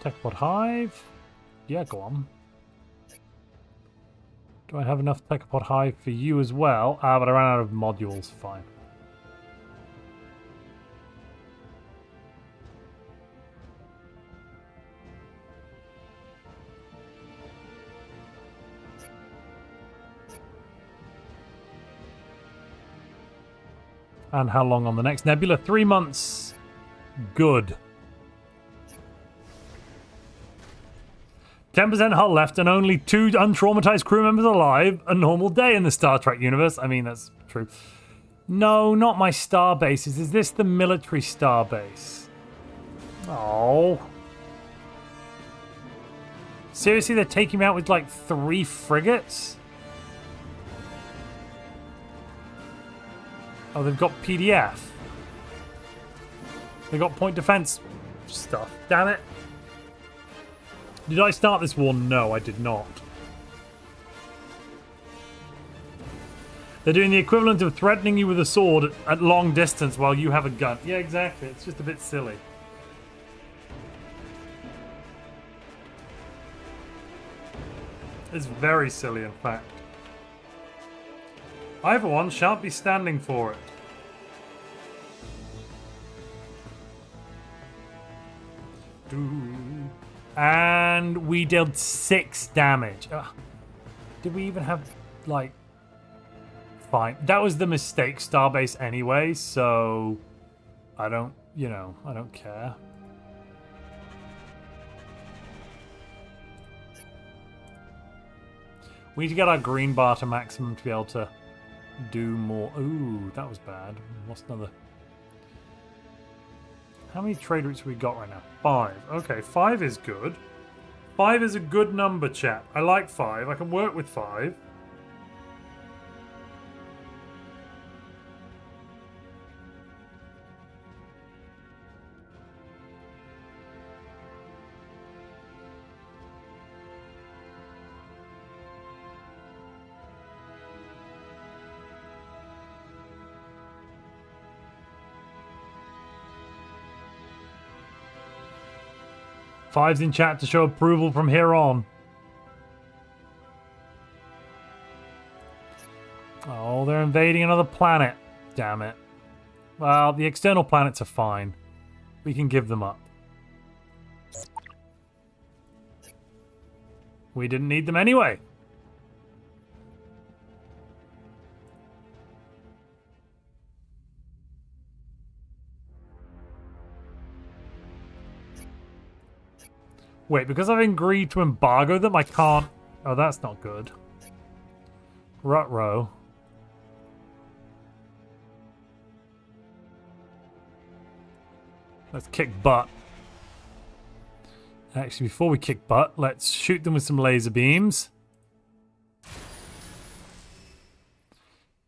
Techpod Hive. Yeah, go on. Do I have enough Techpod Hive for you as well? Ah, but I ran out of modules. Fine. And how long on the next nebula? 3 months. Good. 10% hull left and only 2 untraumatized crew members alive. A normal day in the Star Trek universe. I mean, that's true. No, not my star bases. Is this the military star base? Oh. Seriously, they're taking me out with like 3 frigates? Oh, they've got PDF. They've got point defense stuff. Damn it. Did I start this war? No, I did not. They're doing the equivalent of threatening you with a sword at long distance while you have a gun. Yeah, exactly. It's just a bit silly. It's very silly, in fact. I, for one, shan't be standing for it. And we dealt 6 damage. Ugh. Did we even have, like... Fine. That was the mistake starbase anyway, so... I don't, you know, I don't care. We need to get our green bar to maximum to be able to do more. Ooh, that was bad. What's another? How many trade routes have we got right now? 5. Okay, 5 is good. 5 is a good number, chat. I like 5. I can work with 5. Five's in chat to show approval from here on. Oh, they're invading another planet. Damn it. Well, the external planets are fine. We can give them up. We didn't need them anyway. Wait, because I've agreed to embargo them, I can't... Oh, that's not good. Ruh-roh. Let's kick butt. Actually, before we kick butt, let's shoot them with some laser beams.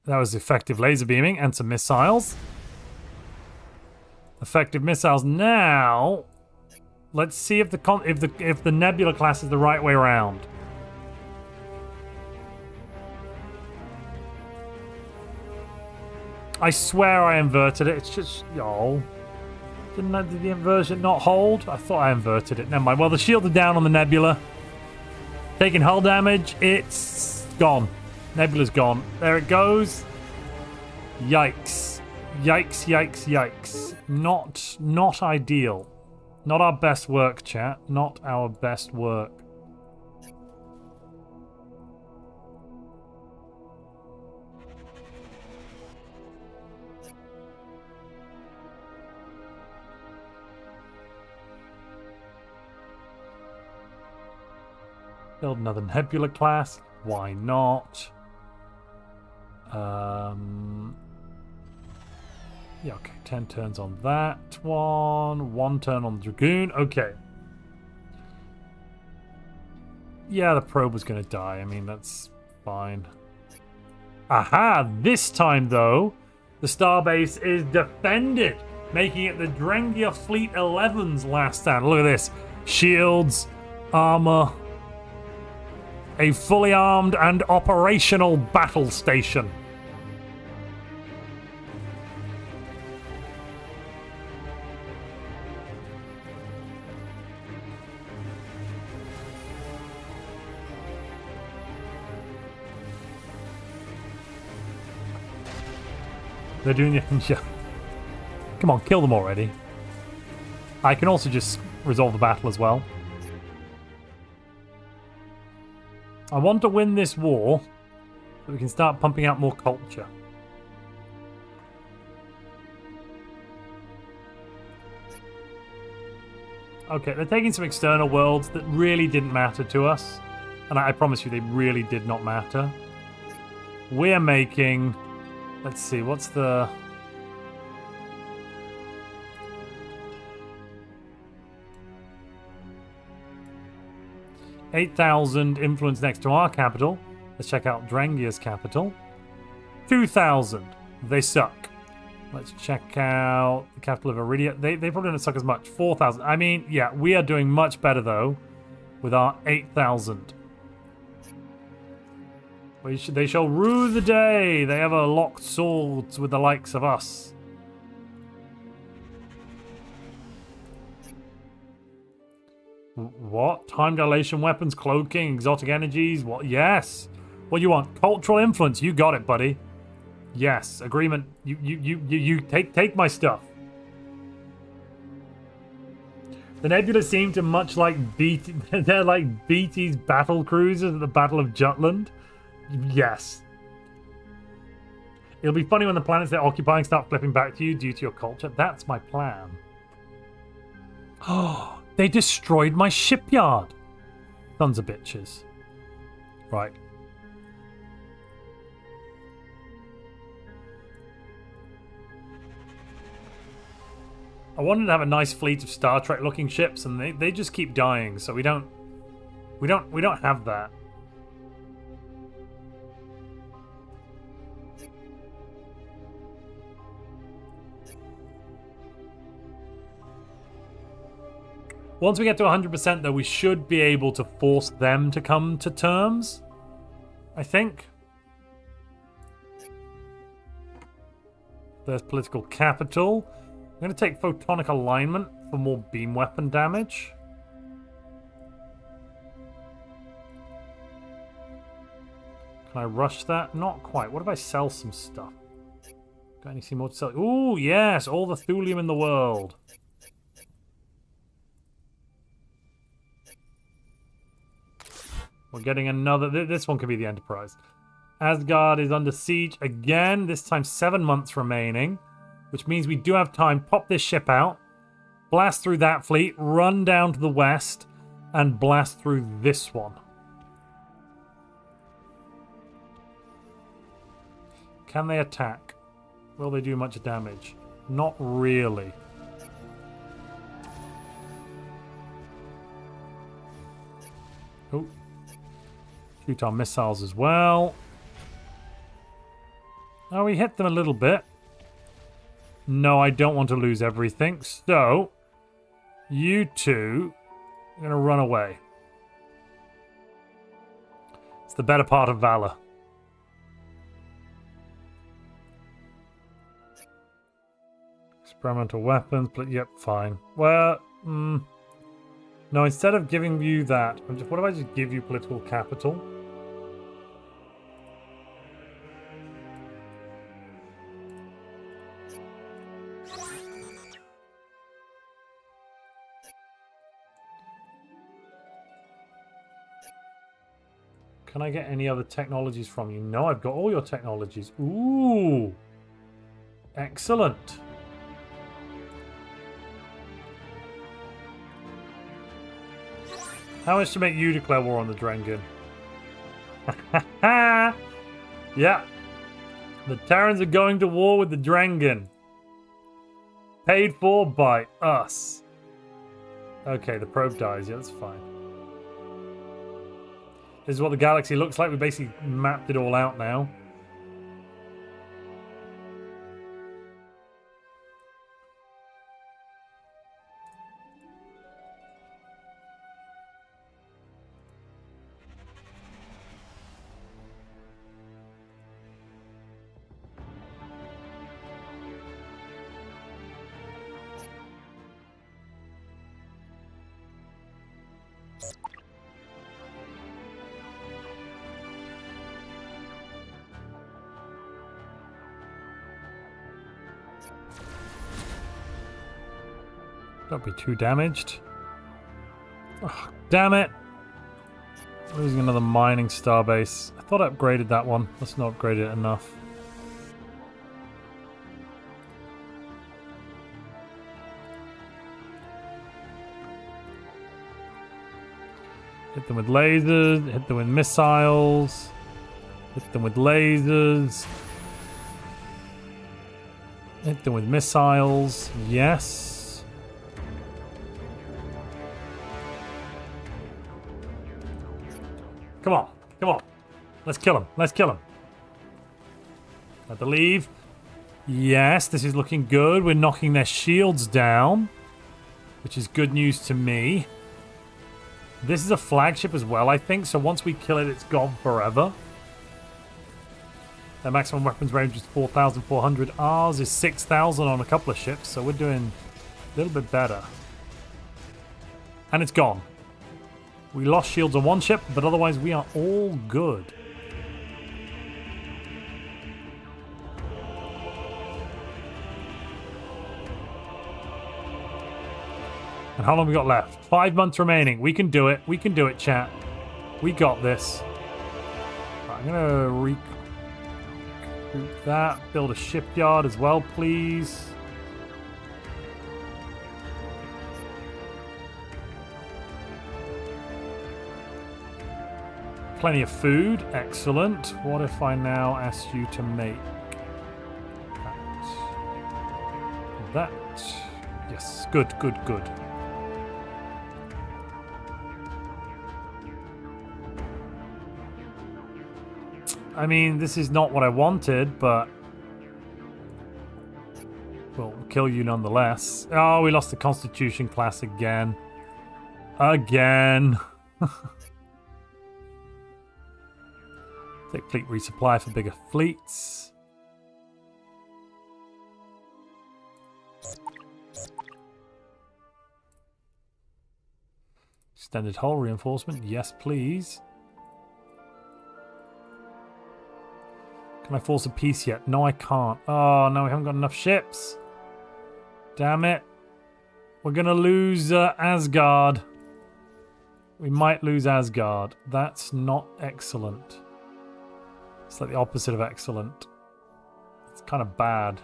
That was effective laser beaming and some missiles. Effective missiles. Now, let's see if the Nebula class is the right way around. I swear I inverted it. It's just did the inversion not hold? I thought I inverted it. Never mind. Well, the shields are down on the Nebula. Taking hull damage. It's gone. Nebula's gone. There it goes. Yikes. Yikes, yikes, yikes. Not ideal. Not our best work, chat. Not our best work. Build another Nebula class. Why not? Yeah, okay. 10 turns on that one. 1 turn on the Dragoon. Okay. Yeah, the probe was going to die. I mean, that's fine. Aha! This time, though, the starbase is defended, making it the Drengia Fleet 11's last stand. Look at this. Shields, armor, a fully armed and operational battle station. They're doing it. Yeah. Come on, kill them already. I can also just resolve the battle as well. I want to win this war so we can start pumping out more culture. Okay, they're taking some external worlds that really didn't matter to us. And I promise you, they really did not matter. We're making... Let's see, what's the... $8,000 influence next to our capital. Let's check out Drengia's capital. 2,000. They suck. Let's check out the capital of Iridia. They probably don't suck as much. 4,000. I mean, yeah, we are doing much better, though, with our 8,000. They shall rue the day they ever locked swords with the likes of us. What? Time dilation weapons, cloaking, exotic energies? What? Yes. What do you want? Cultural influence. You got it, buddy. Yes. Agreement. You take my stuff. The Nebula seem to much like BT. They're like BT's battle cruisers at the Battle of Jutland. Yes. It'll be funny when the planets they're occupying start flipping back to you due to your culture. That's my plan. Oh, they destroyed my shipyard. Sons of bitches. Right. I wanted to have a nice fleet of Star Trek looking ships, and they just keep dying, so we don't have that. Once we get to 100%, though, we should be able to force them to come to terms, I think. There's political capital. I'm going to take photonic alignment for more beam weapon damage. Can I rush that? Not quite. What if I sell some stuff? Got anything more to sell? Ooh, yes! All the thulium in the world. We're getting another... This one could be the Enterprise. Asgard is under siege again. This time 7 months remaining. Which means we do have time. Pop this ship out. Blast through that fleet. Run down to the west. And blast through this one. Can they attack? Will they do much damage? Not really. Oh. Shoot our missiles as well. Oh, we hit them a little bit. No, I don't want to lose everything. So, you two are going to run away. It's the better part of valor. Experimental weapons, but yep, fine. Well, no, instead of giving you that, what if I just give you political capital? Can I get any other technologies from you? No, I've got all your technologies. Ooh. Excellent. How much to make you declare war on the Drengen? Yeah. The Terrans are going to war with the Drengen. Paid for by us. Okay, the probe dies. Yeah, that's fine. This is what the galaxy looks like. We basically mapped it all out now. Don't be too damaged. Oh, damn it. Losing another mining starbase. I thought I upgraded that one. Let's not upgrade it enough. Hit them with lasers. Hit them with missiles. Hit them with lasers. Hit them with missiles. Yes. Come on. Come on. Let's kill him. Let's kill him. I believe. Yes, this is looking good. We're knocking their shields down, which is good news to me. This is a flagship as well, I think. So once we kill it, it's gone forever. Their maximum weapons range is 4,400. Ours is 6,000 on a couple of ships, so we're doing a little bit better. And it's gone. We lost shields on one ship, but otherwise we are all good. And how long we got left? 5 months remaining. We can do it. We can do it, chat. We got this. Right, I'm going to recruit that. Build a shipyard as well, please. Plenty of food. Excellent. What if I now ask you to make that? Yes. Good, good, good. I mean, this is not what I wanted, but we'll kill you nonetheless. Oh, we lost the Constitution class again. Again. Take fleet resupply for bigger fleets. Extended hull reinforcement. Yes, please. Can I force a peace yet? No, I can't. Oh, no, we haven't got enough ships. Damn it. We're going to lose Asgard. We might lose Asgard. That's not excellent. It's like the opposite of excellent. It's kind of bad.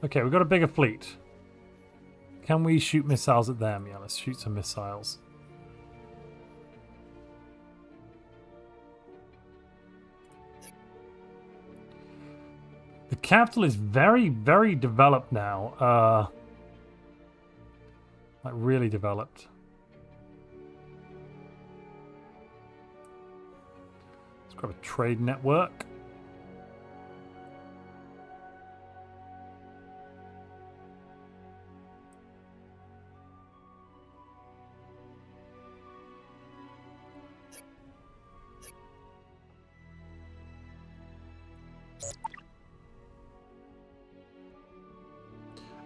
Okay, we've got a bigger fleet. Can we shoot missiles at them? Yeah, let's shoot some missiles. The capital is very, very developed now. Like really developed. Let's grab a trade network.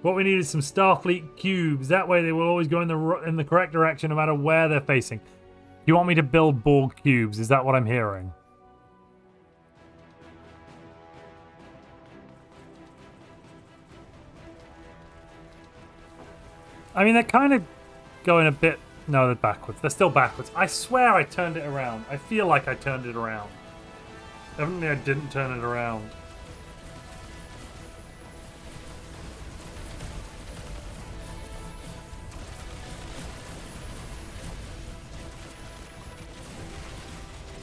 What we need is some Starfleet cubes. That way they will always go in the correct direction no matter where they're facing. You want me to build Borg cubes? Is that what I'm hearing? I mean, they're kind of going a bit... No, they're backwards. They're still backwards. I swear I turned it around. I feel like I turned it around. Evidently I didn't turn it around.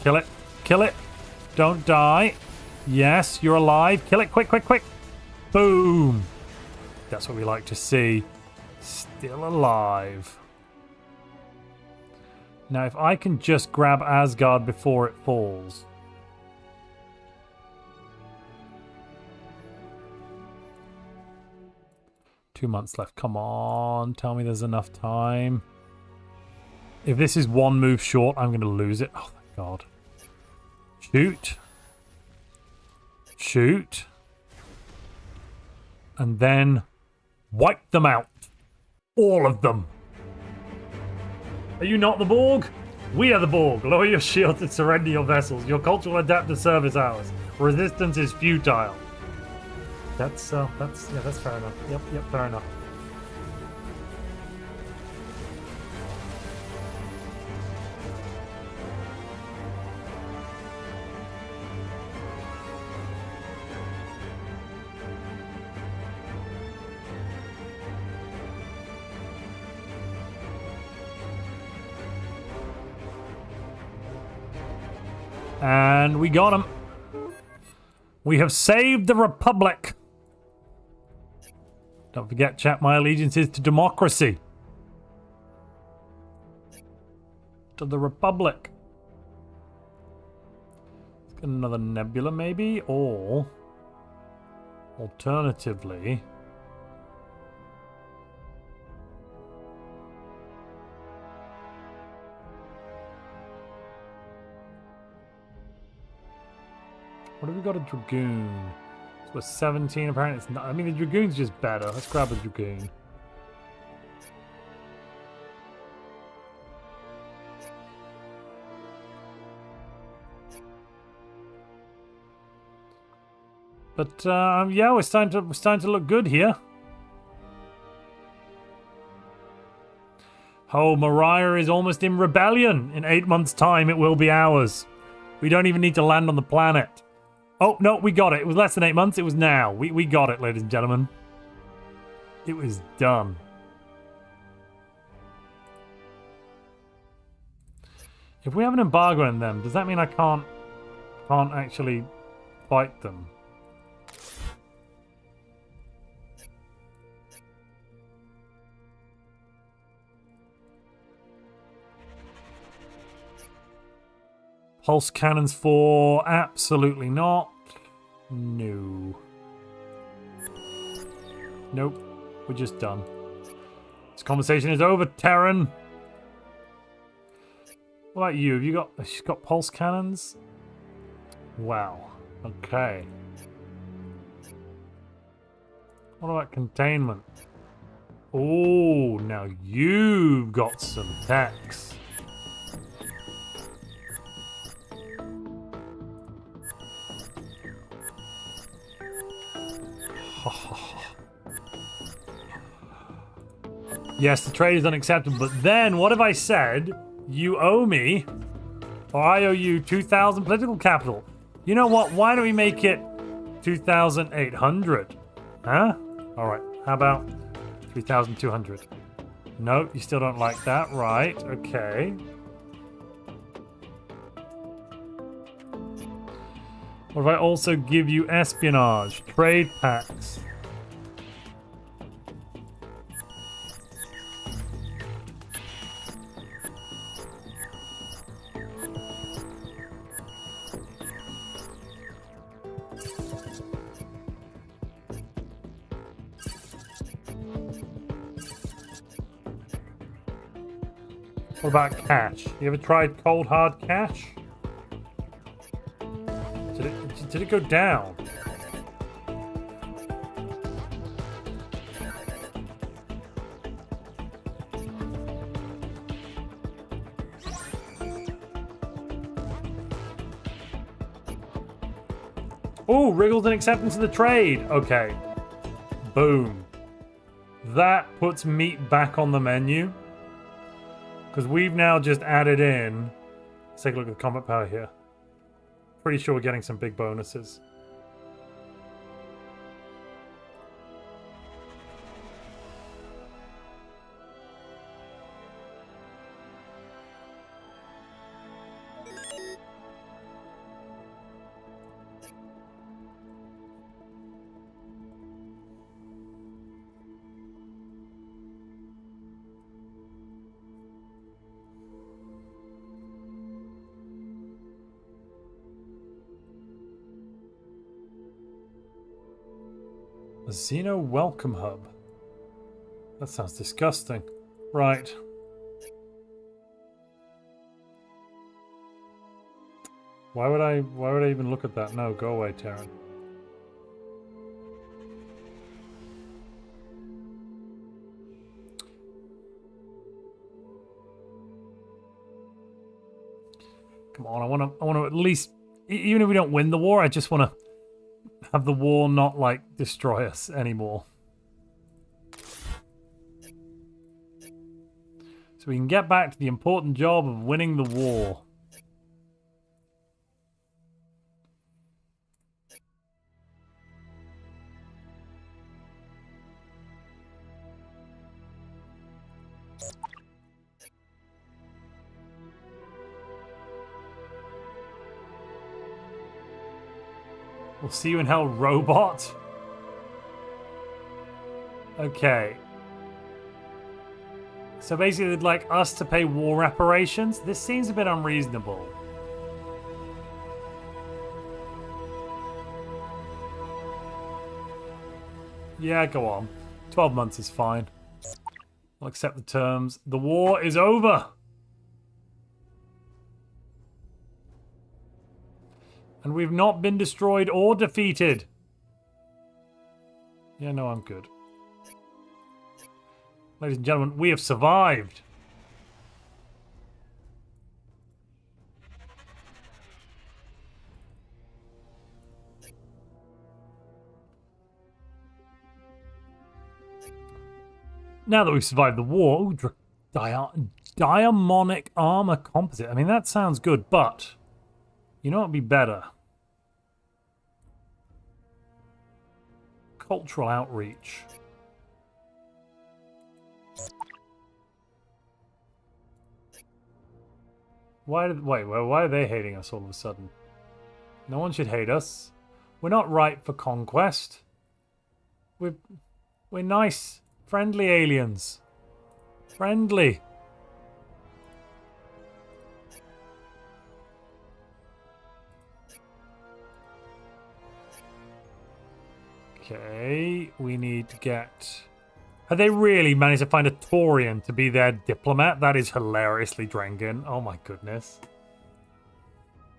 Kill it. Kill it. Don't die. Yes, you're alive. Kill it. Quick, quick, quick. Boom. That's what we like to see. Still alive. Now, if I can just grab Asgard before it falls. Two months left. Come on. Tell me there's enough time. If this is one move short, I'm going to lose it. Oh, thank God. Shoot. Shoot. And then wipe them out. All of them. Are you not the Borg? We are the Borg. Lower your shields and surrender your vessels. Your culture will adapt to service hours. Resistance is futile. That's fair enough. Yep, fair enough. And we got him. We have saved the Republic. Don't forget, chat, my allegiance is to democracy. To the Republic. Let's get another nebula, maybe? Or, alternatively... What have we got? A Dragoon. So we're 17 apparently. It's not, I mean, the Dragoon's just better. Let's grab a Dragoon. But yeah, we're starting to look good here. Oh, Mariah is almost in rebellion. In 8 months' time, it will be ours. We don't even need to land on the planet. Oh, no, we got it. It was less than 8 months. It was now. We got it, ladies and gentlemen. It was done. If we have an embargo on them, does that mean I can't actually fight them? Pulse cannons for... Absolutely not. No. Nope. We're just done. This conversation is over, Terran. What about you? Have you got... She's got pulse cannons? Wow. Okay. What about containment? Oh, now you've got some techs. Yes, the trade is unacceptable, but then what if I said you owe me, or I owe you 2,000 political capital? You know what? Why don't we make it 2,800? Huh? All right. How about 3,200. No, you still don't like that. Right, okay. What if I also give you espionage, trade packs? What about cash? You ever tried cold hard cash? Did it go down? Oh, wriggles and acceptance of the trade. Okay. Boom. That puts meat back on the menu. Because we've now just added in... Let's take a look at the combat power here. Pretty sure we're getting some big bonuses. A Xeno welcome hub. That sounds disgusting. Right. Why would I even look at that? No, go away, Terran. Come on, I want to at least, even if we don't win the war, I just want to have the war not, like, destroy us anymore. So we can get back to the important job of winning the war. We'll see you in hell, robot. Okay. So basically they'd like us to pay war reparations. This seems a bit unreasonable. Yeah, go on. 12 months is fine. I'll accept the terms. The war is over. And we've not been destroyed or defeated. Yeah, no, I'm good. Ladies and gentlemen, we have survived. Now that we've survived the war, ooh, diamonic armor composite. I mean, that sounds good, but you know what would be better? Cultural outreach. Why are they hating us all of a sudden? No one should hate us. We're not ripe for conquest. We're nice, friendly aliens. Friendly. Okay, we need to get... Have they really managed to find a Taurian to be their diplomat? That is hilariously Drengen. Oh my goodness.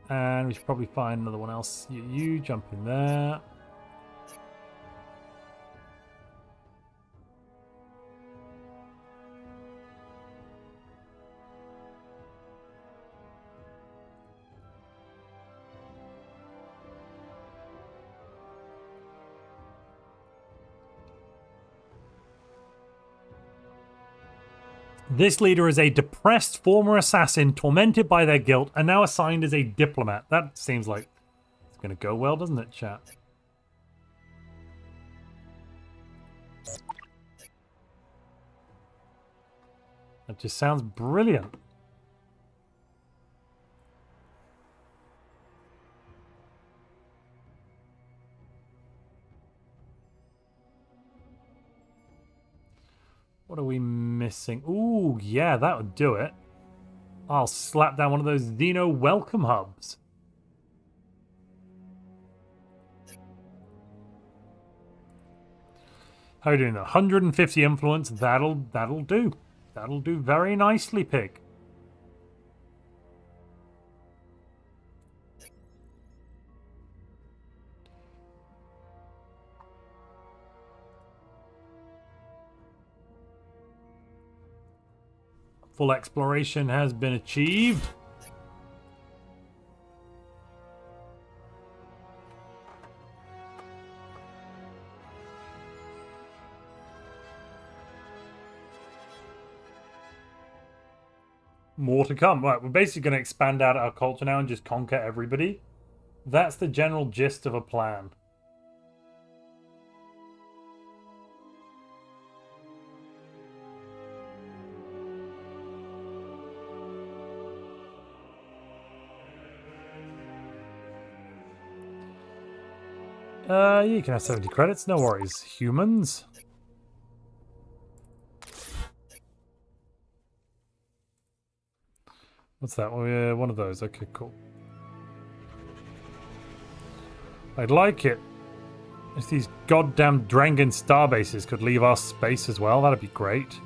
And we should probably find another one else. You jump in there. This leader is a depressed former assassin tormented by their guilt and now assigned as a diplomat. That seems like it's going to go well, doesn't it, chat? That just sounds brilliant. What are we missing? Ooh, yeah, that would do it. I'll slap down one of those Xeno welcome hubs. How are you doing? 150 influence. That'll do. That'll do very nicely, pig. Full exploration has been achieved. More to come. Right, we're basically going to expand out our culture now and just conquer everybody. That's the general gist of a plan. You can have 70 credits, no worries. Humans. What's that? Oh, one of those. Okay, cool. I'd like it if these goddamn Drangan starbases could leave our space as well. That'd be great.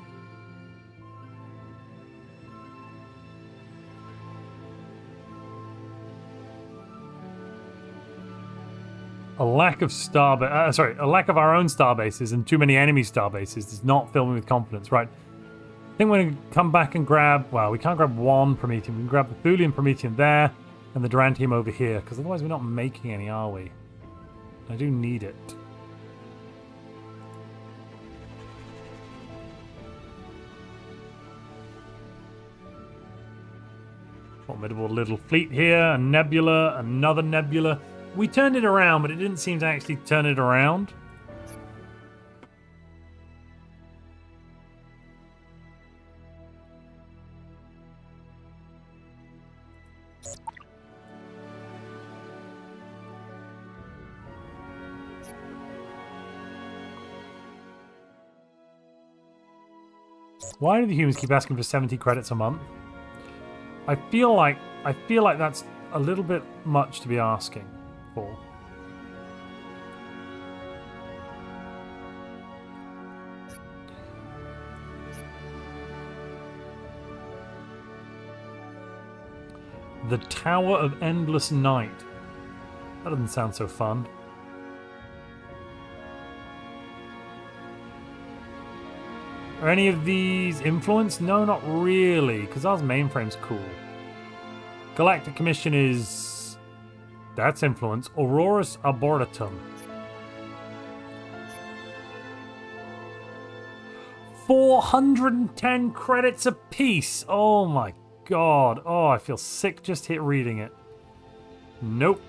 A lack of a lack of our own starbases and too many enemy starbases does not fill me with confidence. Right. I think we're going to come back and grab... Well, we can't grab one Promethean. We can grab the Thulian Promethean there and the Durantium over here, because otherwise we're not making any, are we? I do need it. Formidable little fleet here, a nebula, another nebula. We turned it around, but it didn't seem to actually turn it around. Why do the humans keep asking for 70 credits a month? I feel like that's a little bit much to be asking for. The Tower of Endless Night. That doesn't sound so fun. Are any of these influenced? No, not really, because ours mainframe's cool. Galactic Commission is... That's influence. Aurorus Arboretum. 410 credits apiece! Oh my god. Oh, I feel sick just hit reading it. Nope.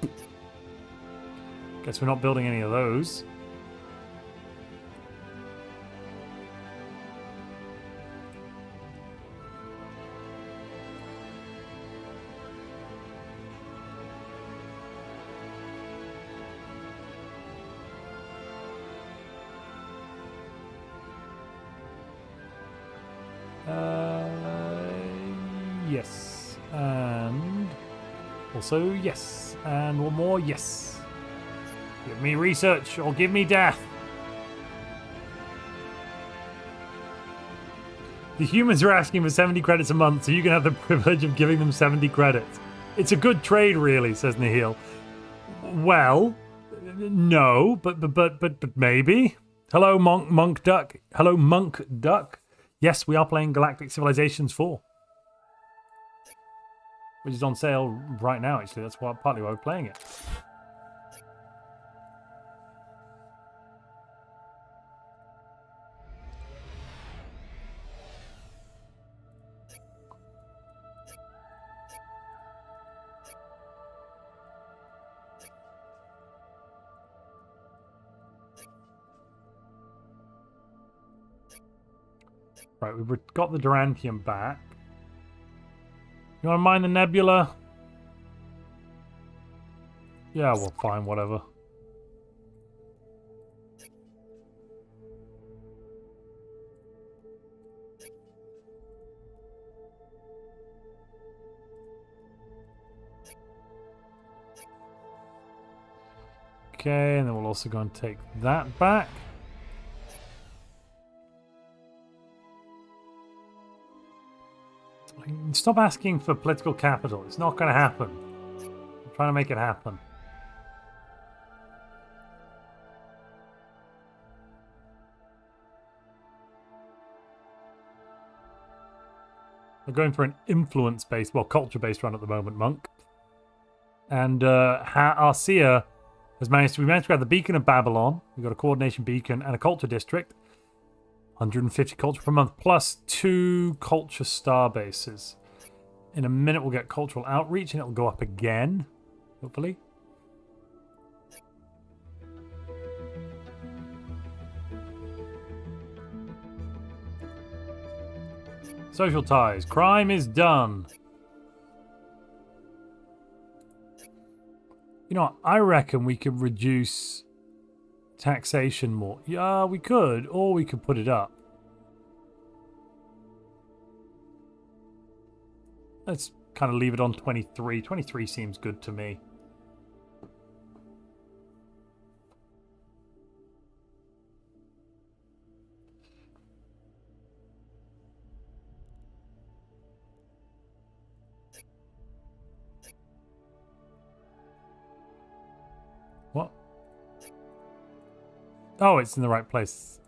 Guess we're not building any of those. Yes. And also yes. And one more yes. Give me research or give me death. The humans are asking for 70 credits a month, so you can have the privilege of giving them 70 credits. It's a good trade, really, says Nihil. Well, no, but maybe. Hello, Monk Duck. Hello, Monk Duck. Yes, we are playing Galactic Civilizations IV, which is on sale right now, actually. That's partly why we're playing it. Right, we've got the Durantium back. You want to mine the nebula? Yeah, well, fine, whatever. Okay, and then we'll also go and take that back. Stop asking for political capital. It's not going to happen. I'm trying to make it happen. We're going for an influence-based, well, culture-based run at the moment, Monk. And Arcia has managed to grab the Beacon of Babylon. We've got a coordination beacon and a culture district. 150 culture per month, plus 2 culture star bases. In a minute, we'll get cultural outreach, and it'll go up again, hopefully. Social ties. Crime is done. You know what? I reckon we could reduce taxation more. Yeah, we could, or we could put it up. Let's kind of leave it on 23. 23 seems good to me. What? Oh, it's in the right place.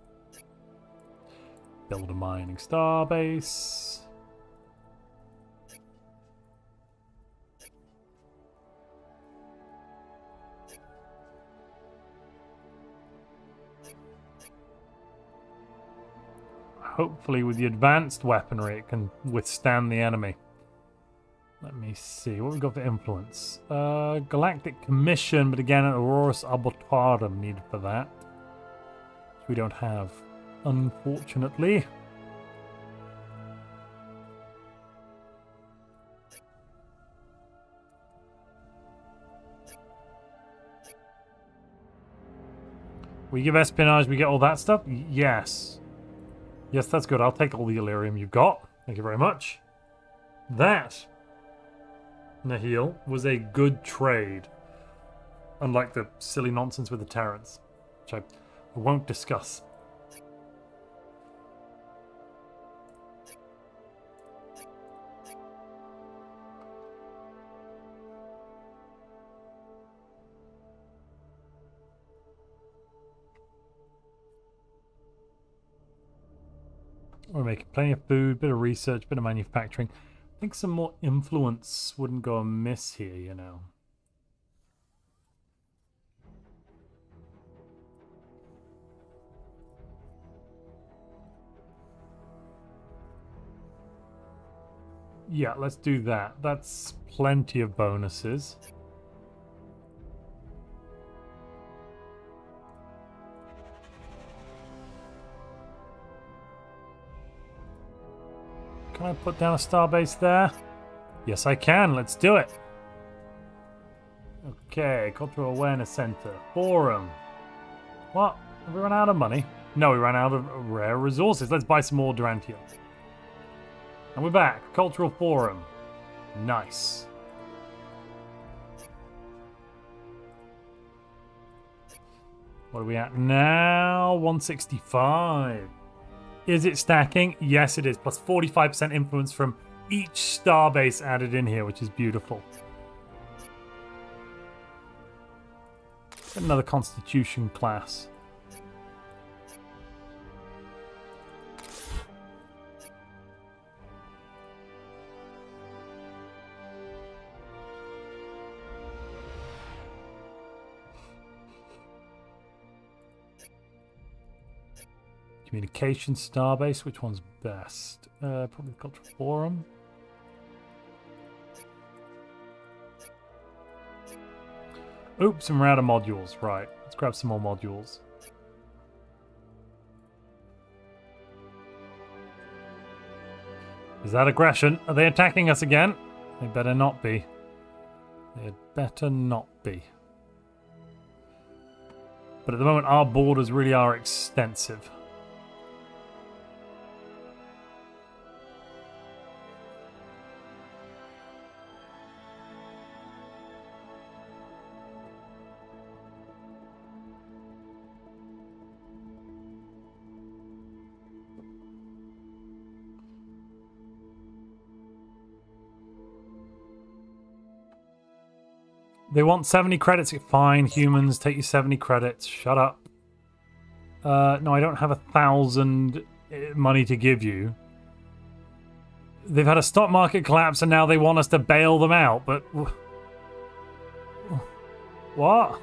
Build a mining starbase. Hopefully with the advanced weaponry it can withstand the enemy. Let me see. What we got for influence? Galactic Commission, but again an Aurorus Arbotarum needed for that. Which we don't have, unfortunately. We give espionage, we get all that stuff? Yes. Yes, that's good. I'll take all the Illyrium you've got. Thank you very much. That, Nahil, was a good trade. Unlike the silly nonsense with the Terrans, which I won't discuss. We're making plenty of food, bit of research, bit of manufacturing. I think some more influence wouldn't go amiss here, you know. Yeah, let's do that. That's plenty of bonuses. Can I put down a starbase there? Yes, I can. Let's do it. Okay, Cultural Awareness Center. Forum. What? Have we run out of money? No, we ran out of rare resources. Let's buy some more Durantium. And we're back. Cultural Forum. Nice. What are we at now? 165. Is it stacking? Yes, it is. Plus 45% influence from each starbase added in here, which is beautiful. Another Constitution class. Communication starbase, which one's best? Probably the Cultural Forum. Oops, some router modules. Right, let's grab some more modules. Is that aggression? Are they attacking us again? They better not be. They better not be. But at the moment, our borders really are extensive. They want 70 credits. Fine, humans, take your 70 credits. Shut up. No, I don't have 1,000 money to give you. They've had a stock market collapse and now they want us to bail them out, but... What?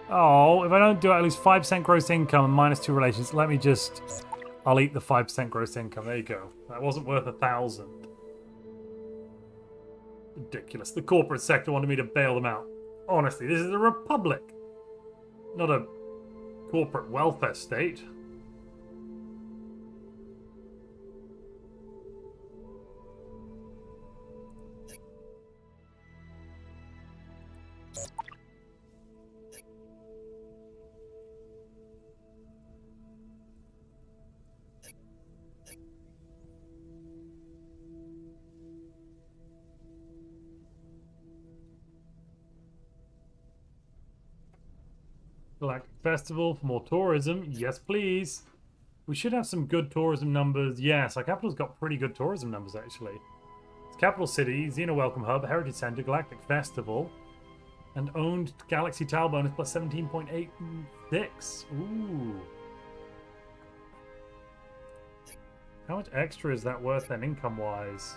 Oh, if I don't do it, I lose 5% gross income and -2 relations. Let me just... I'll eat the 5% gross income. There you go. That wasn't worth 1,000. Ridiculous. The corporate sector wanted me to bail them out. Honestly, this is a republic, not a corporate welfare state. Galactic Festival for more tourism. Yes, please. We should have some good tourism numbers. Yes, our capital's got pretty good tourism numbers, actually. It's capital city, Xeno Welcome Hub, Heritage Center, Galactic Festival, and owned Galaxy Tile bonus plus 17.86. Ooh. How much extra is that worth then, income-wise?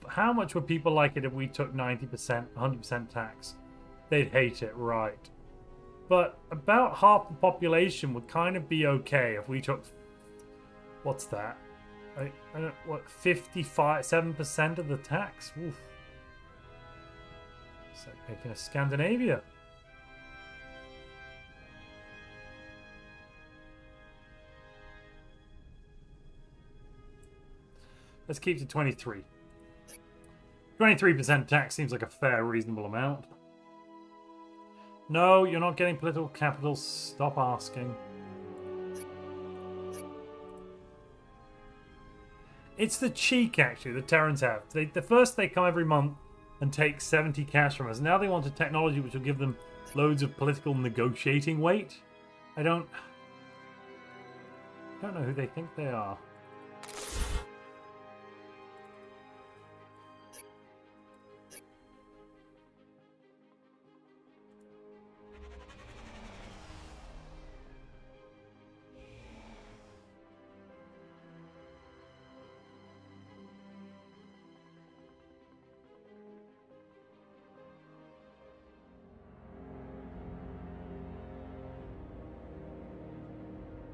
How much would people like it if we took 90%, 100% tax? They'd hate it, right? But about half the population would kind of be okay if we took, what's that? I don't, what, 7% of the tax? Oof. It's like making a Scandinavia. Let's keep to 23. 23% tax seems like a fair, reasonable amount. No, you're not getting political capital. Stop asking. It's the cheek, actually, the Terrans have. The first they come every month and take 70 cash from us. Now they want a technology which will give them loads of political negotiating weight. I don't know who they think they are.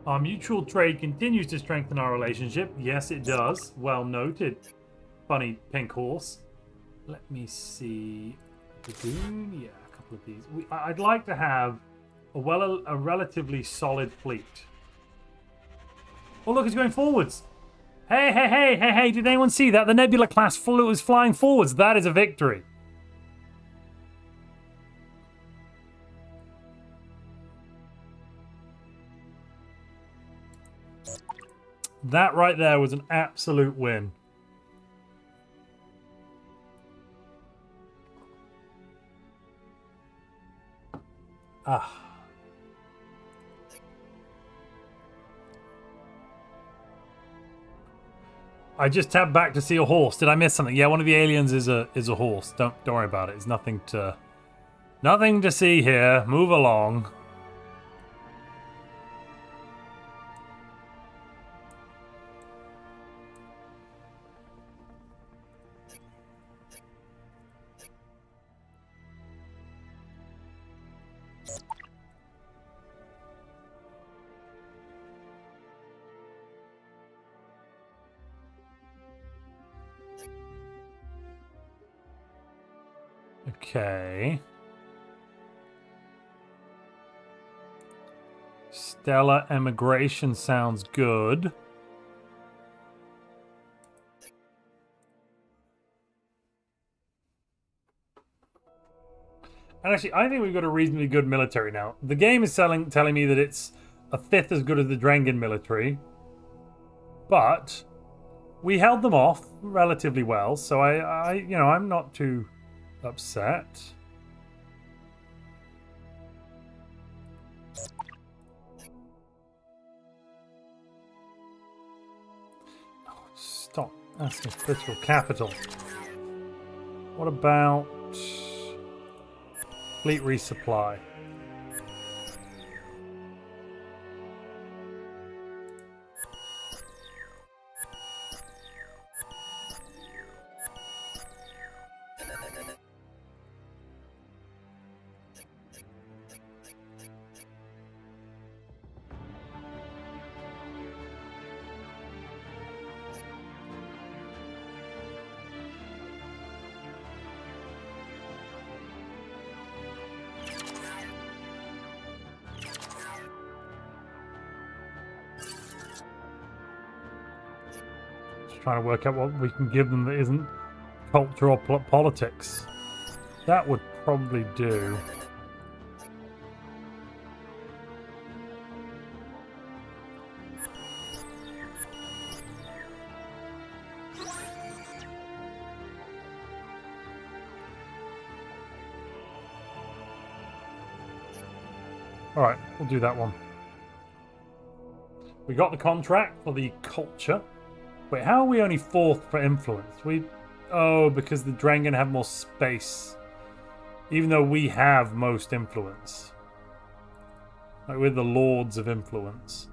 Our mutual trade continues to strengthen our relationship. Yes, it does. Well noted. Funny pink horse. Let me see. Yeah, a couple of these. I'd like to have a relatively solid fleet. Oh, look, it's going forwards. Hey, did anyone see that? The Nebula class was flying forwards. That is a victory. That right there was an absolute win. Ah. I just tapped back to see a horse. Did I miss something? Yeah, one of the aliens is a horse. Don't worry about it. It's nothing to see here. Move along. Okay. Stellar emigration sounds good. And actually, I think we've got a reasonably good military now. The game is telling me that it's a fifth as good as the Drengen military. But we held them off relatively well, so I'm not too upset. Oh, stop asking for political capital. What about fleet resupply? Trying to work out what we can give them that isn't culture or politics. That would probably do. All right, we'll do that one. We got the contract for the culture. Wait, how are we only fourth for influence? Oh, because the Drengen have more space. Even though we have most influence. Like, we're the lords of influence.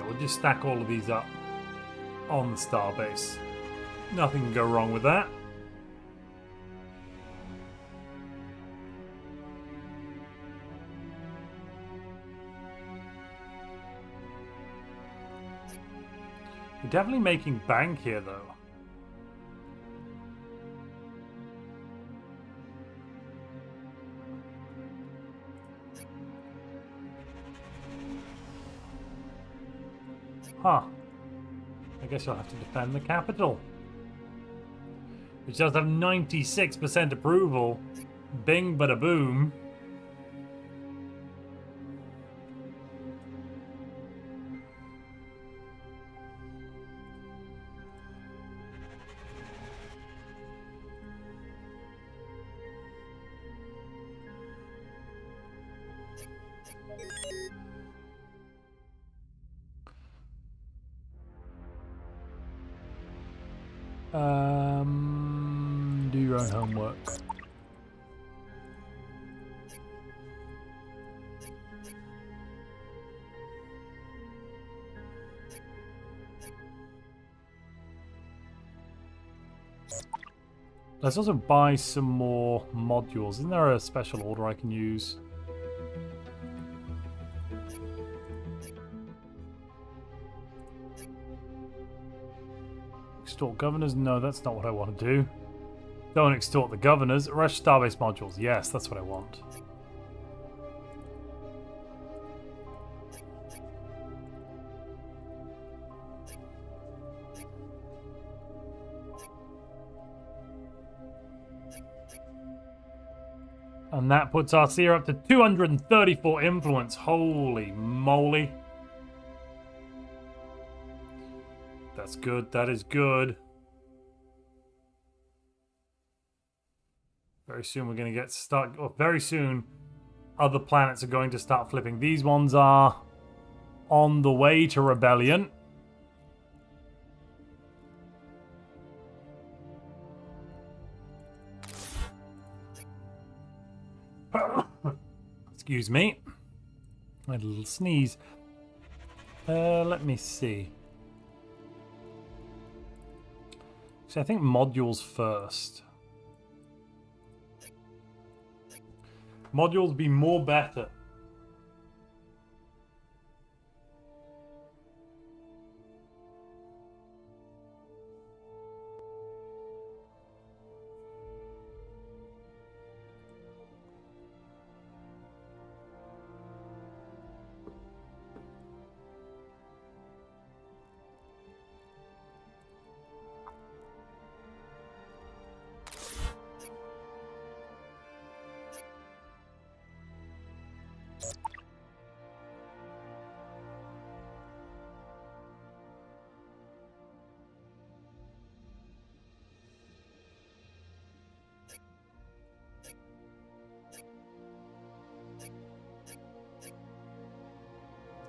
We'll just stack all of these up on the starbase. Nothing can go wrong with that. We're definitely making bank here, though. Huh. I guess you'll have to defend the capital. Which does have 96% approval. Bing bada boom. Do your own homework. Let's also buy some more modules. Isn't there a special order I can use? Extort governors? No, that's not what I want to do. Don't extort the governors. Rush starbase modules. Yes, that's what I want. And that puts our Seer up to 234 influence. Holy moly. That's good. That is good. Very soon we're going to get stuck. Or very soon other planets are going to start flipping. These ones are on the way to rebellion. Excuse me. I had a little sneeze. Let me see. So I think modules first. Modules be more better.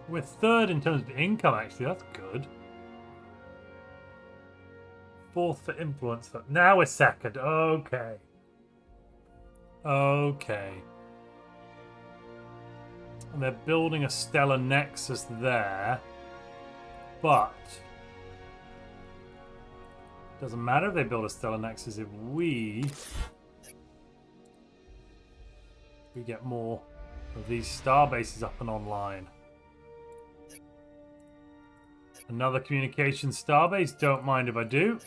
We're third in terms of income, actually. That's good. Fourth for influence. Now we're second. Okay. Okay. And they're building a stellar nexus there. But doesn't matter if they build a stellar nexus if we get more of these star bases up and online. Another communication starbase, don't mind if I do.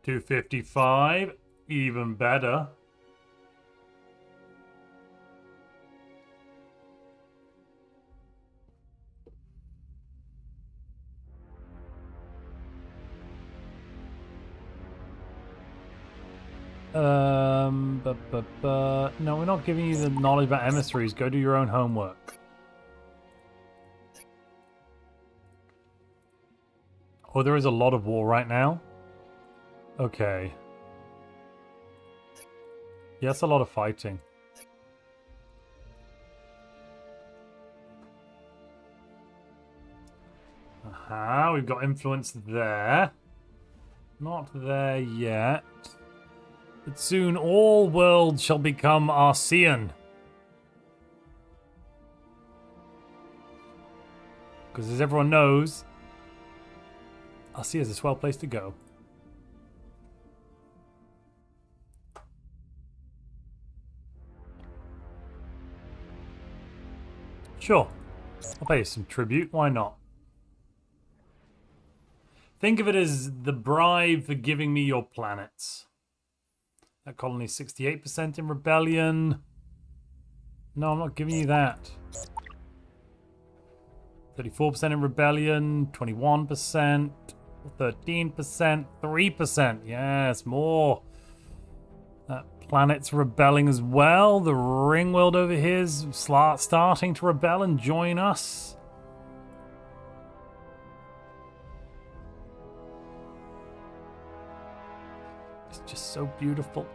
$255, even better. No, we're not giving you the knowledge about emissaries. Go do your own homework. Oh, there is a lot of war right now. Okay. Yes, a lot of fighting. Aha, we've got influence there. Not there yet. But soon all worlds shall become Arcean. Because as everyone knows, Arcean is a swell place to go. Sure. I'll pay you some tribute. Why not? Think of it as the bribe for giving me your planets. That colony is 68% in rebellion. No, I'm not giving you that. 34% in rebellion, 21%, 13%, 3%. Yes, more. That planet's rebelling as well. The ring world over here is starting to rebel and join us. It's just so beautiful.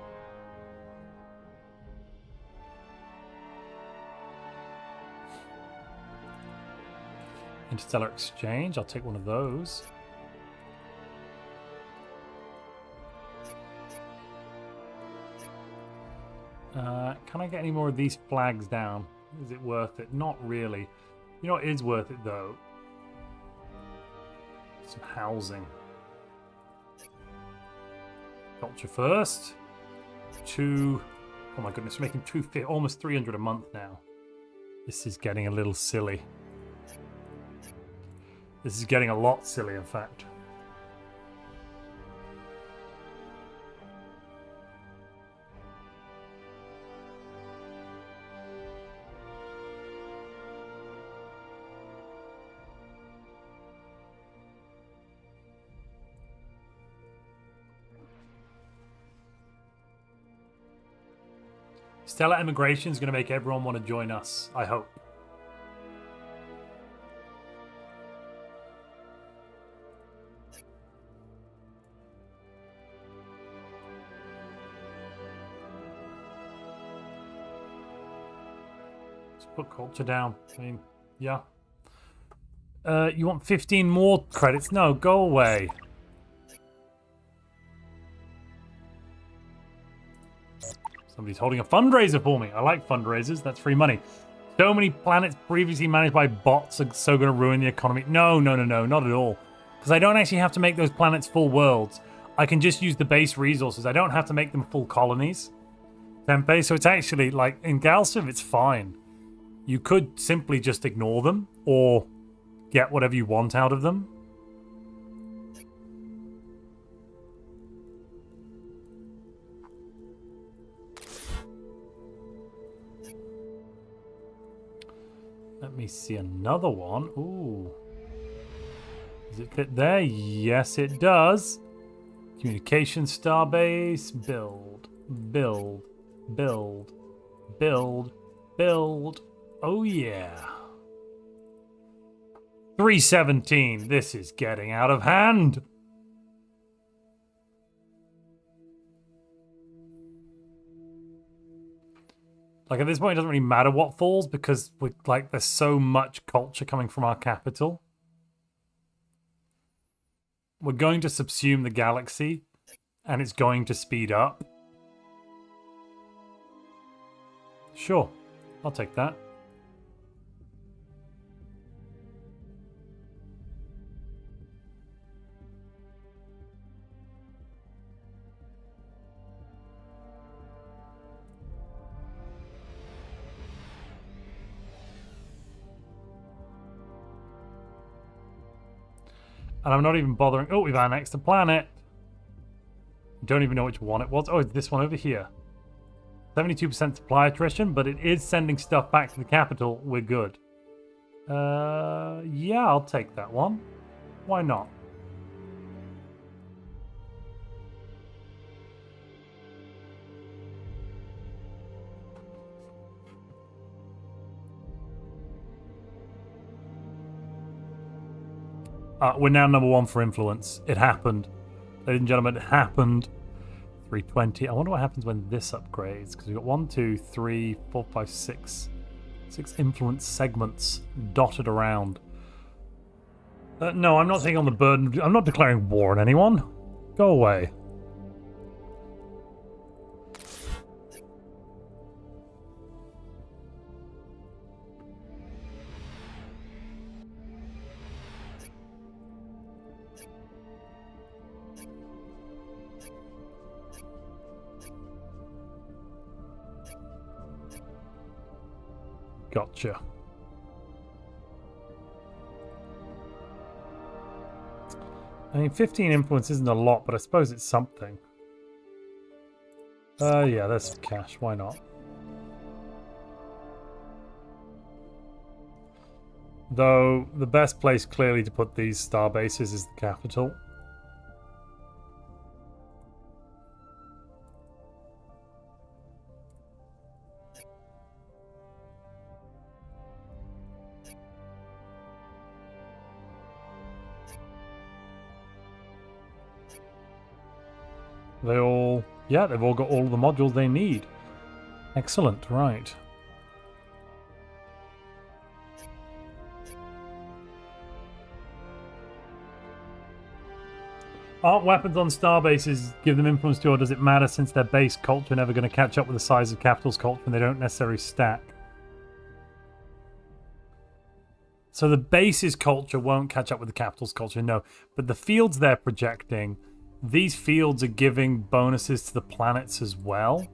Interstellar Exchange, I'll take one of those. Can I get any more of these flags down? Is it worth it? Not really. You know what is worth it though? Some housing. Culture first. Oh my goodness, we're making almost 300 a month now. This is getting a little silly. This is getting a lot silly, in fact. Stellar immigration is going to make everyone want to join us, I hope. put culture down. I mean, yeah. You want 15 more credits? No, go away. Somebody's holding a fundraiser for me. I like fundraisers. That's free money. So many planets previously managed by bots are so going to ruin the economy. No, not at all. Because I don't actually have to make those planets full worlds. I can just use the base resources. I don't have to make them full colonies. Tempe, so it's actually, like, in Galciv, it's fine. You could simply just ignore them, or get whatever you want out of them. Let me see another one. Ooh. Does it fit there? Yes, it does. Communication starbase. Build. Build. Build. Build. Build. Oh, yeah. 317. This is getting out of hand. Like, at this point, it doesn't really matter what falls because there's so much culture coming from our capital. We're going to subsume the galaxy, and it's going to speed up. Sure, I'll take that. And I'm not even bothering. Oh, we've annexed a planet. Don't even know which one it was. Oh, it's this one over here. 72% supply attrition, but it is sending stuff back to the capital. We're good. Yeah, I'll take that one. Why not? We're now #1 for influence. It happened. Ladies and gentlemen, it happened. 320. I wonder what happens when this upgrades. Because we've got 1, 2, 3, 4, 5, 6. 6 influence segments dotted around. No, I'm not taking on the burden. I'm not declaring war on anyone. Go away. Gotcha. I mean, 15 influence isn't a lot, but I suppose it's something. Yeah, there's some cash. Why not? Though, the best place clearly to put these star bases is the capital. They all... Yeah, they've all got all of the modules they need. Excellent, right. Aren't weapons on starbases give them influence too, or does it matter since their base culture never going to catch up with the size of capital's culture and they don't necessarily stack? So the base's culture won't catch up with the capital's culture, no. But the fields they're projecting... These fields are giving bonuses to the planets as well.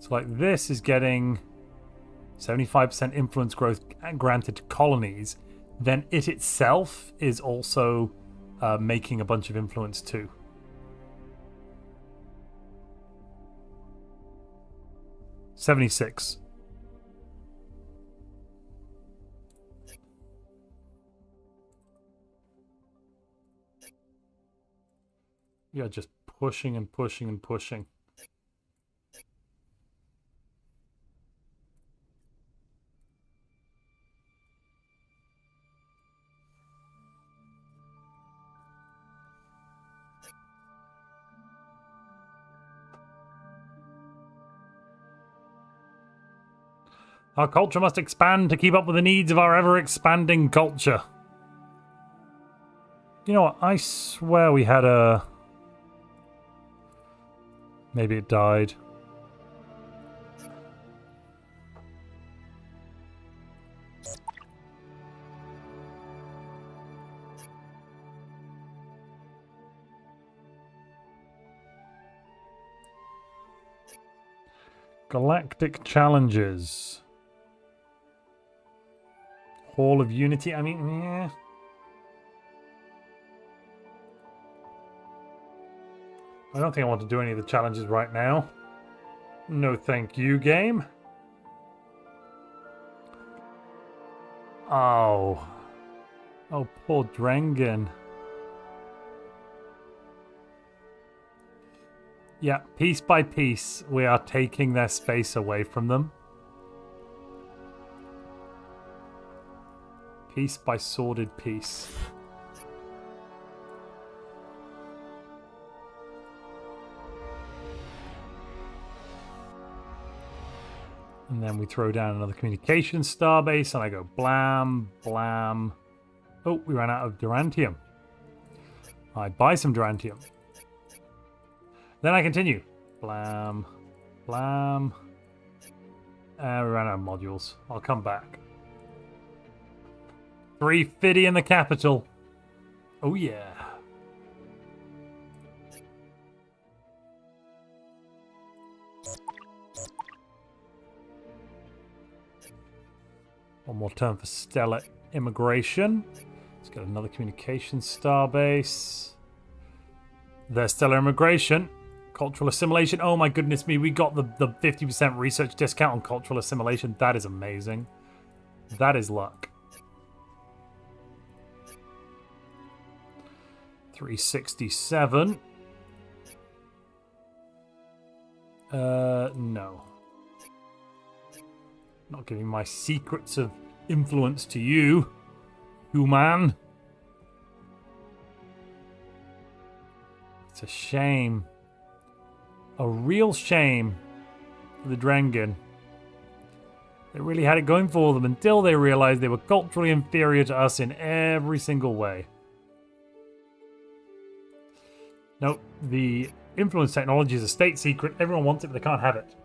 So like this is getting 75% influence growth granted to colonies. Then it itself is also making a bunch of influence too. $76. We are just pushing and pushing and pushing. Our culture must expand to keep up with the needs of our ever-expanding culture. You know what? I swear we had a... Maybe it died. Galactic challenges. Hall of Unity. I mean, yeah. I don't think I want to do any of the challenges right now. No thank you, game. Oh. Oh, poor Drengen. Yeah, piece by piece, we are taking their space away from them. Piece by sordid piece. And then we throw down another communication starbase, and I go blam, blam. Oh, we ran out of Durantium. I buy some Durantium. Then I continue. Blam, blam. We ran out of modules. I'll come back. 350 in the capital. Oh yeah. One more turn for stellar immigration. Let's get another communication starbase. There's stellar immigration. Cultural assimilation. Oh my goodness me, we got the 50% research discount on cultural assimilation. That is amazing. That is luck. 367. No. Not giving my secrets of influence to you, human. It's a shame. A real shame for the Drengen. They really had it going for them until they realized they were culturally inferior to us in every single way. Nope, the influence technology is a state secret. Everyone wants it, but they can't have it.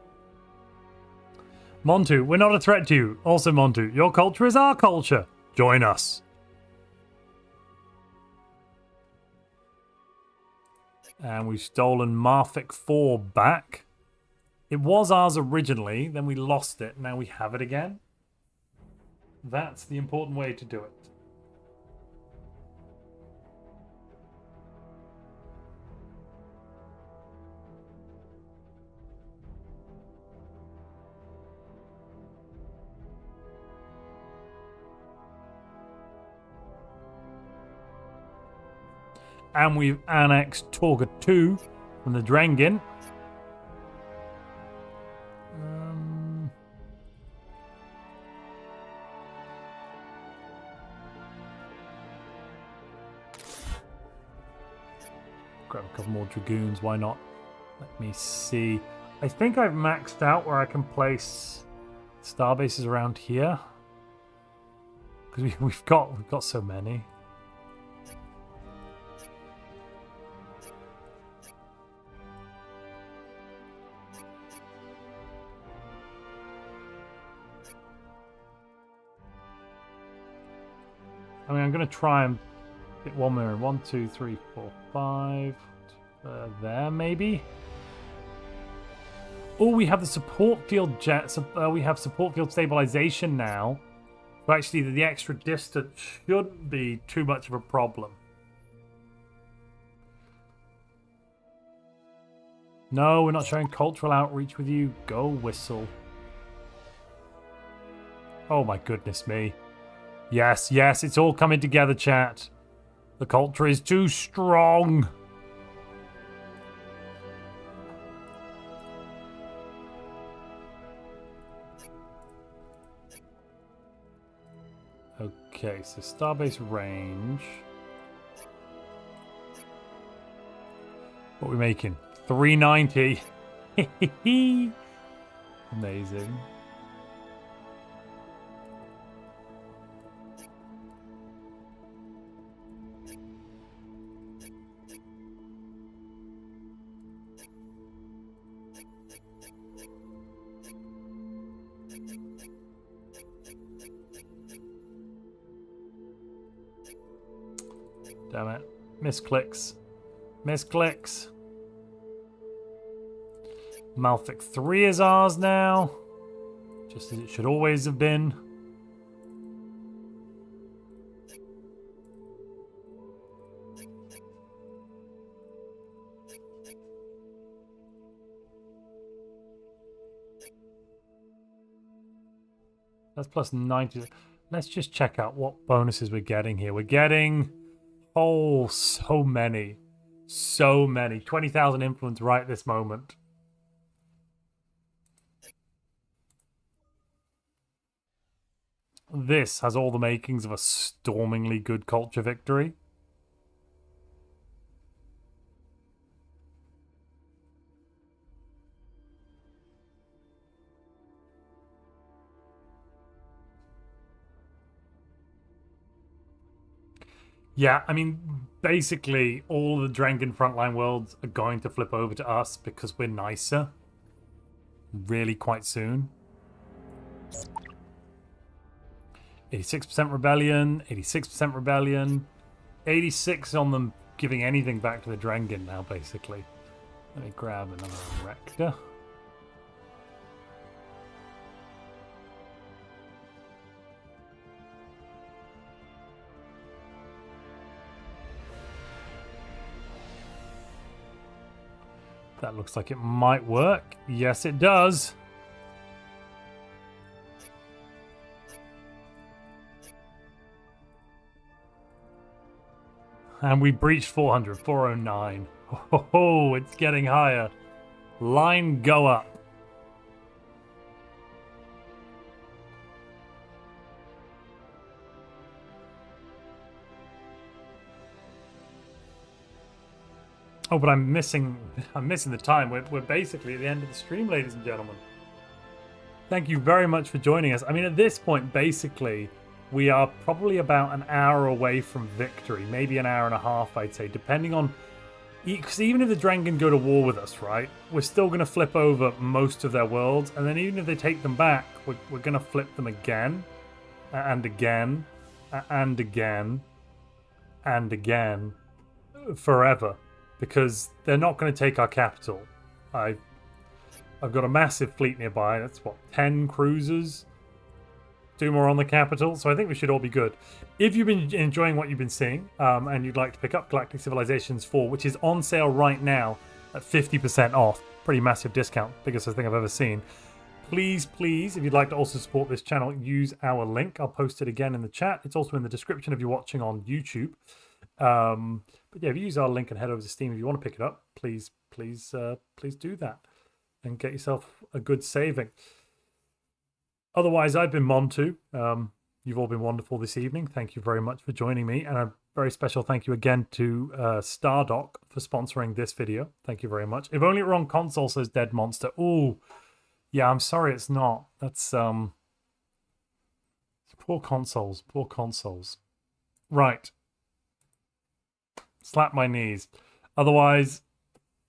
Montu, we're not a threat to you. Also, Montu, your culture is our culture. Join us. And we've stolen Marfic 4 back. It was ours originally, then we lost it. Now we have it again. That's the important way to do it. And we've annexed Torga 2 from the Drengen. Grab a couple more Dragoons, why not? Let me see. I think I've maxed out where I can place starbases around here. Because we've got so many. I mean, I'm going to try and get one more. 1, 2, 3, 4, 5. There, maybe. Oh, we have the support field jets. We have support field stabilization now. But actually, the extra distance shouldn't be too much of a problem. No, we're not showing cultural outreach with you. Go whistle. Oh my goodness me. Yes, yes, it's all coming together, chat. The culture is too strong. Okay, so starbase range. What are we making? 390. Amazing. Damn it. Misclicks. Misclicks. Malfic 3 is ours now. Just as it should always have been. That's plus 90. Let's just check out what bonuses we're getting here. We're getting, oh, so many. So many. 20,000 influence right this moment. This has all the makings of a stormingly good culture victory. Yeah, I mean, basically, all the Drengen frontline worlds are going to flip over to us because we're nicer. Really quite soon. 86% rebellion, 86% rebellion, 86 on them giving anything back to the Drengen now, basically. Let me grab another Rector. That looks like it might work. Yes, it does. And we breached 400, 409. Oh, it's getting higher. Line go up. Oh, but I'm missing the time. We're basically at the end of the stream, ladies and gentlemen. Thank you very much for joining us. I mean, at this point, basically, we are probably about an hour away from victory. Maybe an hour and a half, I'd say, depending on... Because even if the Drengen go to war with us, right, we're still going to flip over most of their worlds. And then even if they take them back, we're going to flip them again. And again. And again. And again. Forever. Because they're not going to take our capital. I've got a massive fleet nearby. That's what, 10 cruisers? 2 more on the capital. So I think we should all be good. If you've been enjoying what you've been seeing, and you'd like to pick up Galactic Civilizations 4, which is on sale right now at 50% off, pretty massive discount, biggest thing I've ever seen. Please, please, if you'd like to also support this channel, use our link. I'll post it again in the chat. It's also in the description if you're watching on YouTube. But yeah, if you use our link and head over to Steam, if you want to pick it up, please do that and get yourself a good saving. Otherwise, I've been Montu. You've all been wonderful this evening. Thank you very much for joining me. And a very special thank you again to Stardock for sponsoring this video. Thank you very much. If only it were on console, says Dead Monster. Oh, yeah, I'm sorry it's not. That's, poor consoles. Poor consoles. Right. Slap my knees. Otherwise,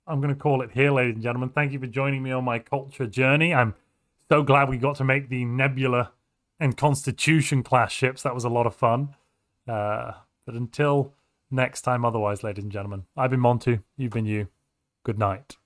I'm going to call it here, ladies and gentlemen. Thank you for joining me on my culture journey. I'm so glad we got to make the Nebula and Constitution class ships. That was a lot of fun. But until next time, otherwise, ladies and gentlemen, I've been Montu. You've been you. Good night.